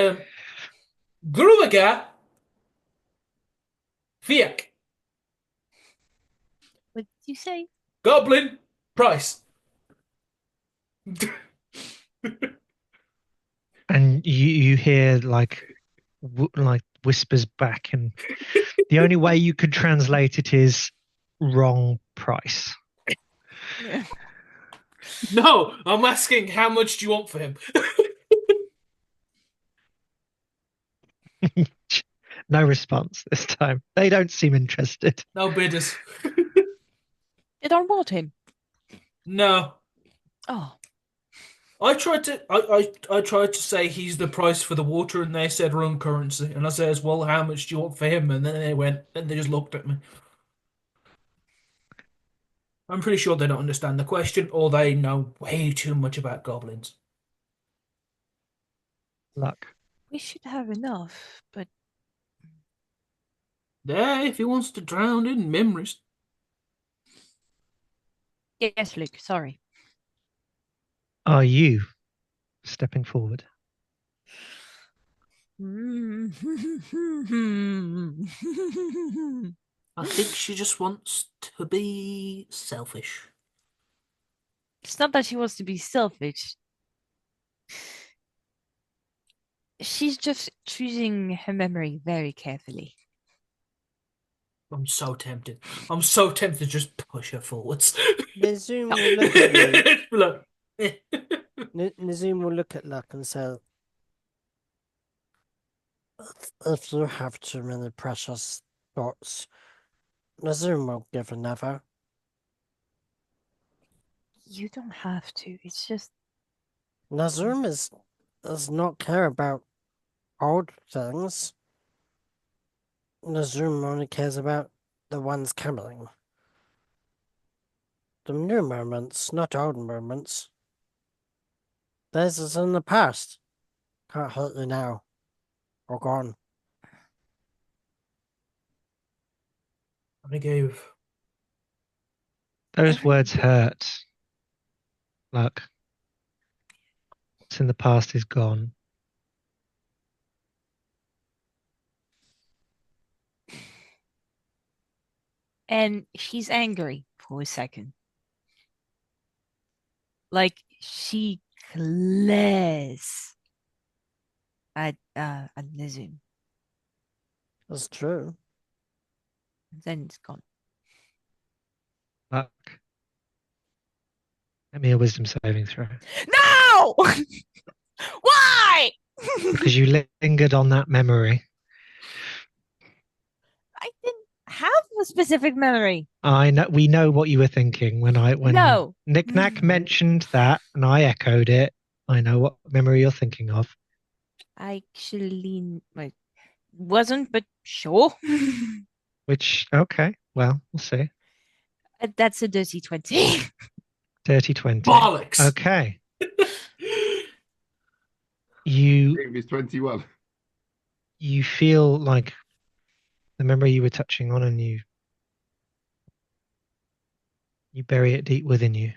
Grumaga Fiak
What did you say?
Goblin price?
And you hear like whispers back, and the only way you could translate it is wrong price.
No, I'm asking how much do you want for him?
No response this time. They don't seem interested.
No bidders.
They don't want him.
No.
Oh,
I tried to say he's the price for the water, and they said wrong currency. And I says, well, how much do you want for him? And then they just looked at me. I'm pretty sure they don't understand the question, or they know way too much about goblins.
Luck.
we should have enough, but
There, if he wants to drown in memories.
yes, Luke, sorry.
Are you stepping forward?
I think she just wants to be selfish.
It's not that she wants to be selfish. She's just choosing her memory very carefully.
I'm so tempted. I'm so tempted to just push her forwards.
Nazum will look at you.
Look.
Nazum will look at Luck and say, if you have too many precious thoughts, Nazum will give another.
You don't have to. It's just
Nazum does not care about old things. Nazum only cares about the ones coming. The new moments, not old moments. Theirs is in the past. Can't hurt you now. Or gone.
I gave.
Those words hurt. Luck. What's in the past is gone.
and she's angry for a second. Like she glares at Nizum.
That's true.
Then it's gone.
Luck. Let me a wisdom saving throw.
No! Why?
Because you lingered on that memory.
I didn't have a specific memory.
I know we know what you were thinking when
No.
Knick-Knack mentioned that and I echoed it. I know what memory you're thinking of.
I actually wasn't, but sure.
Which okay, well, we'll see.
That's a dirty 20.
Dirty 20.
Bollocks.
Okay. You
Previous 21.
you feel like the memory you were touching on, and You bury it deep within you.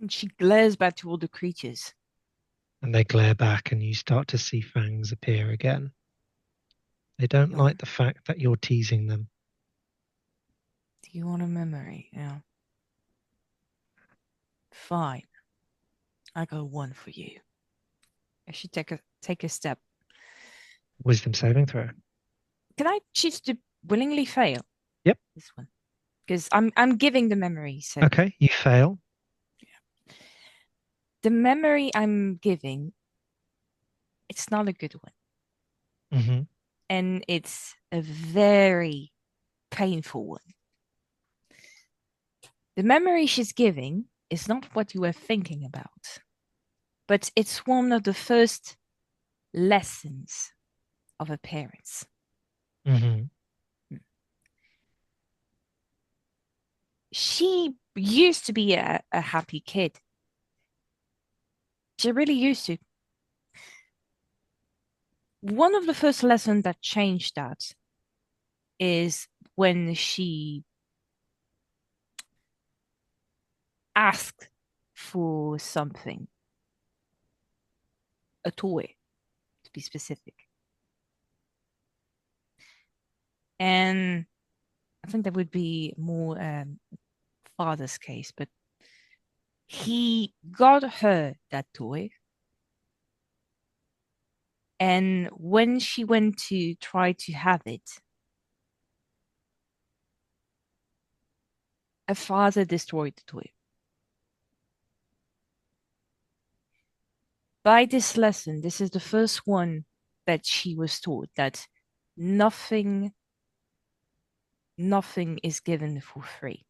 And she glares back to all the creatures.
And they glare back, and you start to see fangs appear again. They don't like the fact that you're teasing them.
Do you want a memory? Yeah. Fine. I got one for you. I should take a step.
Wisdom saving throw.
Can I choose to willingly fail?
Yep.
This one. Because I'm giving the memory, so
Okay, you fail.
the memory I'm giving, it's not a good one.
Mm-hmm.
And it's a very painful one. The memory she's giving is not what you were thinking about, but it's one of the first lessons of her parents.
Mm-hmm.
She used to be a happy kid. She really used to. One of the first lessons that changed that is when she asked for something, a toy, to be specific. And I think that would be more father's case, but he got her that toy. And when she went to try to have it, her father destroyed the toy. By this lesson, this is the first one that she was taught that nothing is given for free.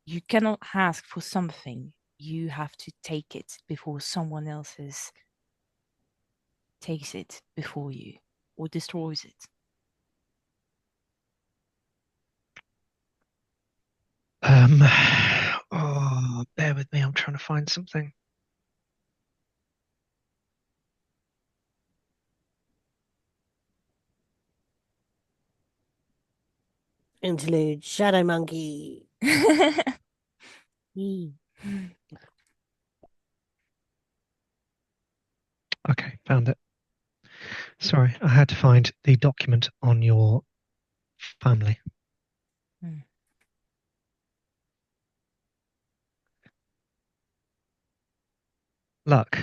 You cannot ask for something. You have to take it before someone else takes it before you or destroys it.
Oh, bear with me. I'm trying to find something.
Interlude, Shadow Monkey.
Okay, found it. Sorry, I had to find the document on your family. Luck.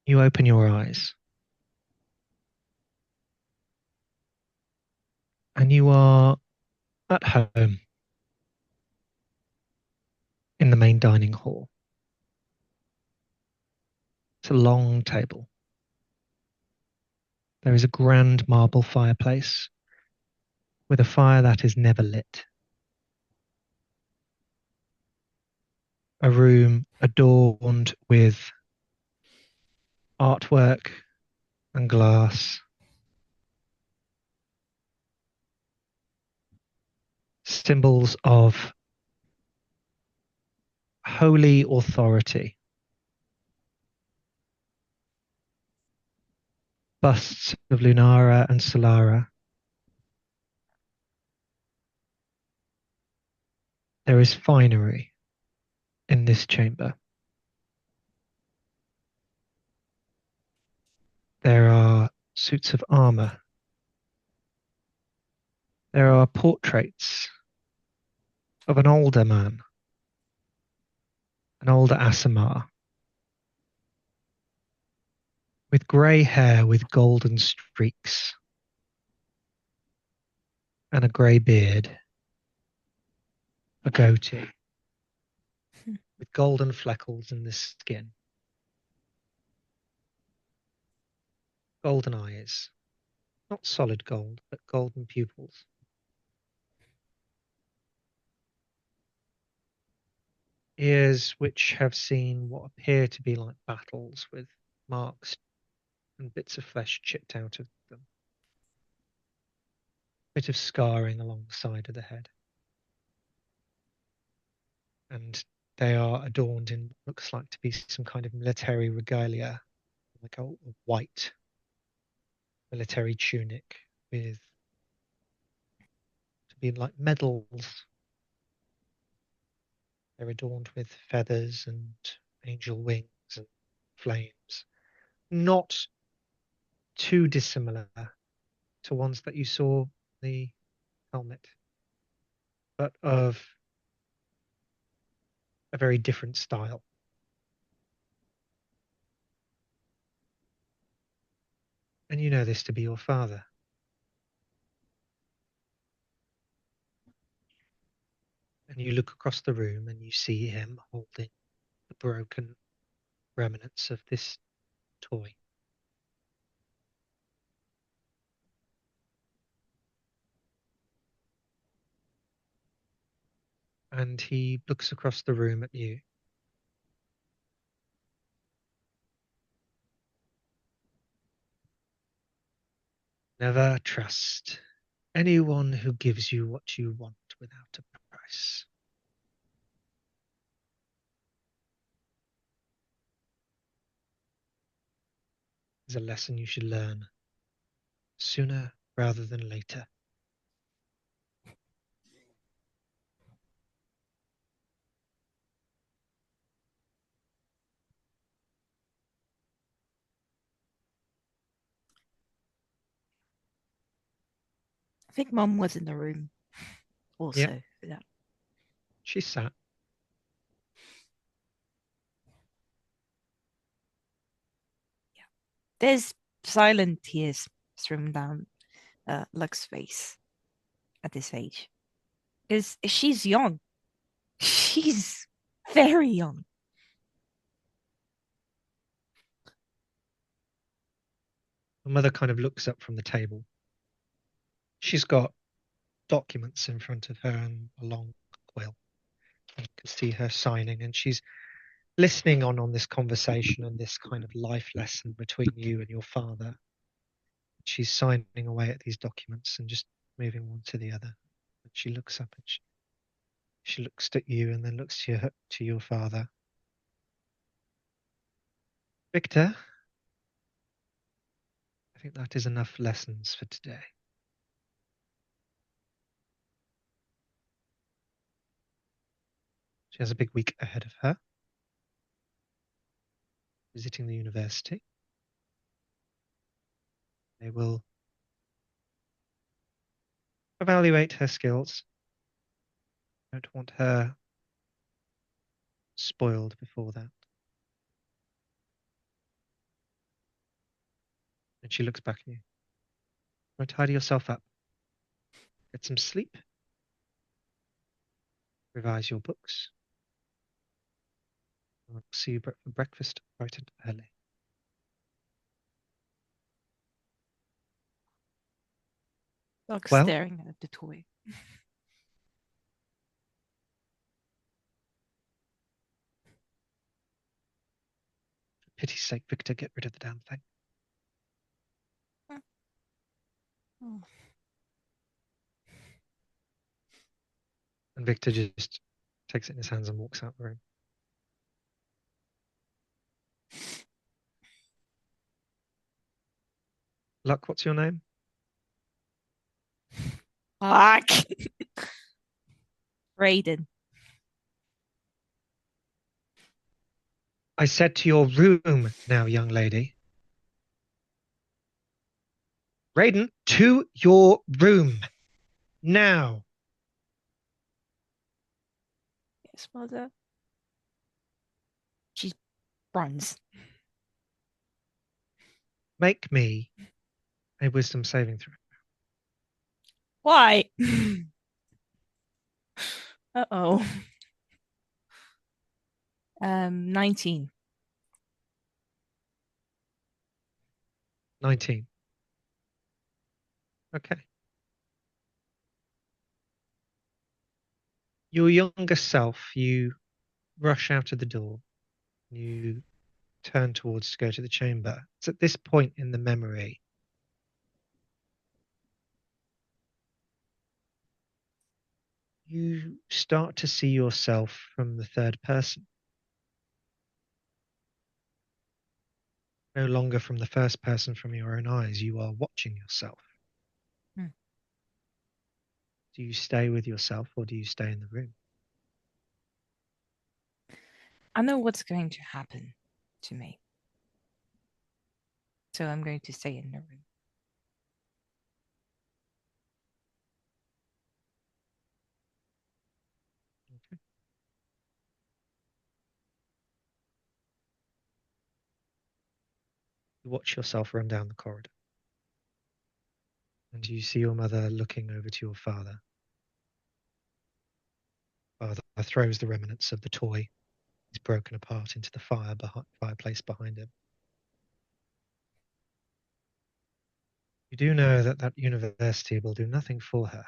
You open your eyes. And you are at home in the main dining hall. It's a long table. There is a grand marble fireplace with a fire that is never lit. A room adorned with artwork and glass. Symbols of holy authority. Busts of Lunara and Solara. There is finery in this chamber. There are suits of armor. There are portraits of an older man, an older Asimar, with grey hair with golden streaks and a grey beard, a goatee, with golden fleckles in the skin, golden eyes, not solid gold, but golden pupils. Ears which have seen what appear to be like battles with marks and bits of flesh chipped out of them. Bit of scarring along the side of the head. And they are adorned in what looks like to be some kind of military regalia, like a white military tunic with to be like medals. They're adorned with feathers and angel wings and flames. Not too dissimilar to ones that you saw in the helmet, but of a very different style. And you know this to be your father. And you look across the room and you see him holding the broken remnants of this toy. And he looks across the room at you. Never trust anyone who gives you what you want without a price. Is a lesson you should learn sooner rather than later.
I think Mum was in the room also.
Yep.
Yeah.
She sat.
There's silent tears streaming down Lux's face at this age. Because she's young. She's very young.
Her mother kind of looks up from the table. She's got documents in front of her and a long quill. You can see her signing, and she's listening on this conversation and this kind of life lesson between you and your father. She's signing away at these documents and just moving one to the other. And she looks up and she looks at you and then looks to your father. Victor, I think that is enough lessons for today. She has a big week ahead of her, visiting the university. They will evaluate her skills. I don't want her spoiled before that. And she looks back at you. Go tidy yourself up. Get some sleep. Revise your books. I'll see you for breakfast bright and early.
Lux
Well?
staring at the toy.
For pity's sake, Victor, get rid of the damn thing.
Oh.
And Victor just takes it in his hands and walks out the room. Luck, what's your name?
Fuck. Raiden.
I said to your room now, young lady. Raiden, to your room. Now.
Yes, mother. She runs.
Make me a wisdom saving throw.
Why? Uh-oh. 19.
19. Okay. Your younger self, you rush out of the door. You turn towards to go to the chamber. It's at this point in the memory you start to see yourself from the third person. No longer from the first person from your own eyes. You are watching yourself.
Hmm.
Do you stay with yourself or do you stay in the room?
I know what's going to happen to me. So I'm going to stay in the room.
Okay. You watch yourself run down the corridor. And you see your mother looking over to your father. Father throws the remnants of the toy. It's broken apart into the fireplace behind him. You do know that that university will do nothing for her.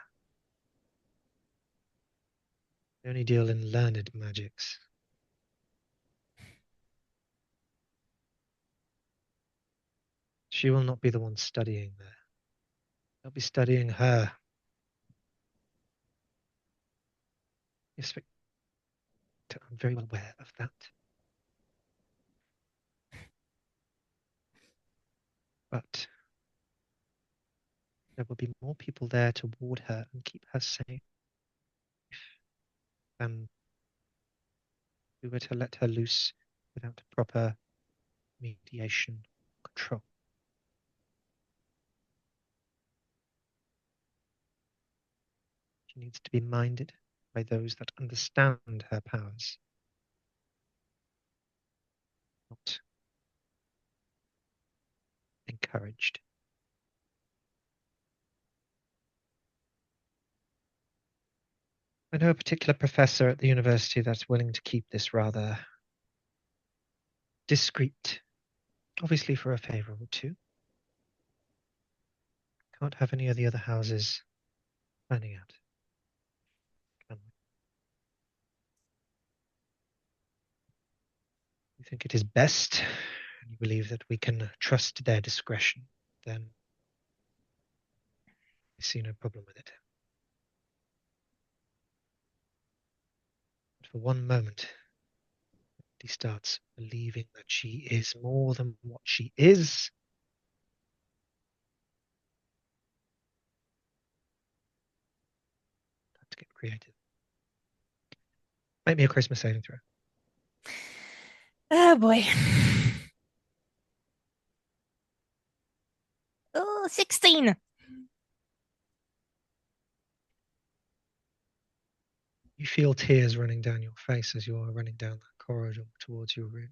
They only deal in learned magics. She will not be the one studying there. They'll be studying her. Yes, I'm very well aware of that. But there will be more people there to ward her and keep her safe than we were to let her loose without proper mediation control. She needs to be minded by those that understand her powers, not encouraged. I know a particular professor at the university that's willing to keep this rather discreet, obviously for a favor or two. Can't have any of the other houses finding out, can we? You think it is best, and you believe that we can trust their discretion, then I see no problem with it. But for one moment, he starts believing that she is more than what she is. Let's get creative. Make me a Christmas saving throw.
Oh boy. Oh, 16.
You feel tears running down your face as you are running down that corridor towards your room.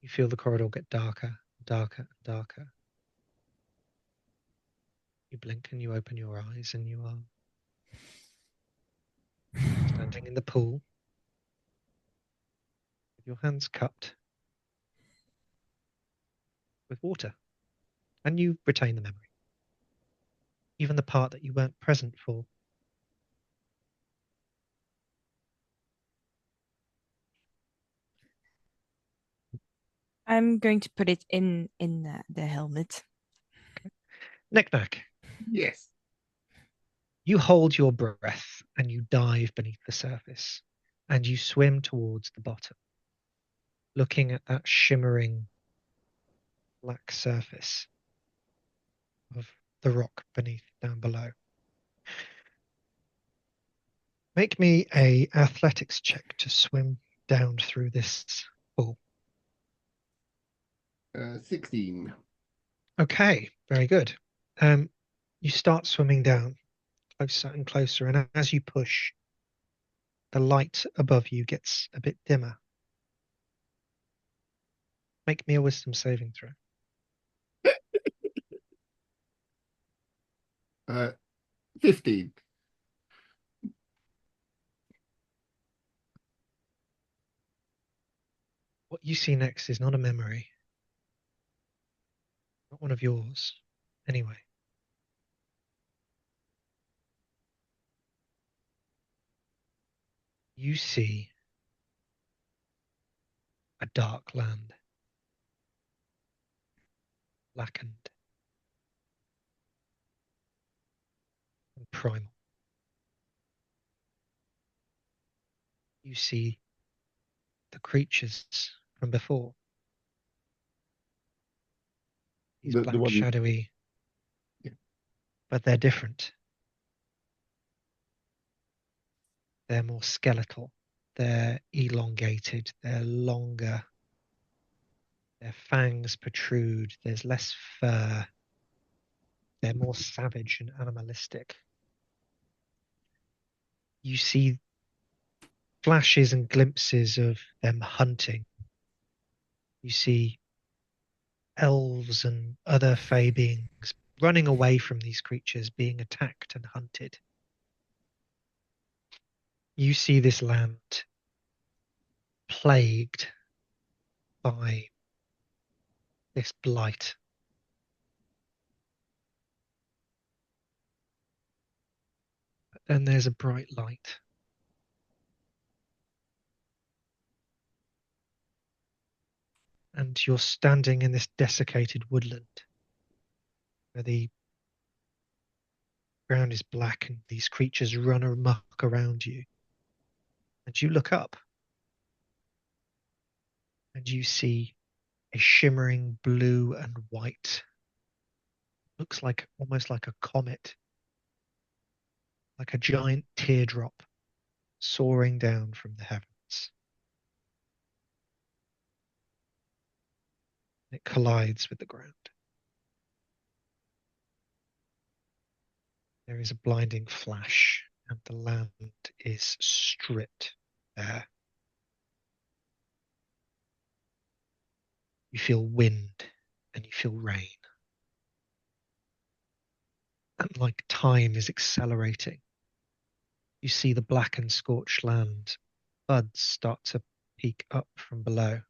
You feel the corridor get darker, darker, and darker. You blink and you open your eyes and you are standing in the pool with your hands cupped with water. And you retain the memory. Even the part that you weren't present for.
I'm going to put it in the helmet.
Knick-knack.
Yes.
You hold your breath and you dive beneath the surface and you swim towards the bottom, looking at that shimmering black surface of the rock beneath down below. Make me a athletics check to swim down through this pool.
16.
Okay, very good. You start swimming down closer and closer, and as you push, the light above you gets a bit dimmer. Make me a wisdom saving throw.
15.
What you see next is not a memory, not one of yours, anyway. You see a dark land, blackened and primal. You see the creatures from before. These
The
black,
one,
shadowy,
yeah.
But they're different. They're more skeletal. They're elongated. They're longer. Their fangs protrude. There's less fur. They're more savage and animalistic. You see flashes and glimpses of them hunting. You see elves and other fey beings running away from these creatures, being attacked and hunted. You see this land plagued by this blight. But then there's a bright light. And you're standing in this desiccated woodland where the ground is black and these creatures run amok around you. And you look up and you see a shimmering blue and white. Looks like almost like a comet, like a giant teardrop soaring down from the heavens. It collides with the ground. There is a blinding flash, and the land is stripped bare. You feel wind and you feel rain. And like time is accelerating. You see the blackened, scorched land. Buds start to peek up from below.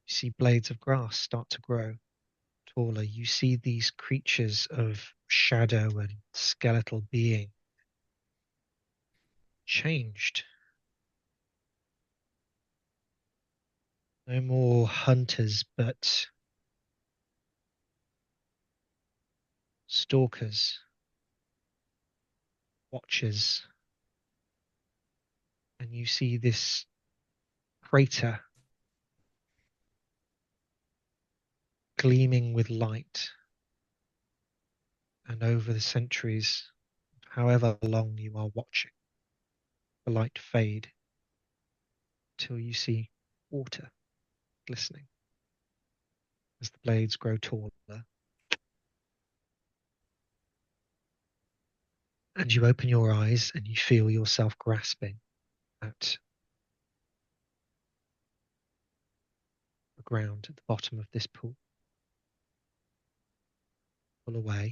You see blades of grass start to grow taller. You see these creatures of shadow and skeletal being changed. No more hunters, but stalkers, watchers. And you see this crater gleaming with light. And over the centuries, however long you are watching, the light fade till you see water glistening as the blades grow taller. And you open your eyes and you feel yourself grasping at the ground at the bottom of this pool. Pull away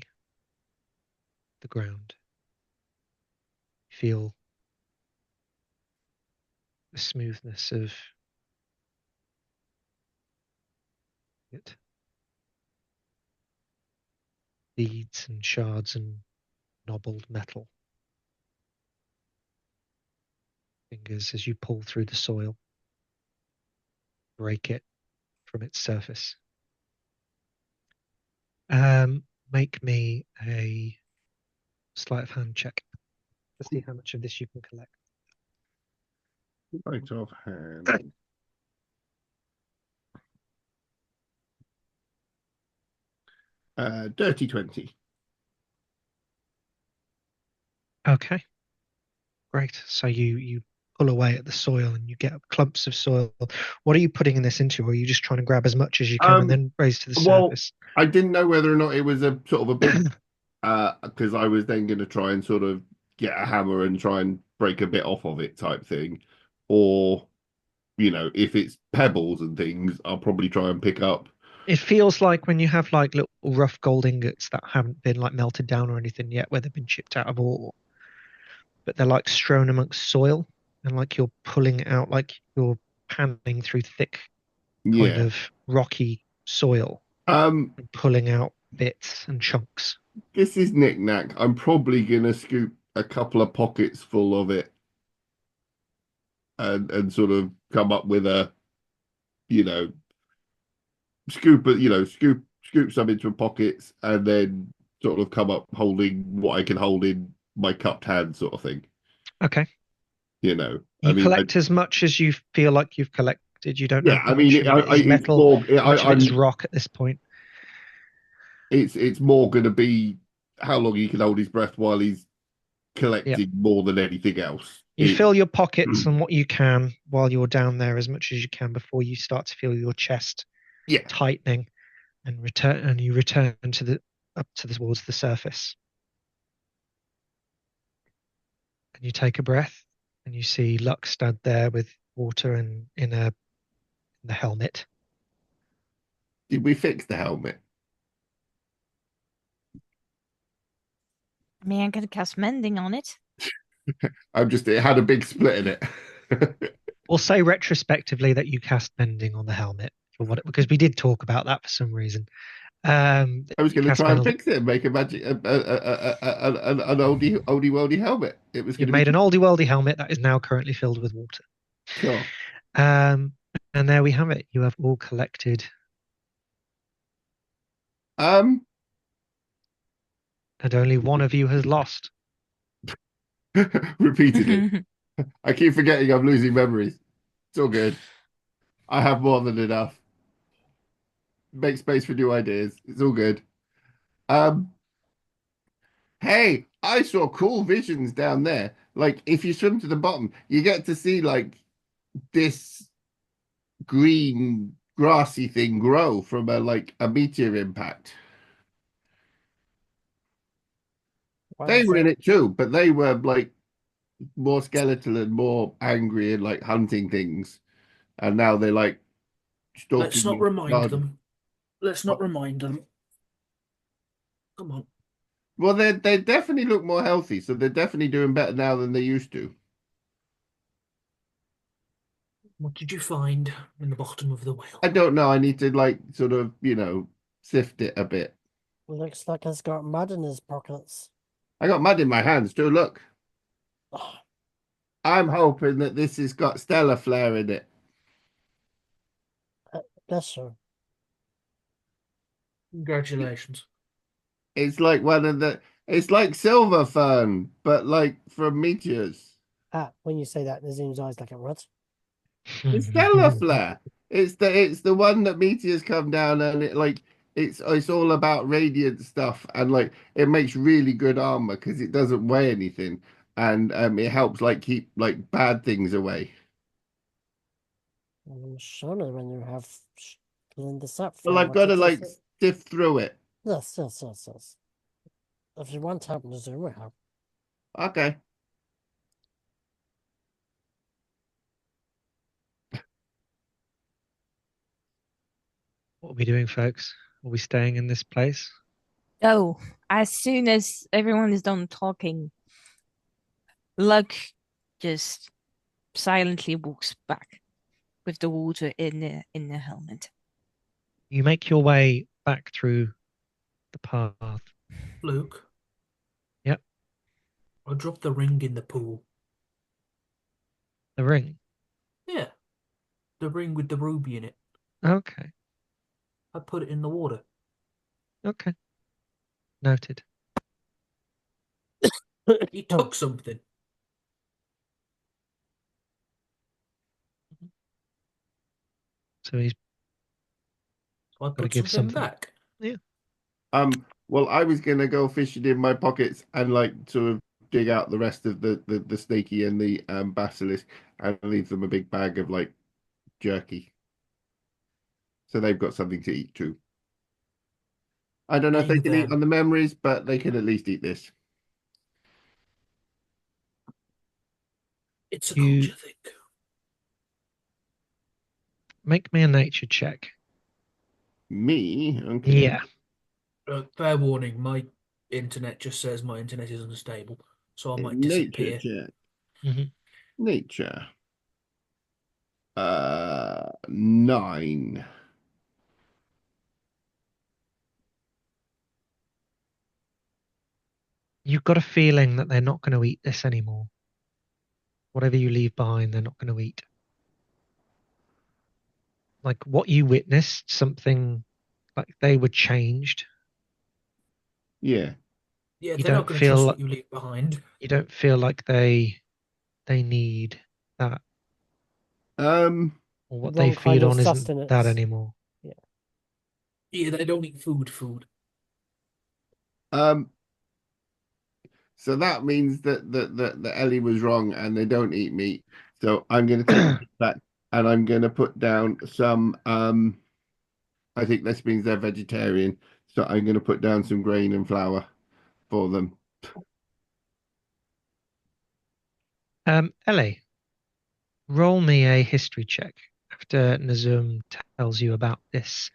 the ground. Feel the smoothness of it. Beads and shards and knobbled metal. Fingers as you pull through the soil, break it from its surface. Make me a sleight of hand check to see how much of this you can collect.
Right of hand. Dirty 20.
Okay, great. So you pull away at the soil and you get clumps of soil. What are you putting this into? Or are you just trying to grab as much as you can and then raise to the surface?
I didn't know whether or not it was a sort of a big, because I was then going to try and sort of get a hammer and try and break a bit off of it type thing. Or, if it's pebbles and things, I'll probably try and pick up.
It feels like when you have like little rough gold ingots that haven't been like melted down or anything yet, where they've been chipped out of ore, but they're like strewn amongst soil and like you're pulling out, like you're panning through thick kind of rocky soil and pulling out bits and chunks.
This is knick-knack. I'm probably going to scoop a couple of pockets full of it and sort of come up with a, scoop it, scoop some into pockets and then sort of come up holding what I can hold in my cupped hand sort of thing.
Okay. You
mean,
collect as much as you feel like you've collected. You don't know
yeah,
how
I mean,
much of it is
it's
metal,
more.
how much of it is rock at this point.
It's more going to be how long he can hold his breath while he's collecting more than anything else.
You fill your pockets and what you can while you're down there as much as you can before you start to feel your chest tightening and you return to the up to the towards the surface. And you take a breath and you see Luck stood there with water and in the helmet.
Did we fix the helmet?
I mean, I could cast mending on it.
It had a big split in it.
We'll say retrospectively that you cast mending on the helmet because we did talk about that for some reason.
I was going to try and fix it and make a magic an oldie worldy helmet. It was.
You've made an oldie worldy helmet that is now currently filled with water.
Sure.
And there we have it. You have all collected.
And
only one of you has lost.
Repeatedly. I keep forgetting I'm losing memories. It's all good. I have more than enough. Make space for new ideas. It's all good. Hey, I saw cool visions down there. Like, if you swim to the bottom, you get to see like this green grassy thing grow from a meteor impact. They were in it too, but they were like more skeletal and more angry and like hunting things. And now they're like stalking.
Let's not remind them. Let's not remind them. Come on.
Well, they definitely look more healthy, so they're definitely doing better now than they used to.
What did you find in the bottom of the well?
I don't know. I need to like sort of, sift it a bit.
Looks like he's got mud in his pockets.
I got mud in my hands too. Look. I'm hoping that this has got stellar flare in it.
Bless you.
Congratulations.
It's like it's like silver fern, but like from meteors.
When you say that, Nazim's eyes like, what?
It's stellar flare. It's the one that meteors come down and it's all about radiant stuff and like it makes really good armor because it doesn't weigh anything and it helps like keep like bad things away.
Surely when you have cleaned this up.
Well, I've got to like sift through it.
Yes. If you want help, Nazim will help.
Okay.
What are we doing, folks? Are we staying in this place?
Oh, as soon as everyone is done talking, Luck just silently walks back with the water in the helmet.
You make your way back through the path.
Luke.
Yep.
I dropped the ring in the pool.
The ring?
Yeah. The ring with the ruby in it.
Okay.
I put it in the water.
Okay. Noted.
He took something.
So he's
So I
got to
put
give
something
something
back.
Yeah.
Well, I was gonna go fishing in my pockets and like sort of dig out the rest of the snaky and the basilisk and leave them a big bag of like jerky. So they've got something to eat too. I don't know if they can eat on the memories, but they can at least eat this.
It's a culture thing.
Make me a nature check.
Me? Okay.
Yeah.
Fair warning, my internet just says my internet is unstable, so I might disappear.
Nature check.
Mm-hmm.
Nature. 9.
You've got a feeling that they're not going to eat this anymore. Whatever you leave behind, they're not going to eat. Like what you witnessed, something like they were changed.
Yeah.
Yeah,
You
they're not
don't
going to
feel
trust
like
what you leave behind.
you don't feel like they need that,
Um,
or what
Wrong
they feed
kind of
on isn't that
sustenance.
anymore.
Yeah, they don't eat food.
um, so that means that Ellie was wrong and they don't eat meat. So I'm going to take that and I'm going to put down some. I think this means they're vegetarian. So I'm going to put down some grain and flour for them.
Ellie, roll me a history check after Nazum tells you about this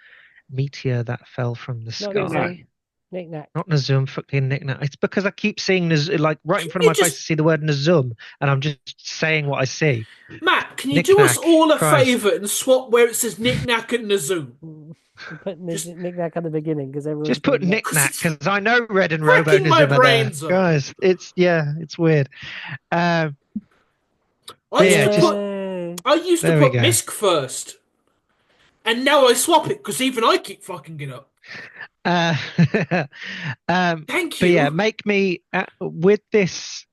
meteor that fell from the
Not
sky.
Nazum. Knick-knack.
Not Nazum, fucking knick-knack. It's because I keep seeing like right in front of
You
my face.
just-
I see the word Nazum, and I'm just saying what I see.
Matt, can you do us
Knick-knack,
all a
Christ.
favour and swap where it says knick-knack and Nazoo?
You put
Just-
knick-knack at the beginning because everyone's
Just put
doing that.
knick-knack because I know Red and Robo
Cracking my
Nazum are there.
brains up.
Guys, it's weird.
I
Yeah,
used to
just-
Yay.
I used to
There we
put
go.
Misk first, and now I swap it because even I keep fucking it up.
uh,
Thank
but
you.
yeah, make me with this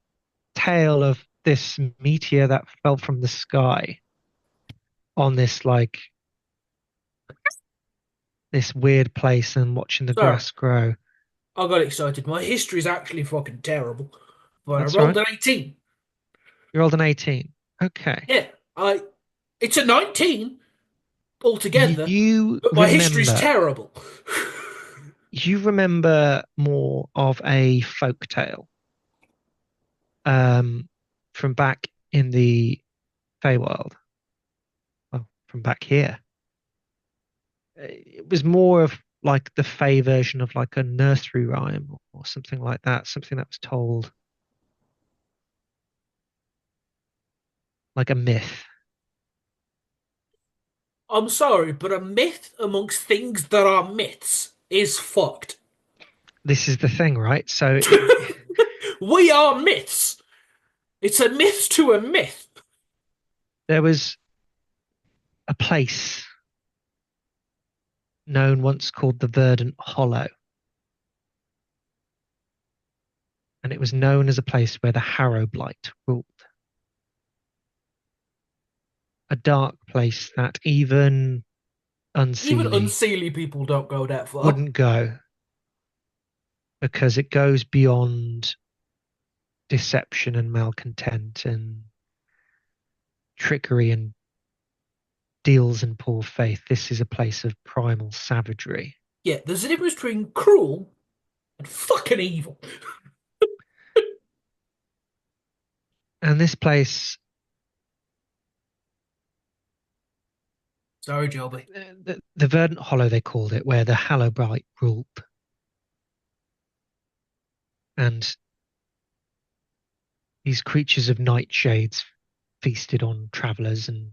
tale of this meteor that fell from the sky on this like this weird place and watching the
Sorry.
grass grow.
I got excited. My history is actually fucking terrible, but
That's
I rolled
right.
an 18.
You rolled an 18. Okay.
Yeah, it's a 19 altogether,
You
but my history's
remember
terrible.
you remember more of a folk tale from back in the Feywild. Well, from back here. It was more of like the Fey version of like a nursery rhyme or something like that, something that was told like a myth.
I'm sorry, but a myth amongst things that are myths is fucked.
This is the thing, right? So
We are myths. It's a myth to a myth.
there was a place known once called the Verdant Hollow. And it was known as a place where the Harrow Blight ruled. A dark place that even
Even
Unseelie
unseelie people don't go that far.
wouldn't go because it goes beyond deception and malcontent and trickery and deals in poor faith. This is a place of primal savagery.
Yeah, there's a difference between cruel and fucking evil.
And this place,
Sorry, Joby.
the Verdant Hollow, they called it, where the Harrow Blight ruled. And these creatures of nightshades feasted on travellers and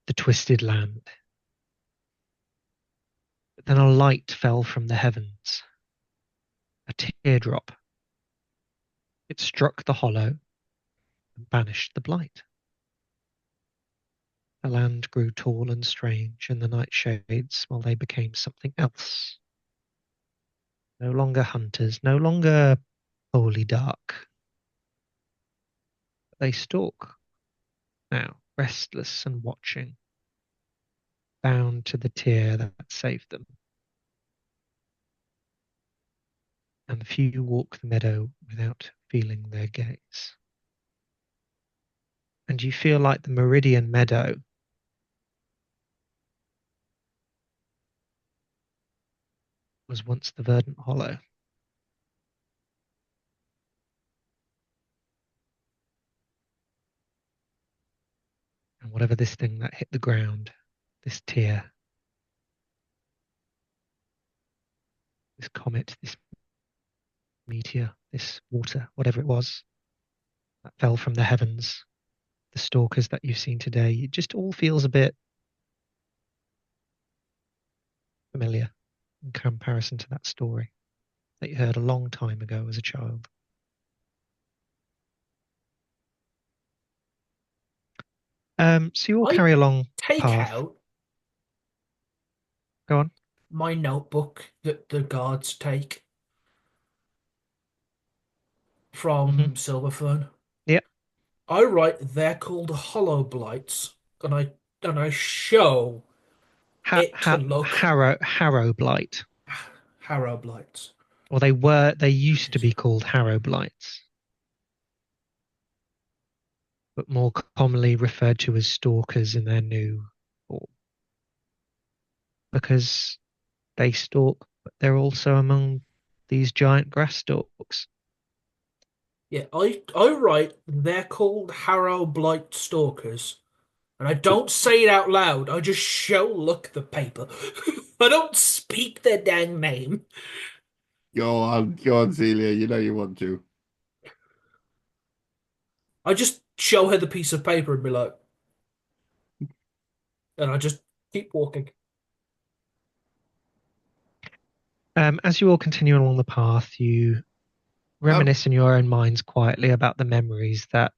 the twisted land. But then a light fell from the heavens, a teardrop. It struck the hollow and banished the blight. The land grew tall and strange, and the nightshades, well, they became something else. No longer hunters, no longer wholly dark. They stalk now, restless and watching, bound to the tear that saved them. And few walk the meadow without feeling their gaze. And you feel like the Meridian Meadow was once the Verdant Hollow. And whatever this thing that hit the ground, this tear, this comet, this meteor, this water, whatever it was, that fell from the heavens, the stalkers that you've seen today, it just all feels a bit familiar in comparison to that story that you heard a long time ago as a child. So you all
I
carry along
Take
path.
out
Go on.
my notebook that the guards take from Silverfern.
Yep.
I write they're called hollow blights, and I show it to look
Harrow blight,
harrow blights.
or they used to be called harrow blights, but more commonly referred to as stalkers in their new form, because they stalk, but they're also among these giant grass stalks.
Yeah, I write they're called harrow blight stalkers, and I don't say it out loud. I just show look the paper. I don't speak their dang name.
Go on, Celia. You know you want to.
I just show her the piece of paper and be like, and I just keep walking.
As you all continue along the path, you reminisce in your own minds quietly about the memories that,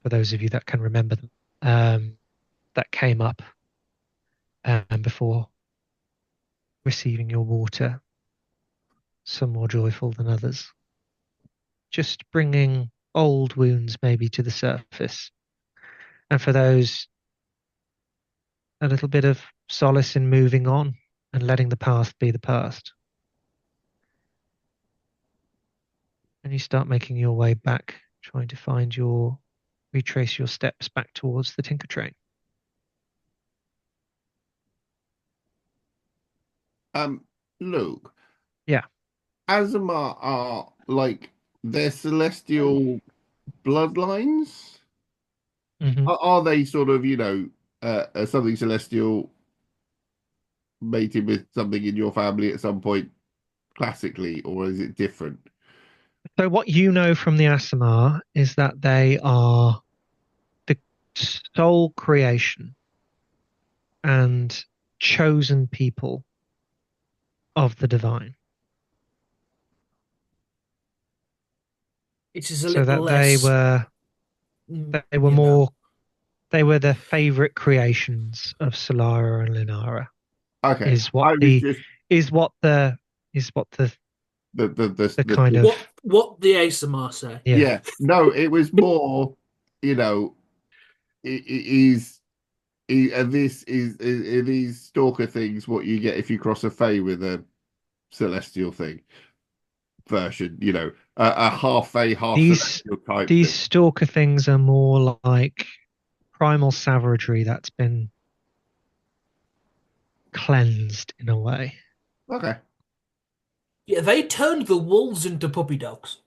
for those of you that can remember them, that came up before receiving your water, some more joyful than others. Just bringing old wounds maybe to the surface. And for those, a little bit of solace in moving on and letting the past be the past. And you start making your way back, trying to retrace your steps back towards the Tinker Train.
Luke.
Yeah.
Azamar are like their celestial bloodlines?
Mm-hmm.
Are they sort of, something celestial mated with something in your family at some point classically, or is it different?
So what you know from the Asimar is that they are the sole creation and chosen people of the divine.
It is a
So
little
that they
less.
were
You know.
they were the favorite creations of Solara and Linara.
Okay.
Is what
I was
the
just
is what the
the
kind of
What the ASMR say?
yeah.
yeah. No, it was more, it is and this is these stalker things what you get if you cross a Fae with a celestial thing version, a half Fae, half
These
celestial type
these
thing.
stalker things are more like primal savagery that's been cleansed in a way.
Okay.
Yeah, they turned the wolves into puppy dogs.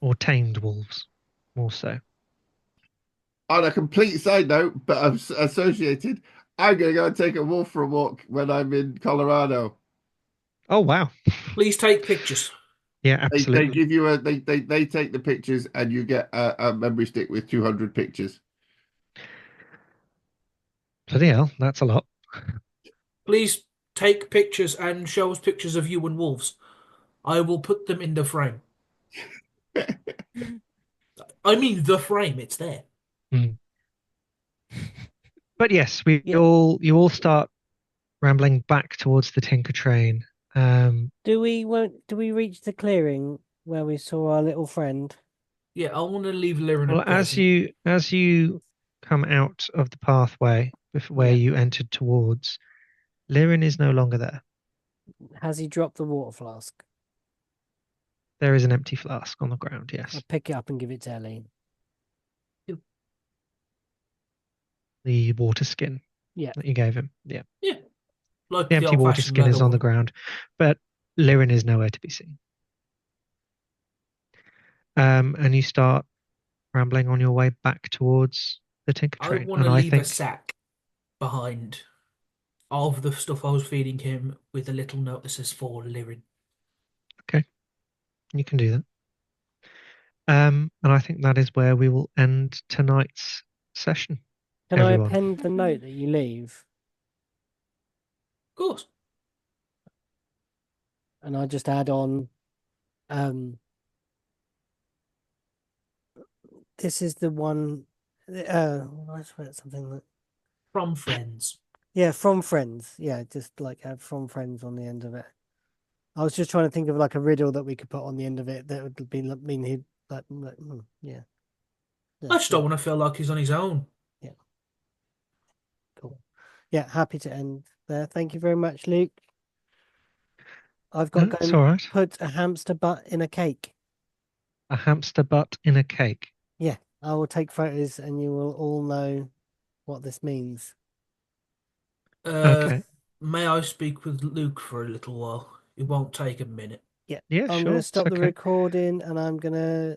Or tamed wolves, more so.
On a complete side note, but I'm associated, I'm going to go and take a wolf for a walk when I'm in Colorado.
Oh wow.
Please take pictures.
Yeah,
They
absolutely.
give you they take the pictures and you get a memory stick with 200 pictures.
Bloody hell, that's a lot.
Please take pictures and show us pictures of you and wolves. I will put them in the frame. I mean, the frame. It's there.
Mm. But yes,
Yeah.
you all start rambling back towards the Tinker Train.
Do we reach the clearing where we saw our little friend?
Yeah, I want to leave Lyrin a
Well,
present.
as you come out of the pathway where
Yeah.
you entered towards, Lyrin is no longer there.
Has he dropped the water flask?
There is an empty flask on the ground, yes.
I'll pick it up and give it to Ellie.
The water skin
Yeah.
that you gave him. Yeah.
Yeah, like
The
the
empty water
old-fashioned
skin is
leather
on the
one.
ground, but Lyrin is nowhere to be seen. And you start rambling on your way back towards the Tinker
I
Train.
want
And
to
I
leave a
think
sack behind of the stuff I was feeding him with a little note that says for Lyrin.
you can do that. And I think that is where we will end tonight's session.
Can I
Everyone.
append the note that you leave?
Of course.
And I just add on, this is the one, I swear it's something that,
From friends.
yeah, from friends. Yeah, just like have from friends on the end of it. I was just trying to think of like a riddle that we could put on the end of it that would be mean he'd yeah.
I just don't want to feel like he's on his own.
Yeah. Cool. Yeah, happy to end there. Thank you very much, Luke. I've got to go
That's
and
all right.
put a hamster butt in a cake.
A hamster butt in a cake.
Yeah, I will take photos and you will all know what this means.
Okay.
May I speak with Luke for a little while? It won't take a minute.
Yeah.
Yeah,
I'm
sure.
going to
It's
stop the
okay.
recording and I'm going to